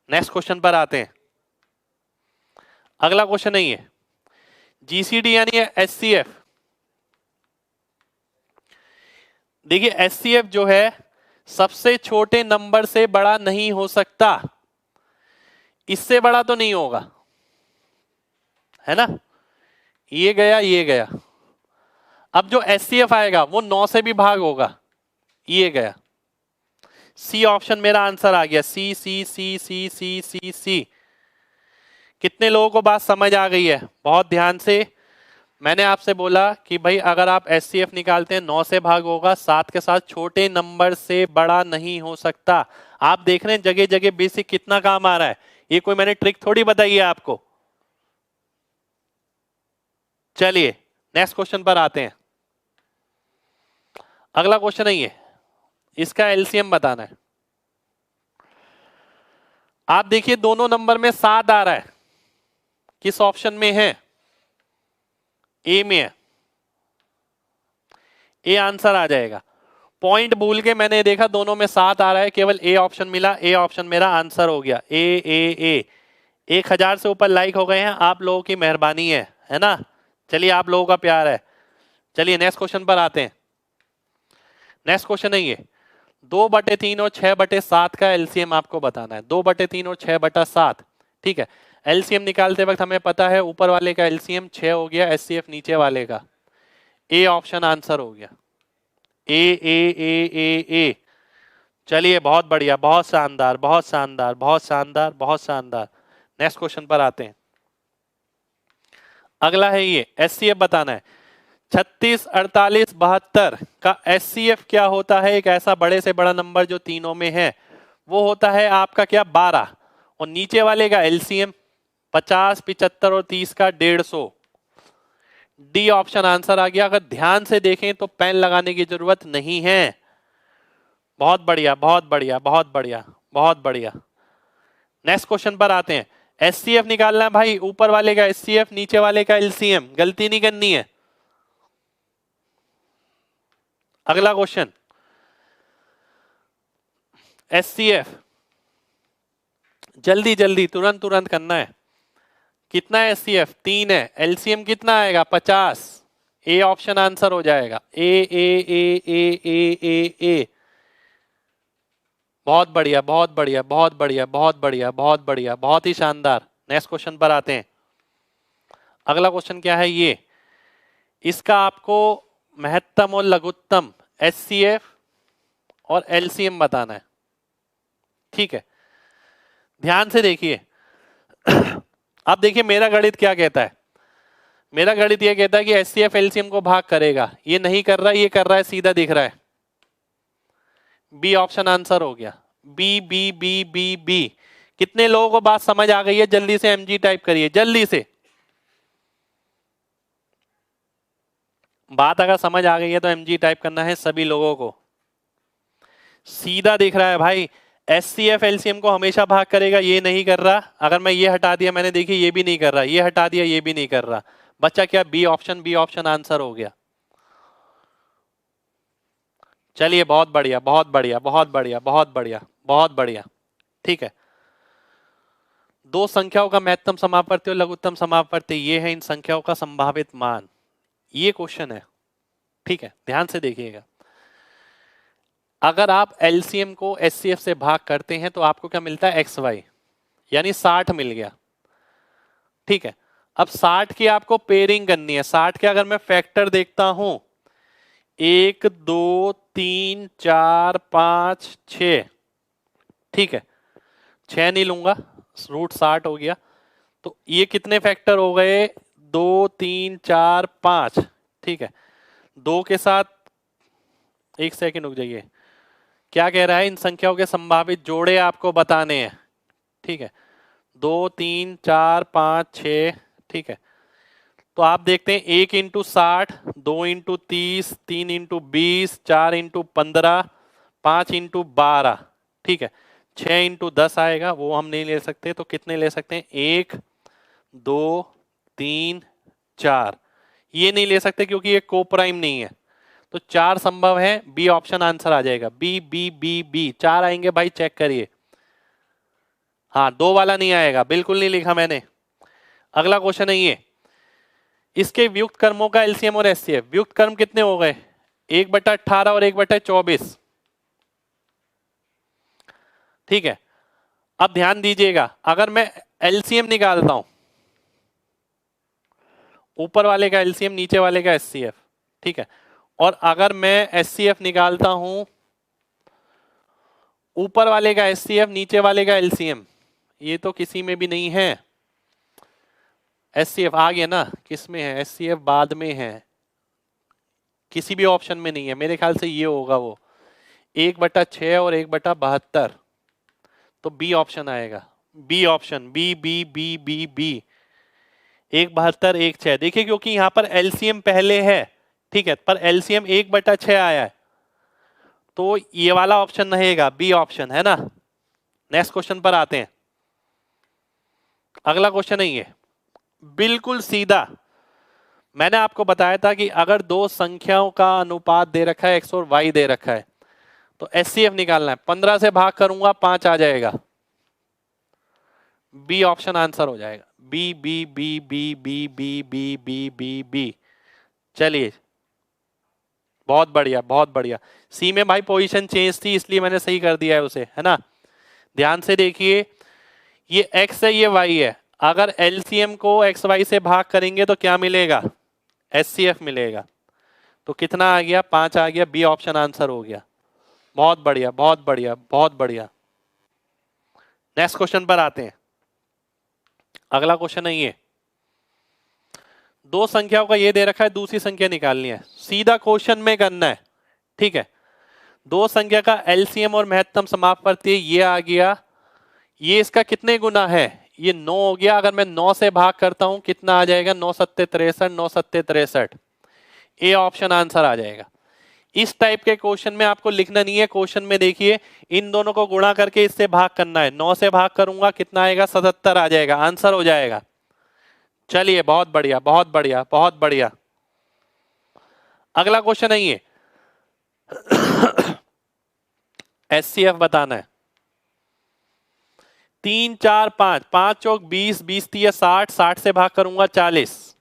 नेक्स्ट क्वेश्चन पर आते हैं। अगला क्वेश्चन नहीं है, जीसीडी यानी एचसीएफ। देखिए एचसीएफ जो है सबसे छोटे नंबर से बड़ा नहीं हो सकता, इससे बड़ा तो नहीं होगा, है ना, ये गया ये गया। अब जो एचसीएफ आएगा वो 9 से भी भाग होगा, ये गया। सी ऑप्शन मेरा आंसर आ गया, सी सी सी सी सी सी सी। कितने लोगों को बात समझ आ गई है? बहुत ध्यान से। मैंने आपसे बोला कि भाई अगर आप एचसीएफ निकालते हैं 9 से भाग होगा, 7 के साथ छोटे नंबर से बड़ा नहीं हो सकता। आप देख रहे हैं जगह जगह बेसिक कितना काम आ रहा है, ये कोई मैंने ट्रिक थोड़ी बताई है आपको। चलिए नेक्स्ट क्वेश्चन पर आते हैं। अगला क्वेश्चन है ये, इसका एलसीएम बताना है। आप देखिए दोनों नंबर में 7 आ रहा है, किस ऑप्शन में है? ए में है, ए आंसर आ जाएगा। पॉइंट भूल के मैंने देखा दोनों में 7 आ रहा है, केवल ए ऑप्शन मिला, ए ऑप्शन मेरा आंसर हो गया। ए ए ए 1000 से ऊपर लाइक हो गए हैं, आप लोगों की मेहरबानी है ना। चलिए आप लोगों का प्यार है। चलिए नेक्स्ट क्वेश्चन पर आते हैं। नेक्स्ट क्वेश्चन है ये, 2/3 और 6/7 का एलसीएम आपको बताना है। 2/3 और 6/7, ठीक है। एलसीएम निकालते वक्त हमें पता है ऊपर वाले का एलसीएम 6 हो गया, एचसीएफ नीचे वाले का। ए ऑप्शन आंसर हो गया, ए ए ए ए ए। चलिए बहुत बढ़िया, बहुत शानदार, बहुत शानदार, बहुत शानदार, बहुत शानदार। नेक्स्ट क्वेश्चन पर आते हैं। अगला है ये, एचसीएफ बताना है। 36, 48, 72 का एचसीएफ क्या होता है? एक ऐसा बड़े से बड़ा नंबर जो तीनों में है, वो होता है आपका क्या? 12। और नीचे वाले का एलसीएम 50, 75 और 30 का 150। डी ऑप्शन आंसर आ गया। अगर ध्यान से देखें तो पेन लगाने की जरूरत नहीं है। बहुत बढ़िया, बहुत बढ़िया, बहुत बढ़िया, बहुत बढ़िया। नेक्स्ट क्वेश्चन पर आते हैं। एचसीएफ निकालना है भाई, ऊपर वाले का एचसीएफ, नीचे वाले का एलसीएम, गलती नहीं करनी है। अगला क्वेश्चन, एचसीएफ जल्दी जल्दी तुरंत तुरंत करना है। कितना है एचसीएफ? 3 है। एलसीएम कितना आएगा? 50। ए ऑप्शन आंसर हो जाएगा। ए ए ए ए ए ए ए। बहुत बढ़िया, बहुत बढ़िया, बहुत बढ़िया, बहुत बढ़िया, बहुत बढ़िया, बहुत ही शानदार। नेक्स्ट क्वेश्चन पर आते हैं। अगला क्वेश्चन क्या है ये, इसका आपको महत्तम और लघुत्तम एचसीएफ और एलसीएम बताना है, ठीक है। ध्यान से देखिए। अब देखिए मेरा गणित क्या कहता है। मेरा गणित ये कहता है कि एचसीएफ एलसीएम को भाग करेगा। ये नहीं कर रहा, ये कर रहा है, सीधा दिख रहा है। बी ऑप्शन आंसर हो गया। B B B B B. कितने लोगों को बात समझ आ गई है? जल्दी से एमजी टाइप करिए, जल्दी से। बात अगर समझ आ गई है तो एमजी टाइप करना है सभी लोगों को। सीधा दिख रहा है भाई। एचसीएफ एलसीएम को हमेशा भाग करेगा, ये नहीं कर रहा। अगर मैं ये हटा दिया, मैंने देखी ये भी नहीं कर रहा, ये हटा दिया ये भी नहीं कर रहा। बच्चा क्या? B option, B option answer हो गया। चलिए बहुत बढ़िया, बहुत बढ़िया, बहुत बढ़िया, बहुत बढ़िया, बहुत बढ़िया, ठीक है। दो संख्याओं का महत्तम समापवर्ती और लघुत्तम समापवर्ती, ये है इन संख्याओं का संभावित मान। ये क्वेश्चन है, ठीक है, ध्यान से देखिएगा। अगर आप एलसीएम को एचसीएफ से भाग करते हैं तो आपको क्या मिलता है? एक्स वाई, यानी 60 मिल गया, ठीक है। अब 60 की आपको पेयरिंग करनी है। 60 के अगर मैं फैक्टर देखता हूं, 1 2 3 4 5 6, ठीक है। 6 नहीं लूंगा, रूट 60 हो गया। तो ये कितने फैक्टर हो गए? 2 3 4 5, ठीक है। 2 के साथ, एक सेकंड रुक जाइए, क्या कह रहा है? इन संख्याओं के संभावित जोड़े आपको बताने हैं, ठीक है। 2 3 4 5 6, ठीक है। तो आप देखते हैं 1 into 60, 2 into 30, 3 into 20, 4 into 15, 5 into 12, ठीक है। 6 इंटू 10 आएगा, वो हम नहीं ले सकते। तो कितने ले सकते हैं? 1 2 3 4। ये नहीं ले सकते क्योंकि ये कोप्राइम नहीं है। तो 4 संभव है, बी ऑप्शन आंसर आ जाएगा। बी बी बी बी 4 आएंगे भाई, चेक करिए। हाँ, 2 वाला नहीं आएगा, बिल्कुल नहीं लिखा मैंने। अगला क्वेश्चन है ये, इसके व्युक्त कर्मों का एलसीएम और एचसीएफ। व्युक्त कर्म कितने हो गए, 1/18 और 1/24। ठीक है, अब ध्यान दीजिएगा, अगर मैं एलसीएम निकालता हूं, ऊपर वाले का एलसीएम नीचे वाले का एचसीएफ, ठीक है, और अगर मैं एचसीएफ निकालता हूं, ऊपर वाले का एचसीएफ नीचे वाले का एलसीएम, ये तो किसी में भी नहीं है। एचसीएफ आ गया ना, किस में है, एचसीएफ बाद में है, किसी भी ऑप्शन में नहीं है, मेरे ख्याल से ये होगा वो 1/6 और 1/72, तो बी ऑप्शन आएगा, B option, B B B B B 1/72 1/6। देखिए क्योंकि यहां पर एलसीएम पहले है, ठीक है, पर एलसीएम 1/6 आया है, तो ये वाला ऑप्शन रहेगा, बी ऑप्शन है ना। नेक्स्ट क्वेश्चन पर आते हैं। अगला क्वेश्चन है ये, बिल्कुल सीधा, मैंने आपको बताया था कि अगर दो संख्याओं का अनुपात दे रखा है, एक्स और वाई दे रखा है, तो एचसीएफ निकालना है। 15 से भाग करूंगा 5 आ जाएगा, बी ऑप्शन आंसर हो जाएगा, B B B B B B B B B B. चलिए, बहुत बढ़िया बहुत बढ़िया। सी में भाई पोजीशन चेंज थी इसलिए मैंने सही कर दिया है उसे, है ना। ध्यान से देखिए, ये x है, ये y है, अगर एलसीएम को एक्स वाई से भाग करेंगे तो क्या मिलेगा, एचसीएफ मिलेगा। तो कितना आ गया, 5 आ गया, बी ऑप्शन आंसर हो गया। बहुत बढ़िया बहुत बढ़िया बहुत बढ़िया। नेक्स्ट क्वेश्चन पर आते हैं। अगला क्वेश्चन है ये, दो संख्याओं का ये दे रखा है, दूसरी संख्या निकालनी है, सीधा क्वेश्चन में करना है, ठीक है। दो संख्या का एलसीएम और महत्तम समापवर्ती ये आ गया, ये इसका कितने गुना है, ये 9 हो गया। अगर मैं 9 से भाग करता हूं कितना आ जाएगा, 9 सत्ते 63, 9 सत्ते 63, ए ऑप्शन आंसर आ जाएगा। इस टाइप के क्वेश्चन में आपको लिखना नहीं है, क्वेश्चन में देखिए इन दोनों को गुणा करके इससे भाग करना है, 9 से भाग करूंगा कितना आएगा, 77 आ जाएगा, आंसर हो जाएगा। चलिए, बहुत बढ़िया बहुत बढ़िया बहुत बढ़िया। अगला क्वेश्चन है ये, एचसीएफ बताना है। 3 4 5, 5 चौक 20, 20 तिया 60, 60 से भाग करूंगा 40।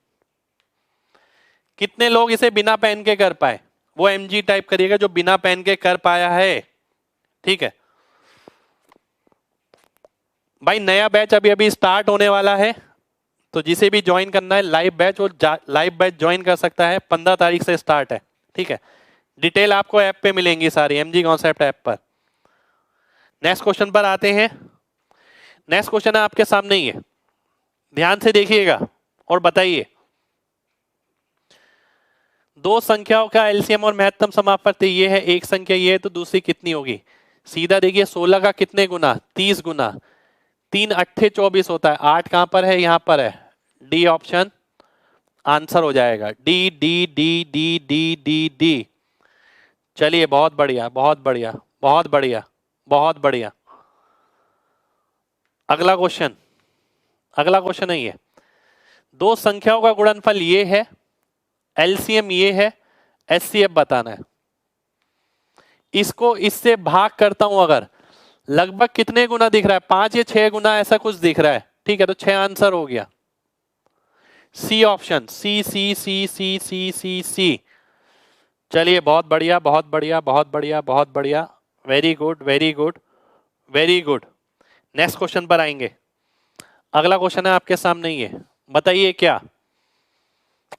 कितने लोग इसे बिना पेन के कर पाए, वो एमजी टाइप करिएगा जो बिना पेन के कर पाया है, ठीक है भाई। नया बैच अभी अभी स्टार्ट होने वाला है, तो जिसे भी ज्वाइन करना है लाइव बैच, वो लाइव बैच ज्वाइन कर सकता है। 15 तारीख से स्टार्ट है, ठीक है। डिटेल आपको ऐप पे मिलेंगी सारी, एमजी कॉन्सेप्ट ऐप पर। नेक्स्ट क्वेश्चन पर आते हैं। नेक्स्ट क्वेश्चन है आपके सामने ही है, ध्यान से देखिएगा और बताइए, दो संख्याओं का एलसीएम और महत्तम समापवर्ती ये है, एक संख्या ये है, तो दूसरी कितनी होगी। सीधा देखिए, 16 का कितने गुना, 30 गुना, 3 अट्ठे 24 होता है, 8 कहां पर है, यहां पर है, डी ऑप्शन आंसर हो जाएगा, D D D D D D D. चलिए, बहुत बढ़िया बहुत बढ़िया बहुत बढ़िया बहुत बढ़िया। अगला क्वेश्चन, अगला क्वेश्चन है ये, दो संख्याओं का गुणनफल ये है, एलसीएम ये है, एचसीएफ बताना है। इसको इससे भाग करता हूं अगर, लगभग कितने गुना दिख रहा है, 5 या 6 गुना ऐसा कुछ दिख रहा है, ठीक है, तो 6 आंसर हो गया, सी ऑप्शन, सी सी सी सी सी सी सी। चलिए, बहुत बढ़िया बहुत बढ़िया बहुत बढ़िया बहुत बढ़िया, very good very good very good. Next question पर आएंगे। अगला क्वेश्चन है आपके सामने ही है, बताइए क्या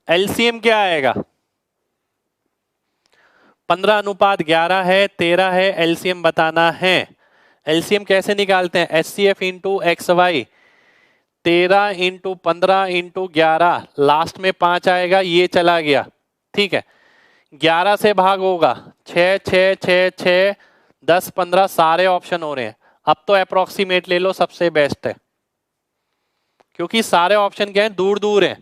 एलसीएम क्या आएगा। 15:11 है, 13 है, एलसीएम बताना है। एलसीएम कैसे निकालते हैं, HCF into x y, 13 into 15 into 11, last में 5 आएगा, ये चला गया, ठीक है। 11 से भाग होगा, 6 6 6 6 10 15, सारे ऑप्शन हो रहे हैं। अब तो अप्रोक्सीमेट ले लो, सबसे बेस्ट है, क्योंकि सारे ऑप्शन क्या है, दूर दूर हैं।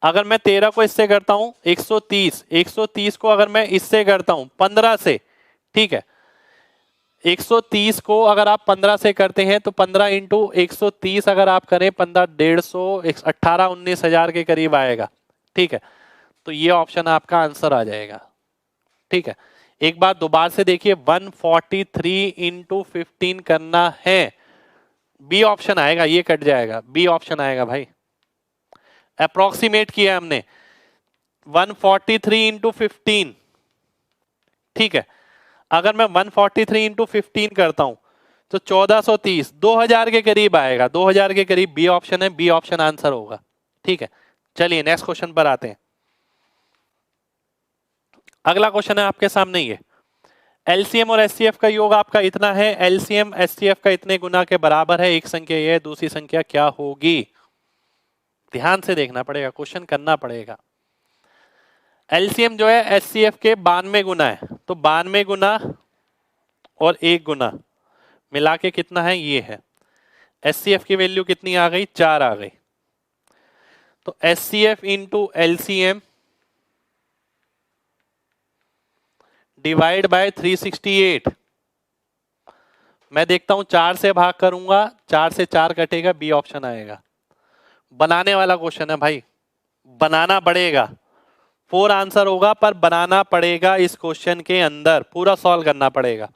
अगर मैं 13 को इससे करता हूं 130, 130 को अगर मैं इससे करता हूं 15 से, ठीक है, 130 को अगर आप 15 से करते हैं तो 15 इंटू 130 अगर आप करें 15, 150, 18 19 हजार के करीब आएगा, ठीक है। तो ये ऑप्शन आपका आंसर आ जाएगा, ठीक है। एक बार दोबारा से देखिए, 143 इंटू 15 करना है, बी ऑप्शन आएगा, ये कट जाएगा, बी ऑप्शन आएगा भाई, अप्रोक्सीमेट किया हमने 143 इंटू 15, ठीक है। अगर मैं 143 इंटू 15 करता हूं तो 1430, 2000 के करीब आएगा, 2000 के करीब बी ऑप्शन है, बी ऑप्शन आंसर होगा, ठीक है। चलिए नेक्स्ट क्वेश्चन पर आते हैं। अगला क्वेश्चन है आपके सामने ये, एलसीएम और एचसीएफ का योग आपका इतना है, एलसीएम एचसीएफ का इतने गुना के बराबर है, एक संख्या ये है, दूसरी संख्या क्या होगी? ध्यान से देखना पड़ेगा, क्वेश्चन करना पड़ेगा। एलसीएम जो है एचसीएफ के 92 गुना है, तो 92 गुना और 1 गुना मिला के कितना है? ये है। एचसीएफ की वैल्यू कितनी आ गई? 4 आ गई। तो HCF into LCM divide by 368। मैं देखता हूं 4 से भाग करूंगा, 4 से 4 कटेगा, बी ऑप्शन आएगा। बनाने वाला क्वेश्चन है भाई, बनाना पड़ेगा। 4 आंसर होगा पर बनाना पड़ेगा, इस क्वेश्चन के अंदर पूरा सॉल्व करना पड़ेगा,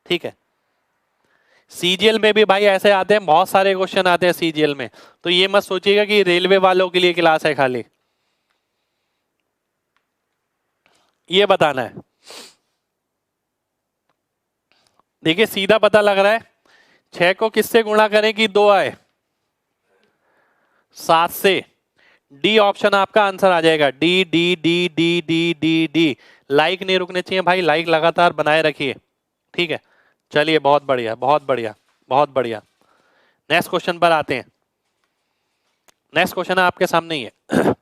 ठीक है। सीजीएल में भी भाई ऐसे आते हैं, बहुत सारे क्वेश्चन आते हैं सीजीएल में, तो ये मत सोचिएगा कि रेलवे वालों के लिए क्लास है खाली, ये बताना है। देखिए सीधा पता लग रहा है, 6 को किससे गुणा करें कि 2 आए? 7 से। डी ऑप्शन आपका आंसर आ जाएगा, D D D D D D D. Like नहीं रुकने चाहिए भाई, लाइक लगातार बनाए रखिए, ठीक है। चलिए बहुत बढ़िया, बहुत बढ़िया, बहुत बढ़िया। नेक्स्ट क्वेश्चन पर आते हैं। नेक्स्ट क्वेश्चन है आपके सामने ही है।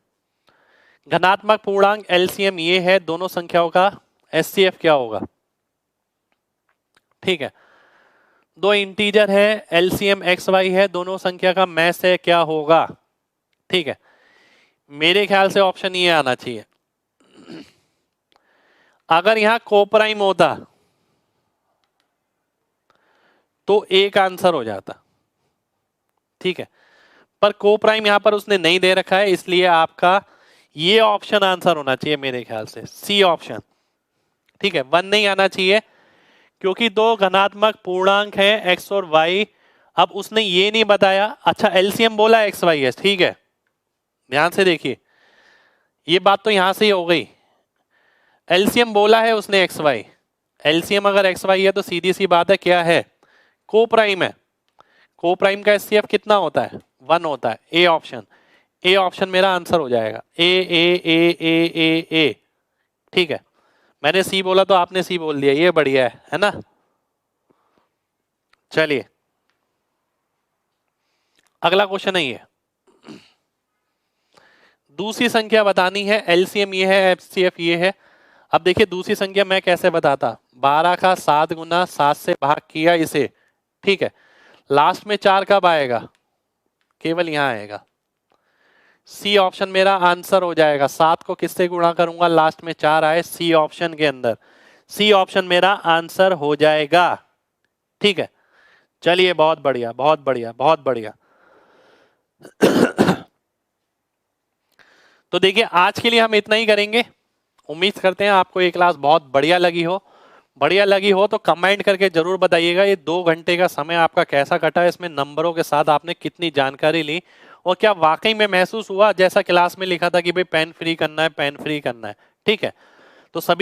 घनात्मक पूर्णांक एलसीएम ये है, दोनों संख्याओं का एचसीएफ क्या होगा? ठीक है। दो इंटीजर है, एलसीएम एक्स वाई है, दोनों संख्या का मैस है, क्या होगा? ठीक है, मेरे ख्याल से ऑप्शन ये आना चाहिए। अगर यहां कोप्राइम होता तो एक आंसर हो जाता, ठीक है, पर कोप्राइम यहां पर उसने नहीं दे रखा है, इसलिए आपका ये ऑप्शन आंसर होना चाहिए मेरे ख्याल से, सी ऑप्शन, ठीक है। 1 नहीं आना चाहिए क्योंकि दो घनात्मक पूर्णांक हैं एक्स और वाई। अब उसने ये नहीं बताया, अच्छा एलसीएम बोला एक्स वाई है, ठीक है, ध्यान से देखिए, ये बात तो यहां से ही हो गई। एलसीएम बोला है उसने एक्स वाई, एलसीएम अगर एक्स वाई है तो सीधी सी बात है क्या है? कोप्राइम है। कोप्राइम का एचसीएफ कितना होता है? 1 होता है। ए ऑप्शन, ए ऑप्शन मेरा आंसर हो जाएगा, ए ए ए ए ए ए, ठीक है। मैंने सी बोला तो आपने सी बोल दिया, ये बढ़िया है ना। चलिए अगला क्वेश्चन है ये, दूसरी संख्या बतानी है, एलसीएम ये है, एचसीएफ ये है। अब देखिए दूसरी संख्या मैं कैसे बताता, 12 का 7 गुना 7 से भाग किया इसे, ठीक है, लास्ट में 4 कब आएगा? केवल यहां आएगा। सी ऑप्शन मेरा आंसर हो जाएगा। 7 को किससे गुणा करूंगा, लास्ट में 4 आए, सी ऑप्शन के अंदर, सी ऑप्शन मेरा आंसर हो जाएगा, ठीक है। चलिए बहुत बढ़िया, बहुत बढ़िया, बहुत बढ़िया। तो देखिए आज के लिए हम इतना ही करेंगे। उम्मीद करते हैं आपको ये क्लास बहुत बढ़िया लगी हो। बढ़िया लगी हो तो कमेंट करके जरूर बताइएगा ये 2 घंटे का समय आपका कैसा कटा है, इसमें नंबरों के साथ आपने कितनी जानकारी ली, और क्या वाकई में महसूस हुआ जैसा क्लास में लिखा था कि भाई पेन फ्री करना है, पेन फ्री करना है, ठीक है। तो सभी